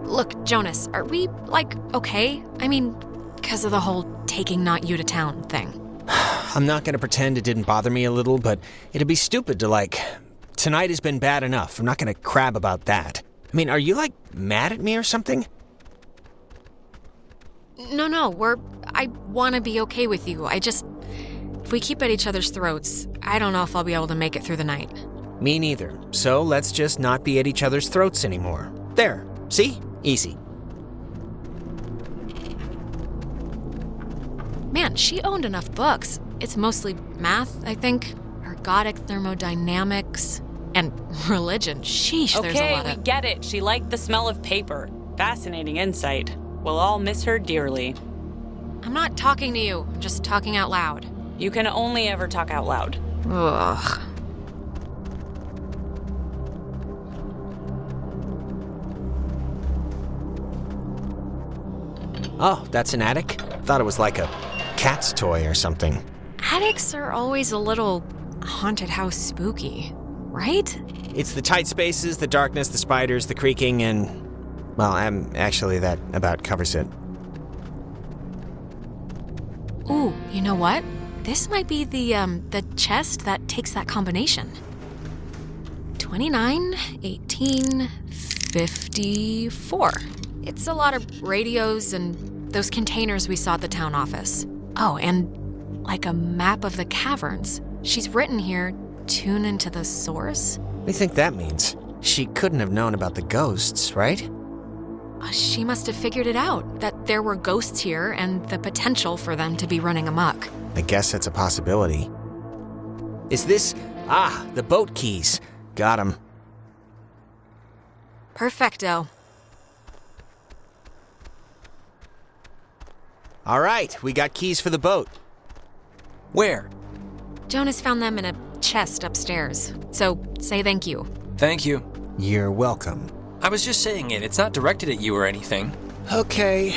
Look, Jonas, are we, okay? I mean, because of the whole taking not you to town thing. I'm not gonna pretend it didn't bother me a little, but it'd be stupid to, tonight has been bad enough. I'm not gonna crab about that. I mean, are you, mad at me or something? No, I want to be okay with you. If we keep at each other's throats, I don't know if I'll be able to make it through the night. Me neither. So let's just not be at each other's throats anymore. There. See? Easy. Man, she owned enough books. It's mostly math, I think. Ergodic thermodynamics. And religion. Sheesh, there's a lot Okay, of... we get it. She liked the smell of paper. Fascinating insight. We'll all miss her dearly. I'm not talking to you. I'm just talking out loud. You can only ever talk out loud. Ugh. Oh, that's an attic? Thought it was like a cat's toy or something. Attics are always a little haunted house spooky, right? It's the tight spaces, the darkness, the spiders, the creaking, and... well, actually, that about covers it. Ooh, you know what? This might be the chest that takes that combination. 29, 18, 54. It's a lot of radios and those containers we saw at the town office. Oh, and like a map of the caverns. She's written here, tune into the source. What do you think that means? She couldn't have known about the ghosts, right? She must have figured it out, that there were ghosts here and the potential for them to be running amok. I guess that's a possibility. Is this... the boat keys. Got 'em. Perfecto. All right, we got keys for the boat. Where? Jonas found them in a chest upstairs, so say thank you. Thank you. You're welcome. I was just saying it. It's not directed at you or anything. Okay.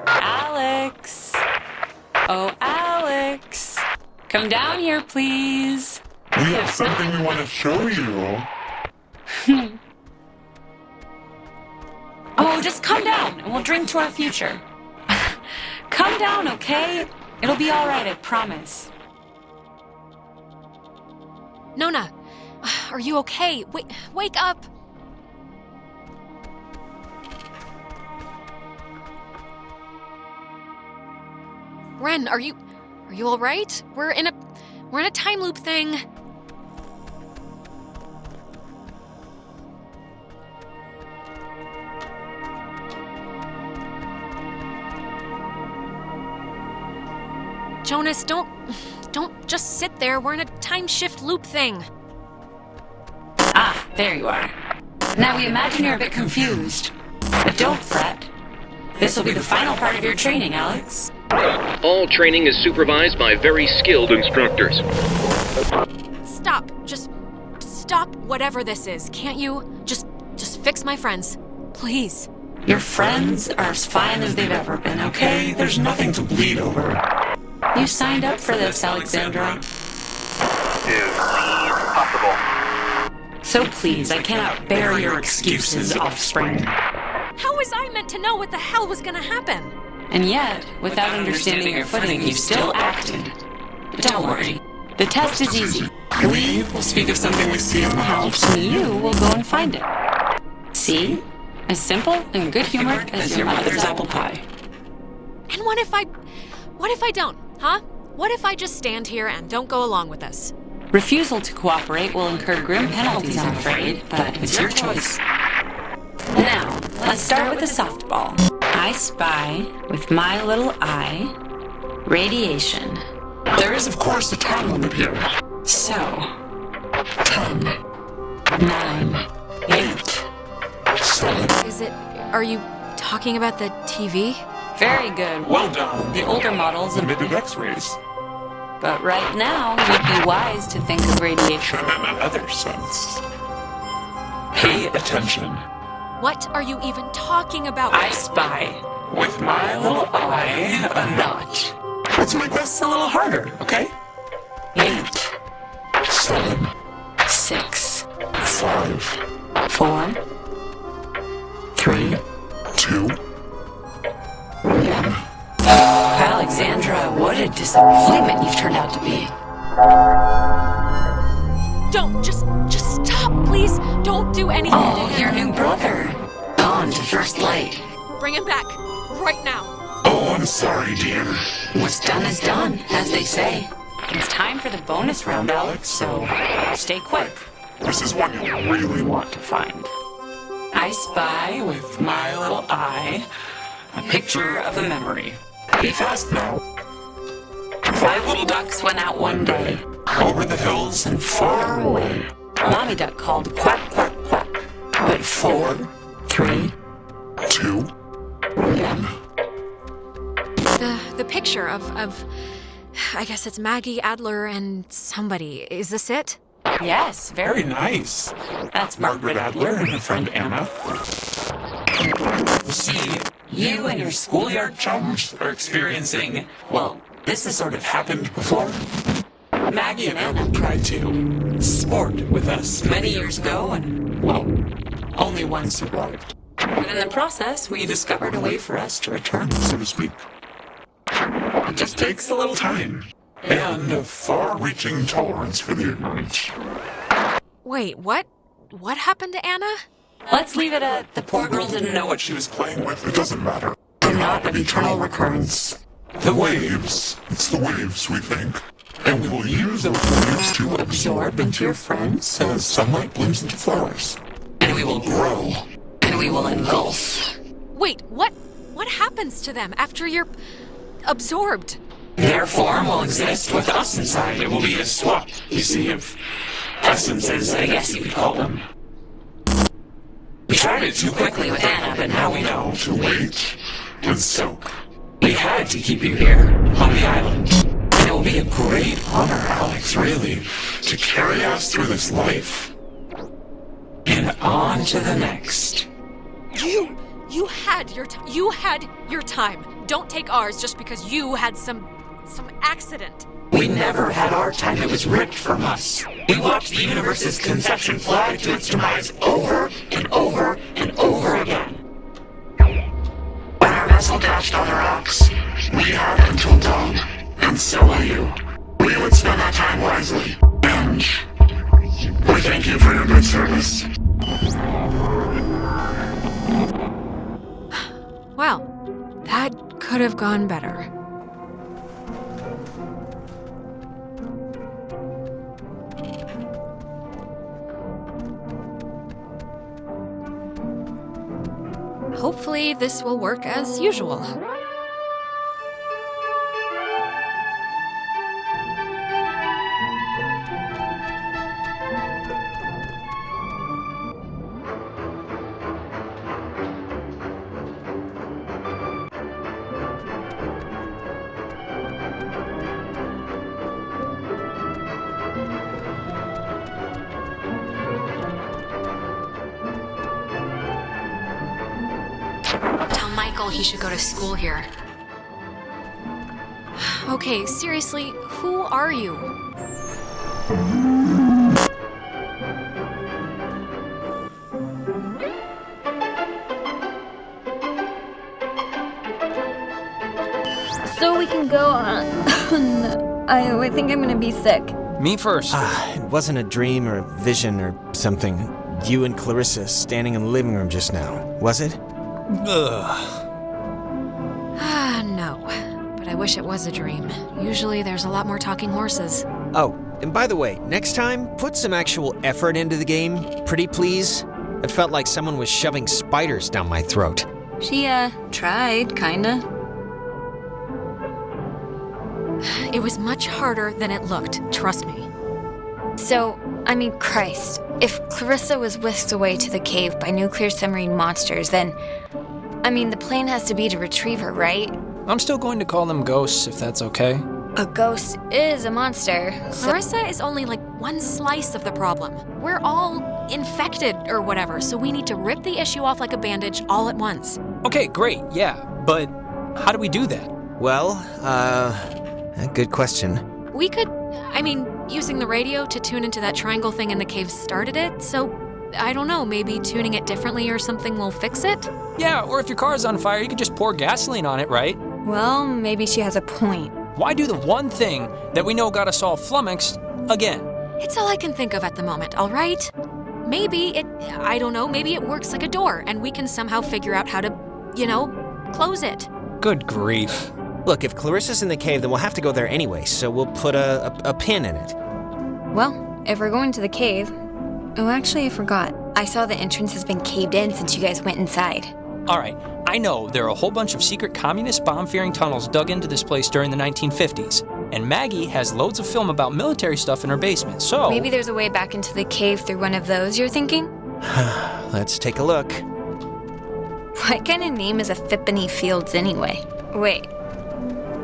Alex! Oh, Alex! Come down here, please. We have something we want to show you. Oh, just come down and we'll drink to our future. Come down, okay? It'll be all right, I promise. Nona, are you okay? Wake up! Ren, are you all right? We're in a time loop thing. Jonas, don't just sit there. We're in a time shift loop thing. Ah, there you are. Now we imagine you're a bit confused. But don't fret. This will be the final part of your training, Alex. All training is supervised by very skilled instructors. Stop. Just stop whatever this is. Can't you? Just fix my friends. Please. Your friends are as fine as they've ever been, okay? There's nothing to bleed over. You signed up for this, Alexandra. Is possible. So please, I cannot bear your excuses, offspring. How was I meant to know what the hell was gonna happen? And yet, without understanding your footing, you still acted. But don't worry. The test is easy. We will speak of something we see in the house. And you will go and find it. See? As simple and good-humored as your mother's apple pie. And what if I don't, huh? What if I just stand here and don't go along with this? Refusal to cooperate will incur grim penalties, I'm afraid, but it's your choice. Now, let's start with the softball. I spy, with my little eye, radiation. There is, of course, a time limit here. So, 10, 9, 8. 7. Are you talking about the TV? Very good. Well done. The older models Emitted X-rays. But right now, you'd be wise to think of radiation. In another sense. Pay attention. What are you even talking about? I spy. With my little eye, a notch. Let's make this a little harder, okay? 8, 7, 6, 5, 4, 3, 2, 1. Alexandra, what a disappointment you've turned out to be. Don't, just stop, please. Don't do anything. Oh, your new brother. Gone to first light. Bring him back, right now. Oh, I'm sorry, dear. What's done is done, as they say. It's time for the bonus round, Alex, so stay quick. This is one you really want to find. I spy with my little eye a picture of a memory. Be fast now. 5 little ducks went out one day. Over the hills and far away. Mommy duck called quack, quack, quack. But 4, 3, 2, 1. The picture of I guess it's Maggie, Adler, and somebody. Is this it? Yes, Very nice. That's Margaret Adler and her friend Anna. See, you and your schoolyard chums are experiencing, well, this has sort of happened before. Maggie and Anna tried to sport with us many years ago, and, well, only one survived. And in the process, we discovered a way for us to return, so to speak. It just takes a little time. And a far-reaching tolerance for the ignorant. Wait, what? What happened to Anna? Let's leave it at the poor girl didn't know What she was playing with, it doesn't matter. They're not an eternal recurrence. The waves. It's the waves, we think. And we will use those waves to absorb into your friends as sunlight blooms into flowers. And we will grow. and we will engulf. Wait, what happens to them after you're absorbed? Their form will exist with us inside. It will be a swap, you see, of essences, I guess you could call them. We tried it too quickly with Anna, but now we know to wait and soak. We had to keep you here, on the island. And it will be a great honor, Alex, really, to carry us through this life. And on to the next. You had your time. Don't take ours just because you had some accident. We never had our time. It was ripped from us. We watched the universe's conception fly to its demise over and over and over again. When our vessel dashed on the rocks, we had until dawn, and so will you. We would spend our time wisely, and we thank you for your good service. Well, that could have gone better. Hopefully, this will work as usual. Michael he should go to school here. Okay, seriously, who are you? So we can go on. I think I'm gonna be sick. Me first. It wasn't a dream or a vision or something. You and Clarissa standing in the living room just now, was it? Ugh. No. But I wish it was a dream. Usually there's a lot more talking horses. Oh, and by the way, next time, put some actual effort into the game, pretty please. It felt like someone was shoving spiders down my throat. She, tried, kinda. It was much harder than it looked, trust me. So, I mean, Christ. If Clarissa was whisked away to the cave by nuclear submarine monsters, then... I mean, the plan has to be to retrieve her, right? I'm still going to call them ghosts, if that's okay. A ghost is a monster, so... Clarissa is only like one slice of the problem. We're all infected or whatever, so we need to rip the issue off like a bandage all at once. Okay, great, yeah, but how do we do that? Well, a good question. We could, using the radio to tune into that triangle thing in the cave started it, so I don't know, maybe tuning it differently or something will fix it? Yeah, or if your car's on fire, you could just pour gasoline on it, right? Well, maybe she has a point. Why do the one thing that we know got us all flummoxed again? It's all I can think of at the moment, all right? Maybe it works like a door, and we can somehow figure out how to, close it. Good grief. Look, if Clarissa's in the cave, then we'll have to go there anyway, so we'll put a pin in it. Well, if we're going to the cave... Oh, actually, I forgot. I saw the entrance has been caved in since you guys went inside. All right, I know there are a whole bunch of secret communist bomb-fearing tunnels dug into this place during the 1950s, and Maggie has loads of film about military stuff in her basement, so... Maybe there's a way back into the cave through one of those, you're thinking? Let's take a look. What kind of name is Epiphany Fields anyway? Wait,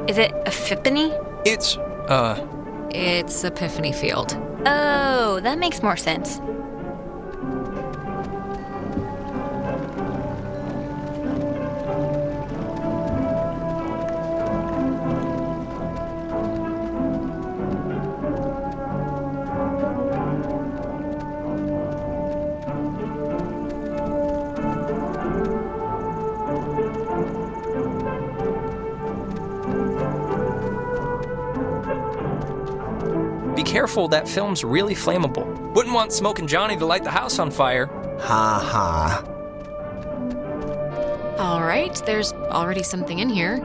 is it Epiphany? It's Epiphany Field. Oh, that makes more sense. Be careful, that film's really flammable. Wouldn't want Smokin' Johnny to light the house on fire. Ha ha. All right, there's already something in here.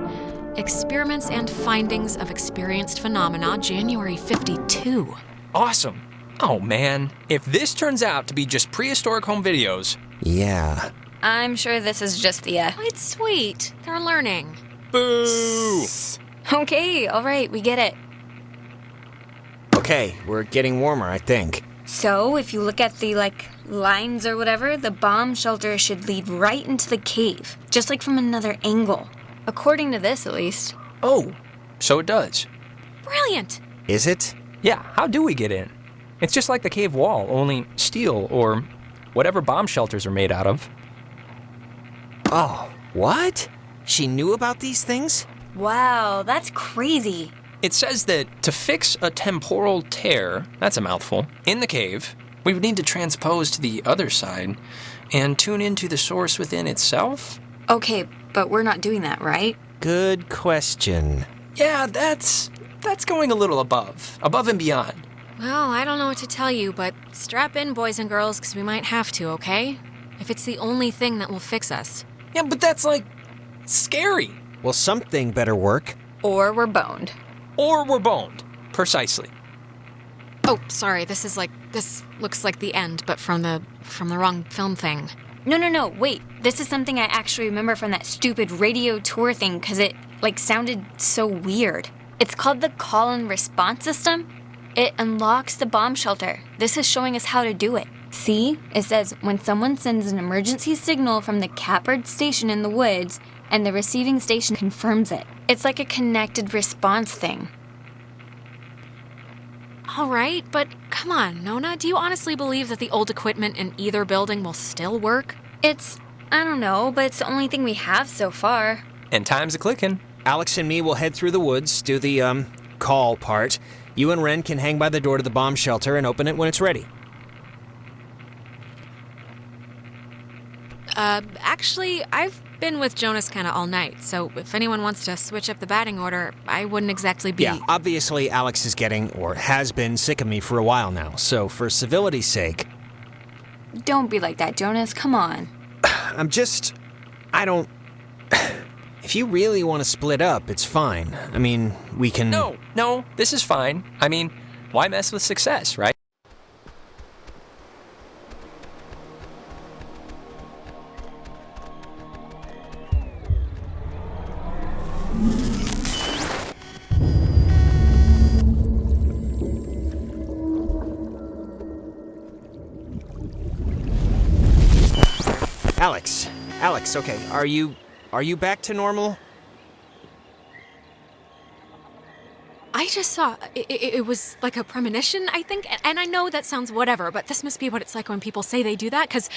Experiments and Findings of Experienced Phenomena, January 52. Awesome. Oh man, if this turns out to be just prehistoric home videos... Yeah. I'm sure this is just the, It's sweet. They're learning. Boo! Okay, all right, we get it. Okay, we're getting warmer, I think. So, if you look at the, lines or whatever, the bomb shelter should lead right into the cave, just like from another angle. According to this, at least. Oh, so it does. Brilliant! Is it? Yeah, how do we get in? It's just like the cave wall, only steel or whatever bomb shelters are made out of. Oh, what? She knew about these things? Wow, that's crazy. It says that to fix a temporal tear, that's a mouthful, in the cave, we would need to transpose to the other side and tune into the source within itself? Okay, but we're not doing that, right? Good question. Yeah, that's going a little above and beyond. Well, I don't know what to tell you, but strap in, boys and girls, because we might have to, okay? If it's the only thing that will fix us. Yeah, but that's, scary. Well, something better work. Or we're boned. Or we're boned. Precisely. Oh, sorry, this looks like the end, but from the wrong film thing. No, wait. This is something I actually remember from that stupid radio tour thing, because it, sounded so weird. It's called the call and response system. It unlocks the bomb shelter. This is showing us how to do it. See? It says, when someone sends an emergency signal from the Catbird station in the woods, and the receiving station confirms it. It's like a connected response thing. All right, but come on, Nona, do you honestly believe that the old equipment in either building will still work? It's I don't know, but it's the only thing we have so far. And time's a-clicking. Alex and me will head through the woods, do the, call part. You and Ren can hang by the door to the bomb shelter and open it when it's ready. Actually, I've been with Jonas kind of all night, so if anyone wants to switch up the batting order, I wouldn't exactly be... Yeah, obviously Alex is getting, or has been, sick of me for a while now, so for civility's sake... Don't be like that, Jonas. Come on. I don't... If you really want to split up, it's fine. I mean, we can... No, this is fine. I mean, why mess with success, right? Alex, okay, are you back to normal? I just saw, it was like a premonition, I think, and I know that sounds whatever, but this must be what it's like when people say they do that, because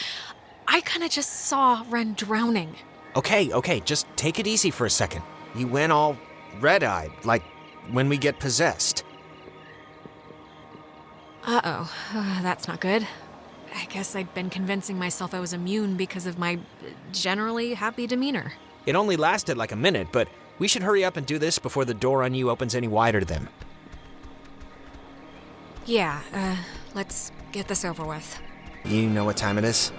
I kind of just saw Ren drowning. Okay, just take it easy for a second. You went all red-eyed, like when we get possessed. Uh-oh, that's not good. I guess I'd been convincing myself I was immune because of my generally happy demeanor. It only lasted like a minute, but we should hurry up and do this before the door on you opens any wider to them. Yeah, let's get this over with. You know what time it is?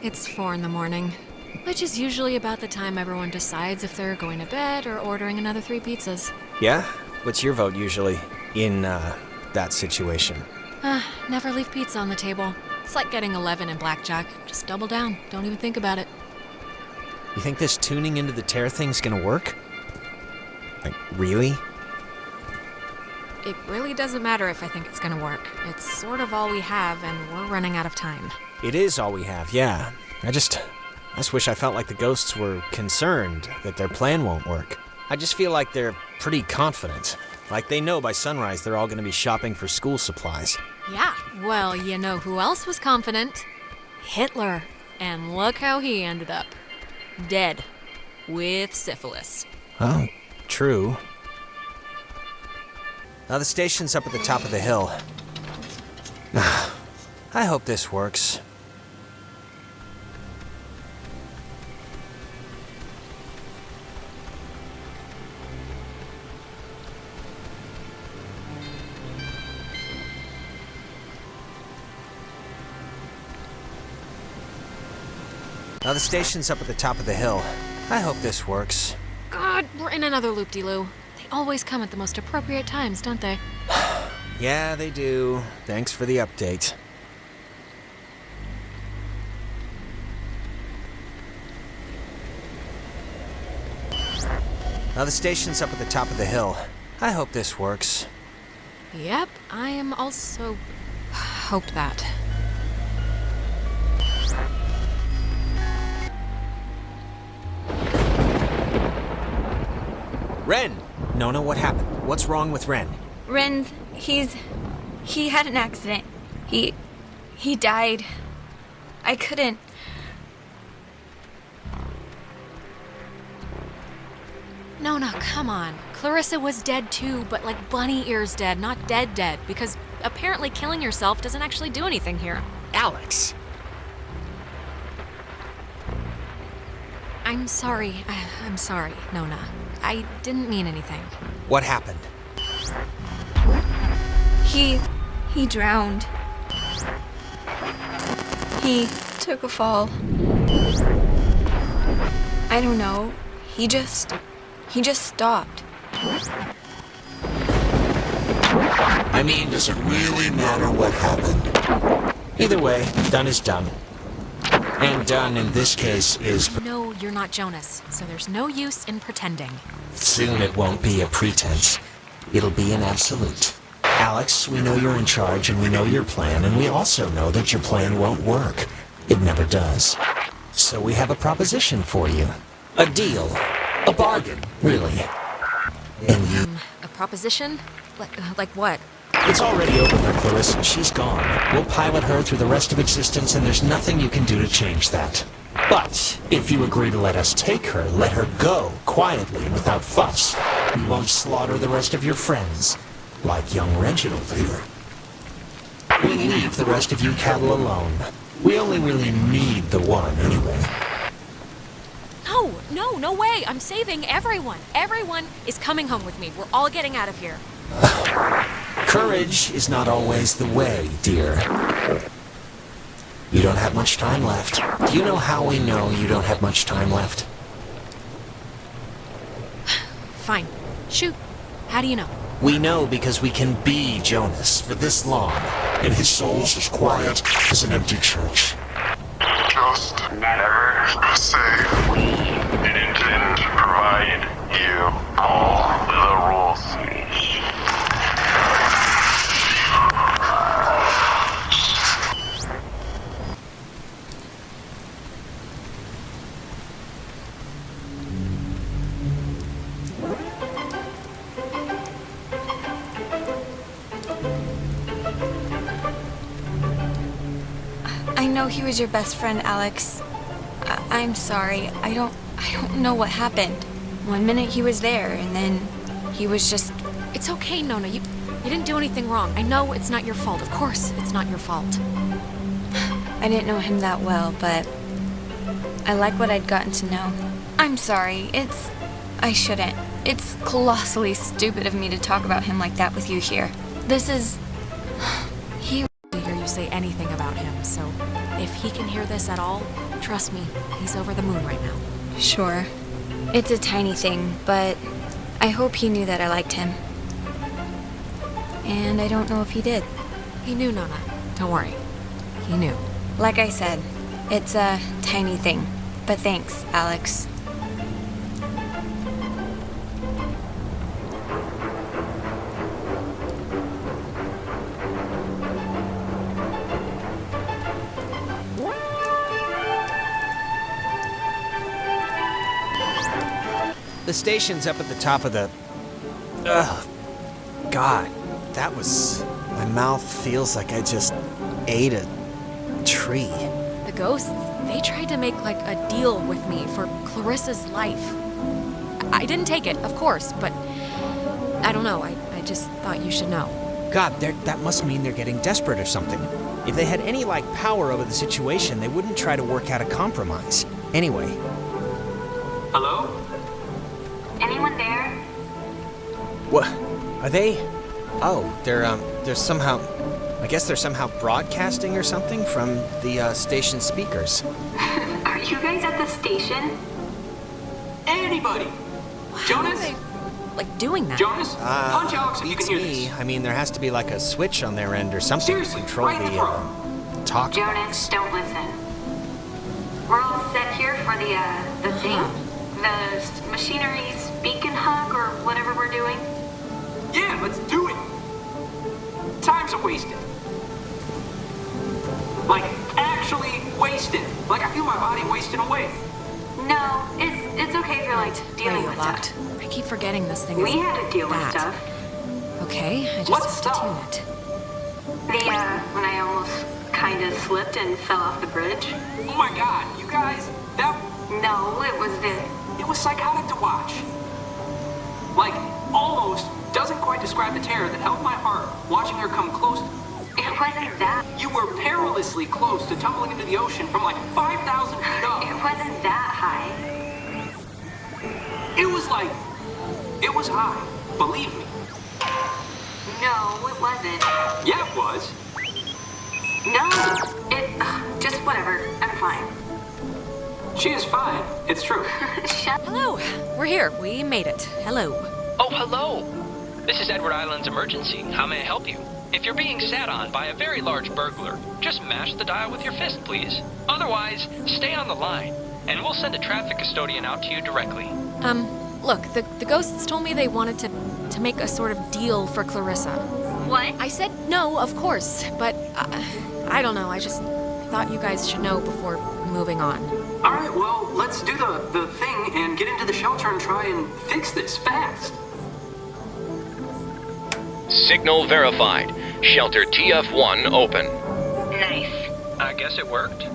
It's 4 a.m, which is usually about the time everyone decides if they're going to bed or ordering another 3 pizzas. Yeah? What's your vote usually in, that situation? Never leave pizza on the table. It's like getting 11 in blackjack. Just double down. Don't even think about it. You think this tuning into the tear thing's gonna work? Like, really? It really doesn't matter if I think it's gonna work. It's sort of all we have, and we're running out of time. It is all we have, yeah. I just wish I felt like the ghosts were concerned that their plan won't work. I just feel like they're pretty confident. Like they know by sunrise they're all gonna be shopping for school supplies. Yeah, well, you know who else was confident? Hitler. And look how he ended up. Dead. With syphilis. Oh, true. Now the station's up at the top of the hill. I hope this works. Now the station's up at the top of the hill. I hope this works. God, we're in another loop-de-loo. They always come at the most appropriate times, don't they? Yeah, they do. Thanks for the update. Now the station's up at the top of the hill. I hope this works. Yep, I am also... hope that. Ren! Nona, what happened? What's wrong with Ren? Ren, he had an accident. He died. I couldn't. Nona, come on. Clarissa was dead too, but like bunny ears dead, not dead, because apparently killing yourself doesn't actually do anything here. Alex! I'm sorry. I'm sorry, Nona. I didn't mean anything. What happened? He drowned. He took a fall. I don't know. He just stopped. I mean, does it really matter what happened? Either way, done is done. And done in this case is... No, you're not Jonas, so there's no use in pretending. Soon it won't be a pretense. It'll be an absolute. Alex, we know you're in charge and we know your plan, and we also know that your plan won't work. It never does. So we have a proposition for you. A deal. A bargain, really. And you... A proposition? Like what? It's already over for Clarissa. She's gone. We'll pilot her through the rest of existence, and there's nothing you can do to change that. But if you agree to let us take her, let her go, quietly and without fuss. We won't slaughter the rest of your friends, like young Reginald here. We leave the rest of you cattle alone. We only really need the one, anyway. No way. I'm saving everyone. Everyone is coming home with me. We're all getting out of here. Courage is not always the way, dear. You don't have much time left. Do you know how we know you don't have much time left? Fine. Shoot. How do you know? We know because we can be Jonas for this long, and his soul's as quiet as an empty church. Just never say we didn't provide you all the rules. I know he was your best friend, Alex. I'm sorry. I don't know what happened. One minute he was there, and then he was just... It's okay, Nona. You didn't do anything wrong. I know it's not your fault. Of course it's not your fault. I didn't know him that well, but I like what I'd gotten to know. I'm sorry. I shouldn't. It's colossally stupid of me to talk about him like that with you here. This is... He won't hear you say anything about him, so if he can hear this at all, trust me, he's over the moon right now. Sure. It's a tiny thing, but I hope he knew that I liked him. And I don't know if he did. He knew, Nona. Don't worry. He knew. Like I said, it's a tiny thing. But thanks, Alex. The station's up at the top of the... Ugh. God, that was... My mouth feels like I just ate a tree. The ghosts, they tried to make like a deal with me for Clarissa's life. I didn't take it, of course, but I don't know. I just thought you should know. God, that must mean they're getting desperate or something. If they had any, like, power over the situation, they wouldn't try to work out a compromise. Anyway. Hello? Anyone there? What? Are they... Oh, they're somehow... I guess they're somehow broadcasting or something from the station speakers. Are you guys at the station? Anybody? Jonas? How are they, like, doing that? Jonas? Punch Alex if you can hear this. I mean, there has to be like a switch on their end or something Seriously, to control right in the the talk Jonas, don't listen. We're all set here for the thing? The machinery's beacon hug or whatever we're doing? Yeah, let's do it. Time's a wasted. Like, actually wasted. Like, I feel my body wasting away. No, it's okay if you're like dealing with locked. stuff. I keep forgetting this thing We is had to deal with that. stuff. Okay, I just What have stuff? to tune it. When I almost kind of slipped and fell off the bridge. Oh my god, you guys, that... No, It was psychotic to watch. Like, almost doesn't quite describe the terror that held my heart watching her come close. It wasn't that. You were perilously close to tumbling into the ocean from like 5,000 feet up. It wasn't that high. It was like... It was high. Believe me. No, it wasn't. Yeah, it was. No, just whatever. I'm fine. She is fine. It's true. Hello, we're here. We made it. Hello. Oh, hello. This is Edward Island's emergency. How may I help you? If you're being sat on by a very large burglar, just mash the dial with your fist, please. Otherwise, stay on the line, and we'll send a traffic custodian out to you directly. Look, the ghosts told me they wanted to make a sort of deal for Clarissa. What? I said no, of course, but I don't know. I just thought you guys should know before moving on. All right, well, let's do the thing and get into the shelter and try and fix this fast. Signal verified. Shelter TF1 open. Nice. I guess it worked.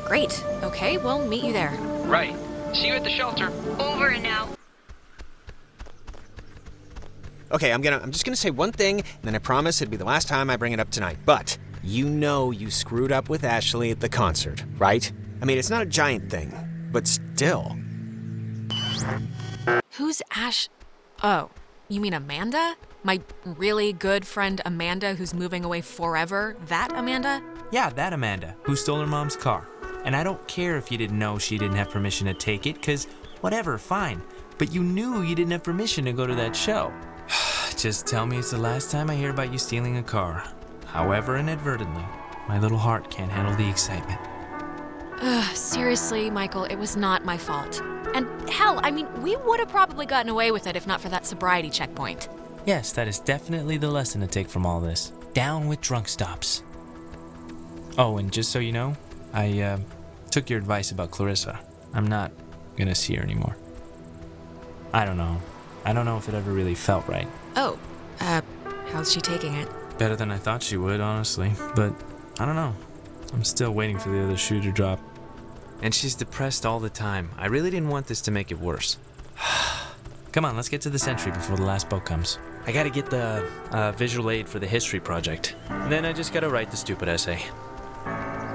Great. Okay, we'll meet you there. Right. See you at the shelter. Over and out. Okay, I'm just gonna say one thing, and then I promise it'll be the last time I bring it up tonight. But you know you screwed up with Ashley at the concert, right? I mean, it's not a giant thing, but still. Who's Ash? Oh, you mean Amanda? My really good friend Amanda who's moving away forever? That Amanda? Yeah, that Amanda, who stole her mom's car. And I don't care if you didn't know she didn't have permission to take it, because whatever, fine. But you knew you didn't have permission to go to that show. Just tell me it's the last time I hear about you stealing a car. However inadvertently, my little heart can't handle the excitement. Seriously, Michael, it was not my fault. And hell, I mean, we would have probably gotten away with it if not for that sobriety checkpoint. Yes, that is definitely the lesson to take from all this. Down with drunk stops. Oh, and just so you know, I took your advice about Clarissa. I'm not gonna see her anymore. I don't know. I don't know if it ever really felt right. Oh, how's she taking it? Better than I thought she would, honestly. But I don't know. I'm still waiting for the other shoe to drop. And she's depressed all the time. I really didn't want this to make it worse. Come on, let's get to the Sentry before the last boat comes. I gotta get the visual aid for the history project. And then I just gotta write the stupid essay.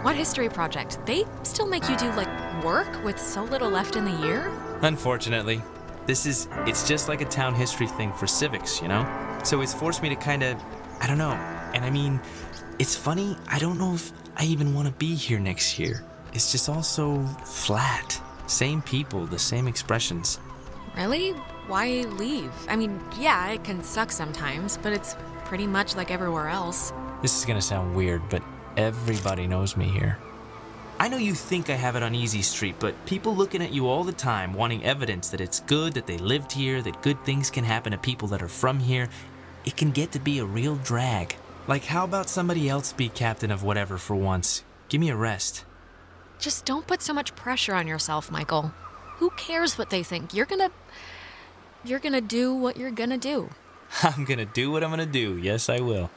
What history project? They still make you do, like, work with so little left in the year? Unfortunately. It's just like a town history thing for civics, you know? So it's forced me to kinda, I don't know. And I mean, it's funny, I don't know if I even want to be here next year. It's just all so flat. Same people, the same expressions. Really? Why leave? I mean, yeah, it can suck sometimes, but it's pretty much like everywhere else. This is gonna sound weird, but everybody knows me here. I know you think I have it on easy street, but people looking at you all the time, wanting evidence that it's good that they lived here, that good things can happen to people that are from here, it can get to be a real drag. Like, how about somebody else be captain of whatever for once? Give me a rest. Just don't put so much pressure on yourself, Michael. Who cares what they think? You're gonna do what you're gonna do. I'm gonna do what I'm gonna do. Yes, I will.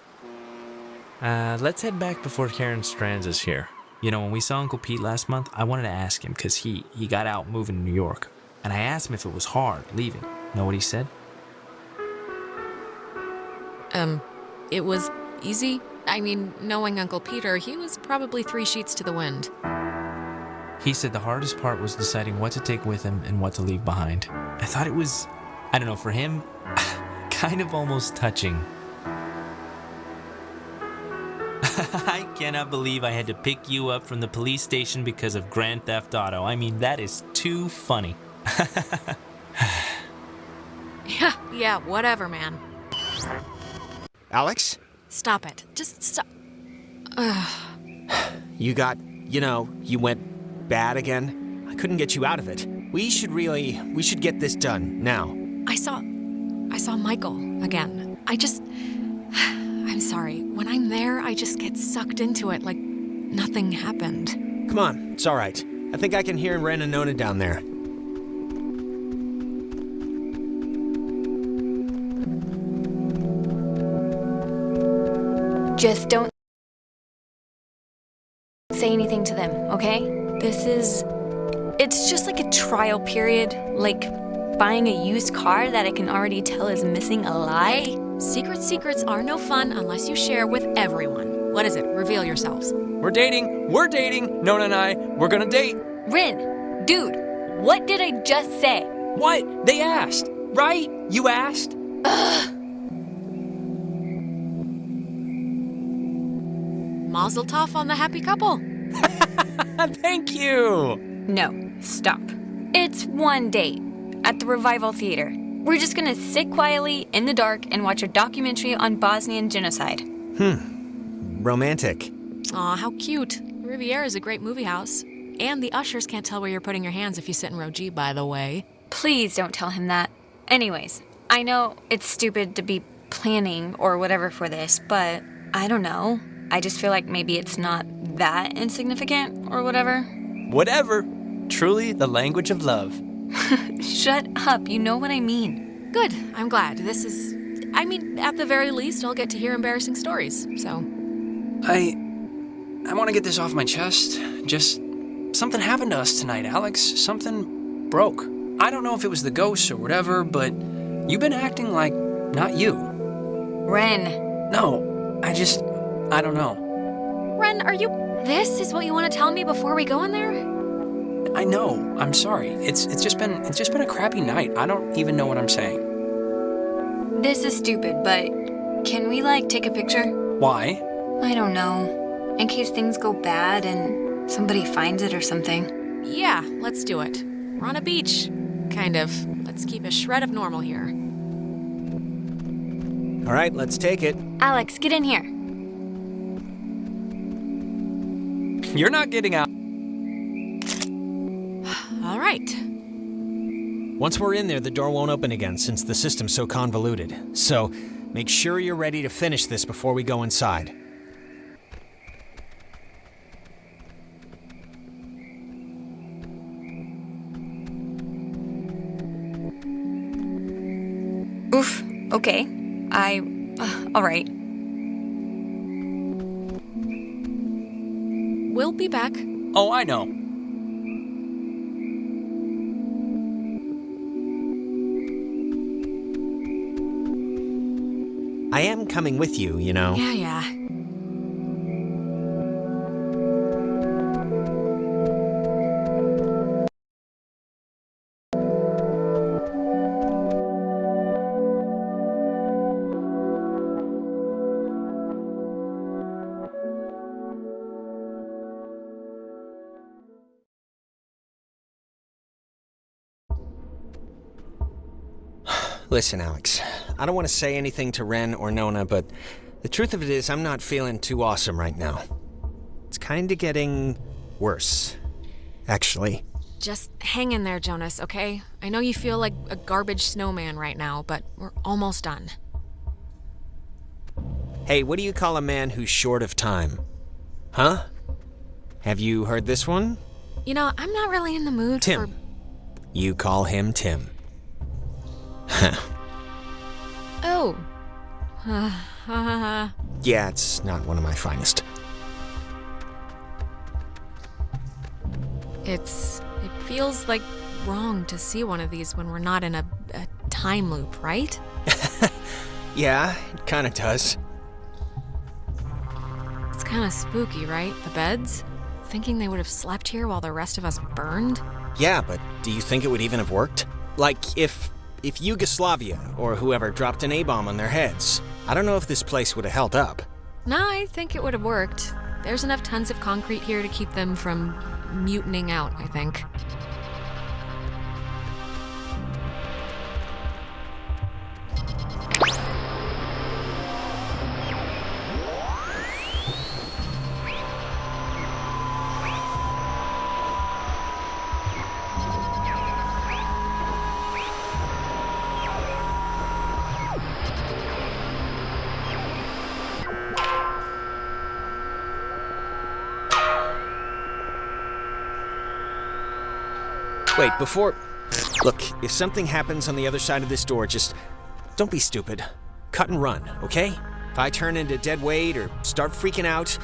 Let's head back before Karen Strands is here. You know, when we saw Uncle Pete last month, I wanted to ask him because he got out moving to New York. And I asked him if it was hard leaving. Know what he said? It was easy. I mean, knowing Uncle Peter, he was probably 3 sheets to the wind. He said the hardest part was deciding what to take with him and what to leave behind. I thought it was, I don't know, for him, kind of almost touching. I cannot believe I had to pick you up from the police station because of Grand Theft Auto. I mean, that is too funny. Yeah, whatever, man. Alex? Stop it. Just stop. You went bad again. I couldn't get you out of it. We should get this done now. I saw Michael again. I'm sorry. When I'm there, I just get sucked into it like nothing happened. Come on, it's all right. I think I can hear Ren and Nona down there. Just don't say anything to them, okay? It's just like a trial period, like buying a used car that I can already tell is missing a lot. Hey, secrets are no fun unless you share with everyone. What is it? Reveal yourselves. We're dating. Nona and I, we're gonna date. Rin, dude, what did I just say? What? They asked, right? You asked? Ugh. Mazel tov on the happy couple. Thank you. No, stop. It's one date at the Revival Theater. We're just gonna sit quietly in the dark and watch a documentary on Bosnian genocide. Romantic. Aw, how cute. Riviera is a great movie house. And the ushers can't tell where you're putting your hands if you sit in row G, by the way. Please don't tell him that. Anyways, I know it's stupid to be planning or whatever for this, but I don't know. I just feel like maybe it's not that insignificant or whatever. Whatever. Truly the language of love. Shut up, you know what I mean. Good, I'm glad. I mean, at the very least, I'll get to hear embarrassing stories, so. I want to get this off my chest. Just something happened to us tonight, Alex. Something broke. I don't know if it was the ghosts or whatever, but you've been acting like not you. Ren. No, I don't know. Ren, this is what you want to tell me before we go in there? I know. I'm sorry. It's just been a crappy night. I don't even know what I'm saying. This is stupid, but can we, take a picture? Why? I don't know. In case things go bad and somebody finds it or something. Yeah, let's do it. We're on a beach. Kind of. Let's keep a shred of normal here. All right, let's take it. Alex, get in here. You're not getting out. All right. Once we're in there, the door won't open again since the system's so convoluted. So, make sure you're ready to finish this before we go inside. Oof. Okay. All right. We'll be back. Oh, I know. I am coming with you, you know. Yeah. Listen, Alex, I don't want to say anything to Ren or Nona, but the truth of it is I'm not feeling too awesome right now. It's kind of getting worse, actually. Just hang in there, Jonas, okay? I know you feel like a garbage snowman right now, but we're almost done. Hey, what do you call a man who's short of time? Huh? Have you heard this one? You know, I'm not really in the mood Tim. for... You call him Tim. Oh. Yeah, it's not one of my finest. It feels like wrong to see one of these when we're not in a time loop, right? Yeah, it kind of does. It's kind of spooky, right? The beds? Thinking they would have slept here while the rest of us burned? Yeah, but do you think it would even have worked? Like, if Yugoslavia or whoever dropped an A-bomb on their heads, I don't know if this place would have held up. No, I think it would have worked. There's enough tons of concrete here to keep them from mutinying out, I think. Wait, before... Look, if something happens on the other side of this door, just don't be stupid. Cut and run, okay? If I turn into dead weight or start freaking out,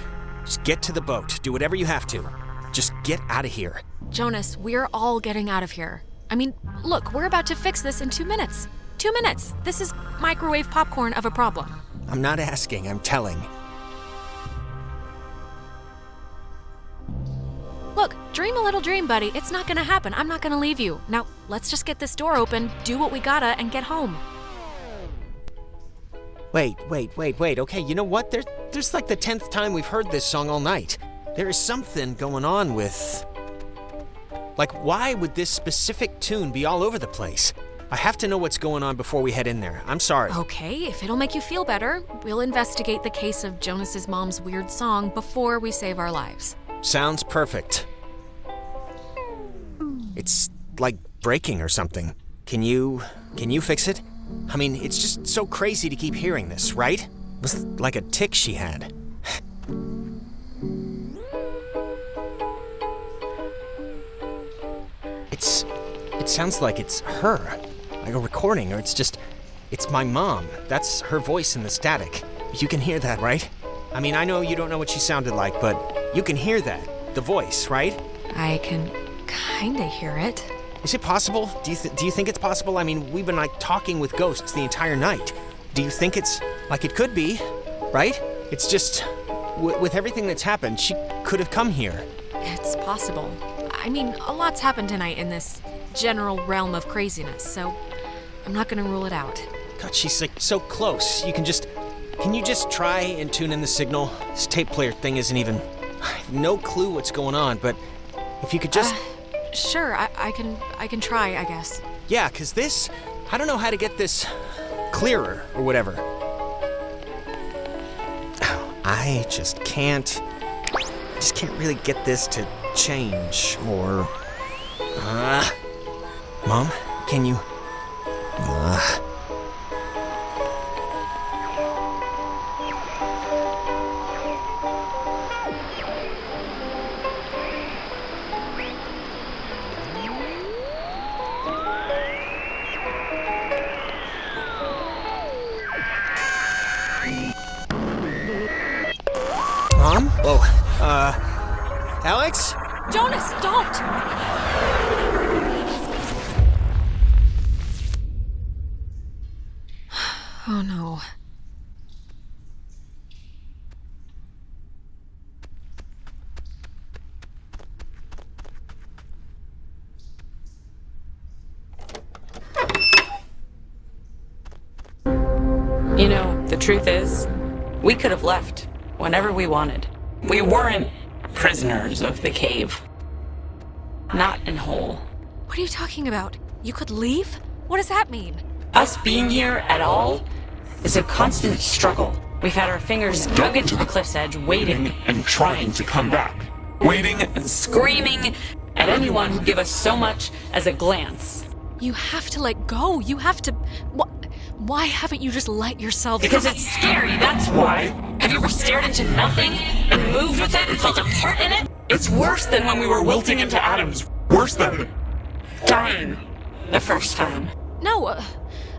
just get to the boat. Do whatever you have to. Just get out of here. Jonas, we're all getting out of here. I mean, look, we're about to fix this in 2 minutes. 2 minutes. This is microwave popcorn of a problem. I'm not asking, I'm telling. Look, dream a little dream, buddy. It's not gonna happen. I'm not gonna leave you. Now, let's just get this door open, do what we gotta, and get home. Wait. Okay, you know what? There's like the 10th time we've heard this song all night. There is something going on with... Like, why would this specific tune be all over the place? I have to know what's going on before we head in there. I'm sorry. Okay, if it'll make you feel better, we'll investigate the case of Jonas's mom's weird song before we save our lives. Sounds perfect. It's like breaking or something. Can you fix it? I mean, it's just so crazy to keep hearing this, right? It was like a tick she had. It sounds like it's her. Like a recording, or it's just It's my mom. That's her voice in the static. You can hear that, right? I mean, I know you don't know what she sounded like, but you can hear that. The voice, right? I can kinda hear it. Is it possible? Do you think it's possible? I mean, we've been talking with ghosts the entire night. Do you think it's it could be, right? It's just with everything that's happened, she could have come here. It's possible. I mean, a lot's happened tonight in this general realm of craziness, so I'm not gonna rule it out. God, she's so close. Can you just try and tune in the signal? This tape player thing isn't even... I have no clue what's going on, but if you could just... Sure, I can try, I guess. Yeah, 'cause this... I don't know how to get this clearer or whatever. I just can't really get this to change or... Mom, can you... Mom? Whoa. Alex? Jonas, don't! Oh no. You know, the truth is, we could have left whenever we wanted. We weren't prisoners of the cave. Not in whole. What are you talking about? You could leave? What does that mean? Us being here at all is a constant struggle. We've had our fingers dug into the cliff's edge, waiting and trying to come back. Waiting and screaming at anyone who'd give us so much as a glance. You have to let go. You have to... Why haven't you just let yourself... Because it's scary, that's why. Have you ever stared into nothing and moved with it and felt a part in it? It's worse than when we were wilting into atoms. Worse than dying. The first time. No,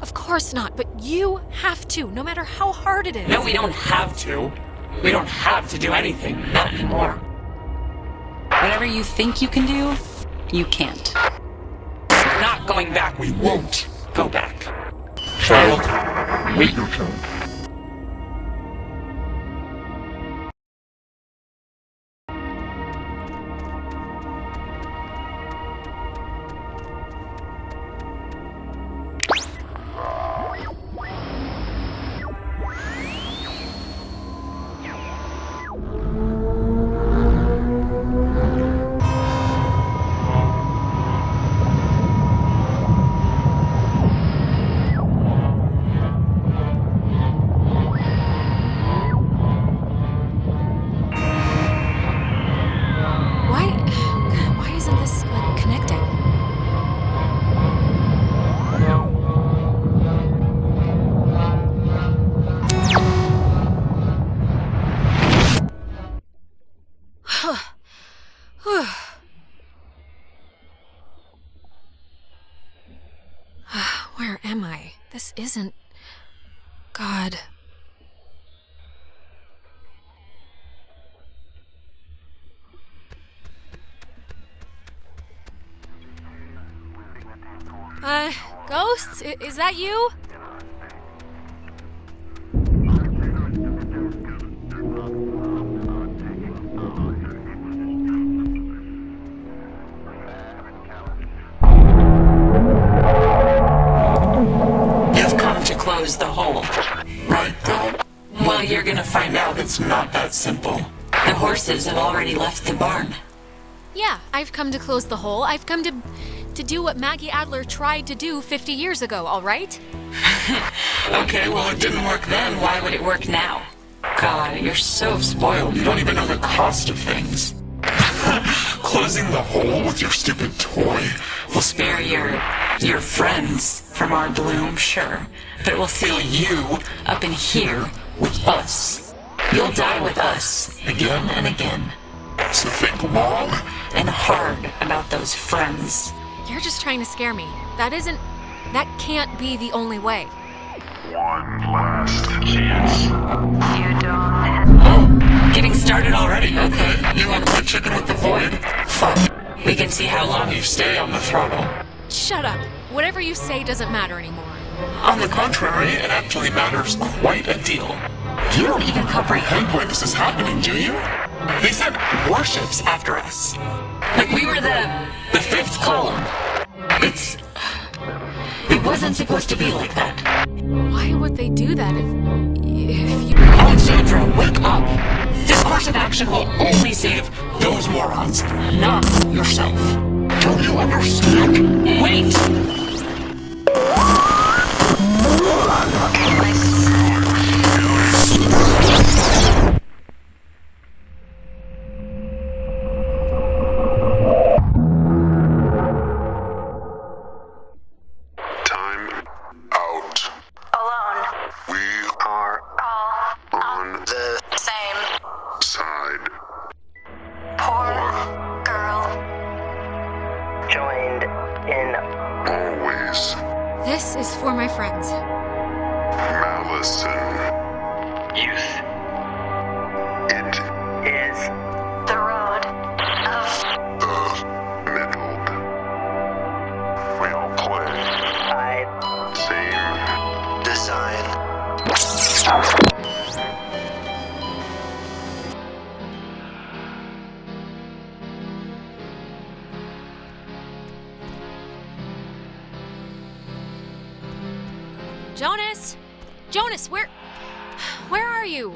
of course not, but you have to, no matter how hard it is. No, we don't have to. We don't have to do anything. Not anymore. Whatever you think you can do, you can't. We're not going back. We won't go back. Child, wait your turn. Where am I? This isn't... God. Ghosts? Is that you? The hole. Right, girl? Well, you're gonna find out. It's not that simple. The horses have already left the barn. Yeah, I've come to close the hole. I've come to do what Maggie Adler tried to do 50 years ago, all right? Okay, well, it didn't work then. Why would it work now? God, you're so spoiled. You don't even know the cost of things. Closing the hole with your stupid toy will spare your friends from our doom, sure. But it will seal you up in here with us. You'll die with us again and again. So think long and hard about those friends. You're just trying to scare me. That can't be the only way. One last chance. You don't. Oh, getting started already. Okay, you want to play chicken with the void? Fuck. We can see how long you stay on the throttle. Shut up. Whatever you say doesn't matter anymore. On the contrary, it actually matters quite a deal. You don't even comprehend why this is happening, do you? They sent warships after us. Like we were the fifth column. It wasn't supposed to be like that. Why would they do that if you... Alexandra, wake up! This course of action will only save those morons, not yourself. Don't you understand? Wait! Time out. Alone. We are All on the same. side. Poor girl. Joined in. Always. This is for my friends. Malice and Youth. it Is. The road of the middle. We all play. I. Same Design. Jonas! Jonas, where are you?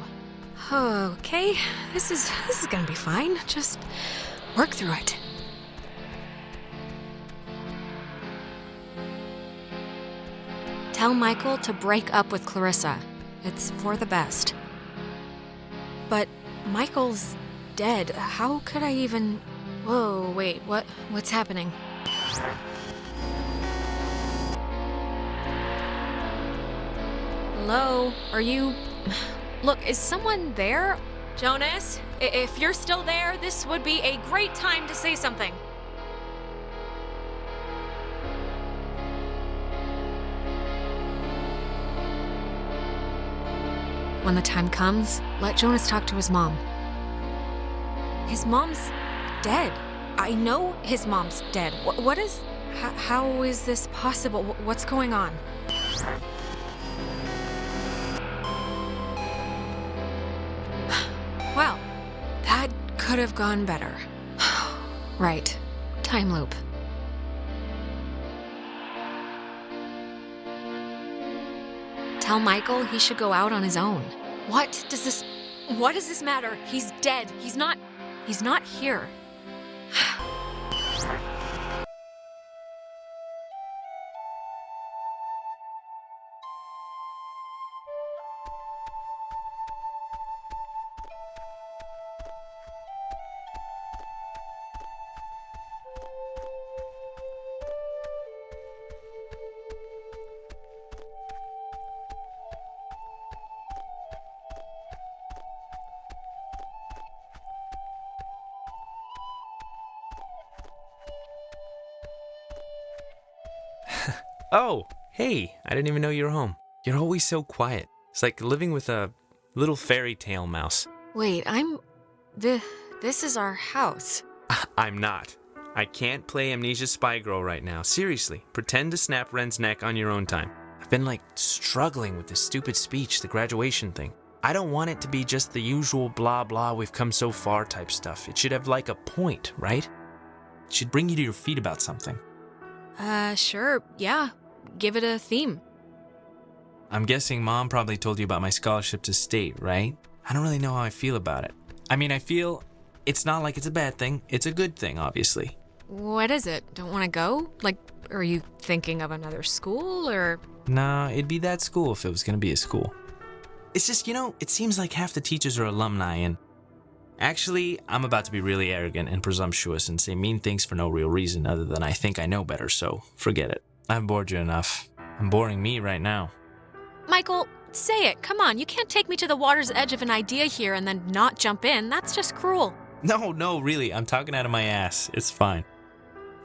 Okay, this is gonna be fine. Just work through it. Tell Michael to break up with Clarissa. It's for the best. But Michael's dead. How could I even... Whoa, wait, what's happening? Hello? Are you... Look, is someone there? Jonas, if you're still there, this would be a great time to say something. When the time comes, let Jonas talk to his mom. His mom's dead. I know his mom's dead. What is... How is this possible? What's going on? Well, that could have gone better. Right. Time loop. Tell Michael he should go out on his own. What does this matter? He's dead. He's not here. Oh, hey, I didn't even know you were home. You're always so quiet. It's like living with a little fairy tale mouse. Wait, this is our house. I'm not. I can't play Amnesia Spy Girl right now. Seriously, pretend to snap Ren's neck on your own time. I've been struggling with this stupid speech, the graduation thing. I don't want it to be just the usual blah blah we've come so far type stuff. It should have a point, right? It should bring you to your feet about something. Sure, yeah. Give it a theme. I'm guessing Mom probably told you about my scholarship to state, right? I don't really know how I feel about it. I mean, I feel it's not like it's a bad thing. It's a good thing, obviously. What is it? Don't want to go? Are you thinking of another school, or...? Nah, it'd be that school if it was gonna be a school. It's just, it seems like half the teachers are alumni, and... Actually, I'm about to be really arrogant and presumptuous and say mean things for no real reason other than I think I know better, so forget it. I've bored you enough. I'm boring me right now. Michael, say it. Come on, you can't take me to the water's edge of an idea here and then not jump in. That's just cruel. No, really, I'm talking out of my ass. It's fine.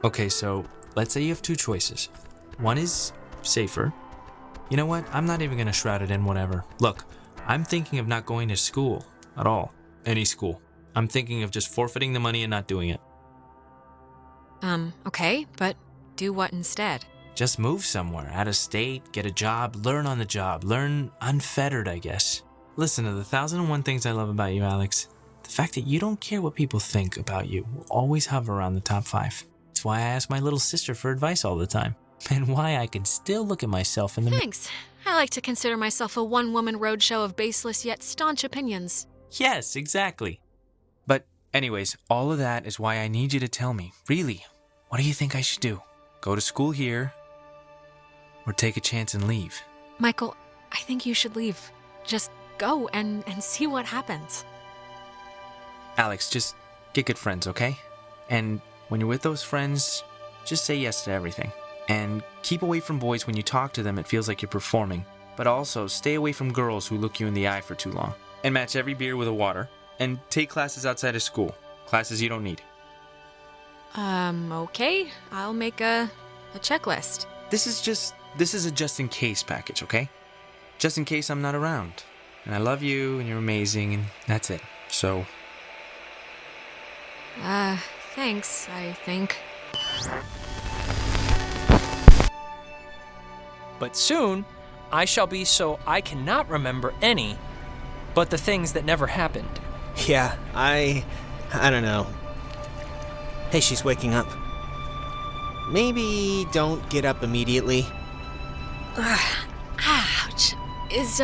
Okay, so let's say you have two choices. One is safer, You know what? I'm not even gonna shroud it in whatever. Look, I'm thinking of not going to school at all. Any school. I'm thinking of just forfeiting the money and not doing it. Okay, but do what instead? Just move somewhere, out of state, get a job, learn on the job, learn unfettered, I guess. Listen, to the 1,001 things I love about you, Alex, the fact that you don't care what people think about you will always hover around the top 5. It's why I ask my little sister for advice all the time, and why I can still look at myself in the mirror. Thanks. I like to consider myself a one-woman roadshow of baseless yet staunch opinions. Yes, exactly. But anyways, all of that is why I need you to tell me, really, what do you think I should do? Go to school here, or take a chance and leave? Michael, I think you should leave. Just go and see what happens. Alex, just get good friends, okay? And when you're with those friends, just say yes to everything. And keep away from boys when you talk to them, it feels like you're performing. But also, stay away from girls who look you in the eye for too long. And match every beer with a water. And take classes outside of school. Classes you don't need. Okay. I'll make a checklist. This is a just in case package, okay? Just in case I'm not around. And I love you, and you're amazing, and that's it. So... thanks, I think. But soon, I shall be so I cannot remember any but the things that never happened. Yeah, I don't know. Hey, she's waking up. Maybe don't get up immediately. Ouch. Is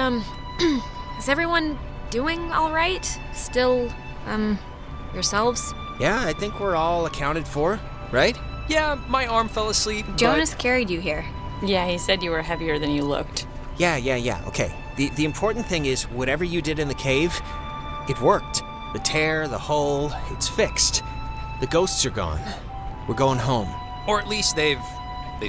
everyone doing all right? Still, yourselves? Yeah, I think we're all accounted for, right? Yeah, my arm fell asleep, Jonas carried you here. Yeah, he said you were heavier than you looked. Yeah, okay. The important thing is, whatever you did in the cave, it worked. The tear, the hole, it's fixed. The ghosts are gone. We're going home. Or at least they've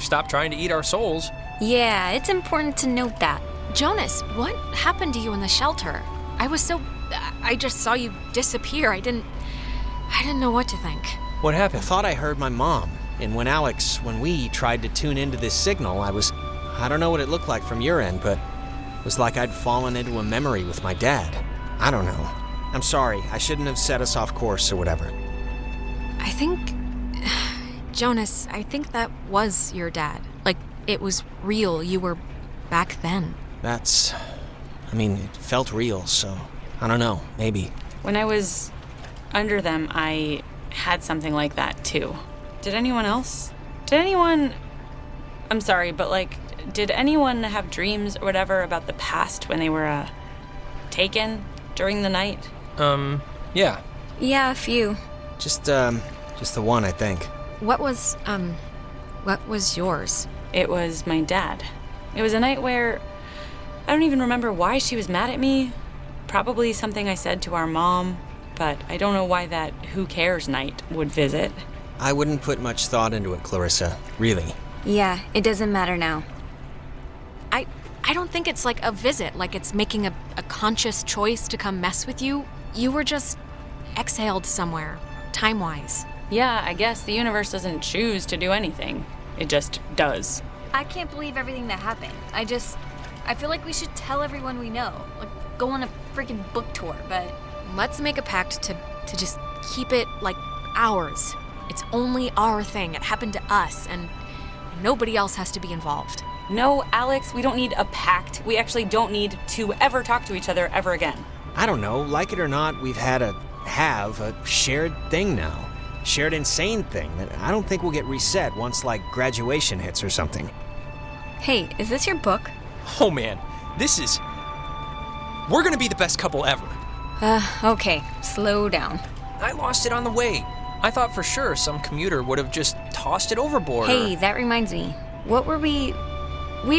stopped trying to eat our souls. Yeah, it's important to note that. Jonas, what happened to you in the shelter? I just saw you disappear. I didn't know what to think. What happened? I thought I heard my mom. And when we tried to tune into this signal, I don't know what it looked like from your end, but it was like I'd fallen into a memory with my dad. I don't know. I'm sorry, I shouldn't have set us off course or whatever. I think, Jonas, I think that was your dad. Like, it was real. You were back then. It felt real, so I don't know, maybe. When I was under them, I had something like that too. Did anyone else? I'm sorry, but did anyone have dreams or whatever about the past when they were, taken during the night? Yeah. Yeah, a few. Just the one, I think. What was yours? It was my dad. It was a night where I don't even remember why she was mad at me. Probably something I said to our mom, but I don't know why that who cares night would visit. I wouldn't put much thought into it, Clarissa. Really. Yeah, it doesn't matter now. I don't think it's like a visit, like it's making a conscious choice to come mess with you. You were just exhaled somewhere, time-wise. Yeah, I guess the universe doesn't choose to do anything. It just does. I can't believe everything that happened. I feel like we should tell everyone we know. Go on a freaking book tour, but... Let's make a pact to just keep it, ours. It's only our thing. It happened to us, and nobody else has to be involved. No, Alex, we don't need a pact. We actually don't need to ever talk to each other ever again. I don't know, like it or not, we've have a shared thing now. Shared insane thing that I don't think will get reset once, graduation hits or something. Hey, is this your book? Oh man, we're gonna be the best couple ever. Okay, slow down. I lost it on the way. I thought for sure some commuter would have just tossed it overboard. Hey, that reminds me. What were we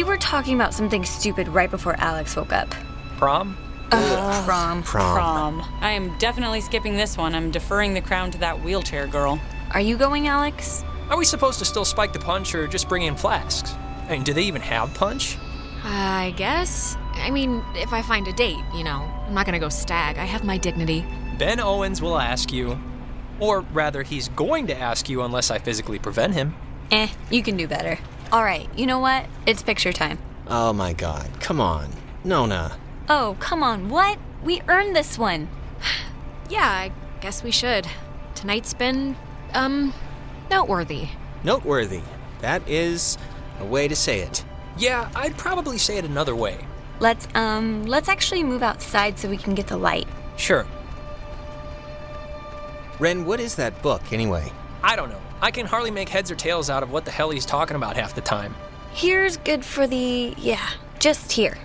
were talking about something stupid right before Alex woke up. Prom? Prom. I am definitely skipping this one. I'm deferring the crown to that wheelchair girl. Are you going, Alex? Are we supposed to still spike the punch or just bring in flasks? Do they even have punch? I guess. If I find a date, I'm not gonna go stag. I have my dignity. Ben Owens will ask you. Or rather, he's going to ask you unless I physically prevent him. You can do better. All right, you know what? It's picture time. Oh my god, come on. Nona. Oh, come on, what? We earned this one. Yeah, I guess we should. Tonight's been, noteworthy. Noteworthy. That is a way to say it. Yeah, I'd probably say it another way. Let's actually move outside so we can get the light. Sure. Ren, what is that book, anyway? I don't know. I can hardly make heads or tails out of what the hell he's talking about half the time. Here's good for just here.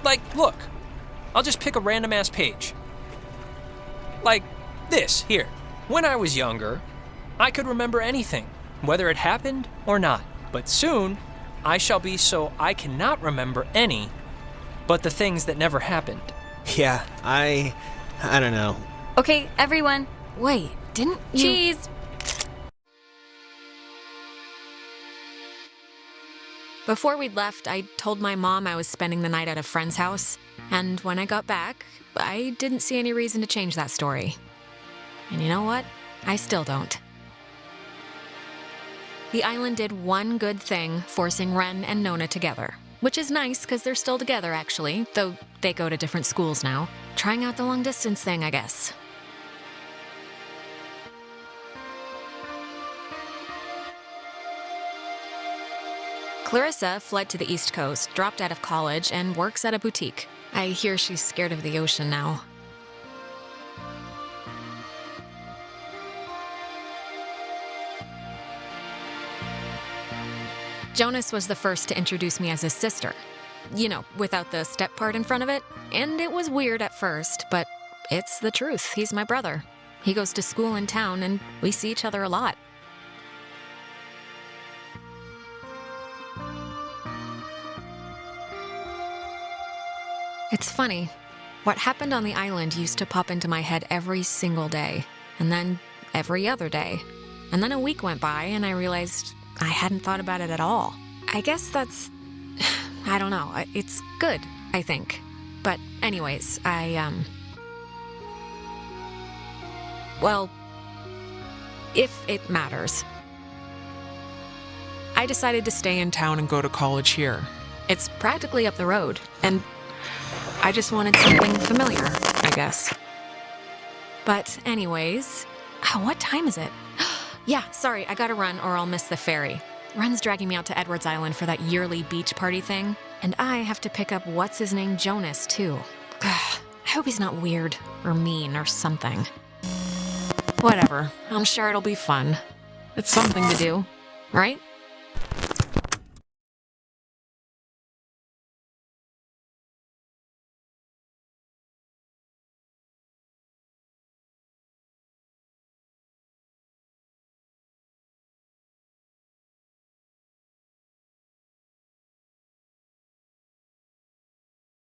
Like, look. I'll just pick a random-ass page. Like this, here. When I was younger, I could remember anything, whether it happened or not. But soon, I shall be so I cannot remember any but the things that never happened. Yeah, I don't know. Okay, everyone. Wait, didn't you... Cheese! Before we'd left, I told my mom I was spending the night at a friend's house, and when I got back, I didn't see any reason to change that story. And you know what? I still don't. The island did one good thing, forcing Ren and Nona together, which is nice because they're still together, actually, though they go to different schools now. Trying out the long-distance thing, I guess. Clarissa fled to the East Coast, dropped out of college, and works at a boutique. I hear she's scared of the ocean now. Jonas was the first to introduce me as his sister. You know, without the step part in front of it. And it was weird at first, but it's the truth. He's my brother. He goes to school in town, and we see each other a lot. It's funny. What happened on the island used to pop into my head every single day, and then every other day. And then a week went by, and I realized I hadn't thought about it at all. I guess that's... I don't know. It's good, I think. But anyways, well, if it matters. I decided to stay in town and go to college here. It's practically up the road, and I just wanted something familiar, I guess. But anyways, what time is it? Yeah, sorry, I gotta run or I'll miss the ferry. Ren's dragging me out to Edwards Island for that yearly beach party thing, and I have to pick up what's-his-name Jonas, too. I hope he's not weird or mean or something. Whatever, I'm sure it'll be fun. It's something to do, right?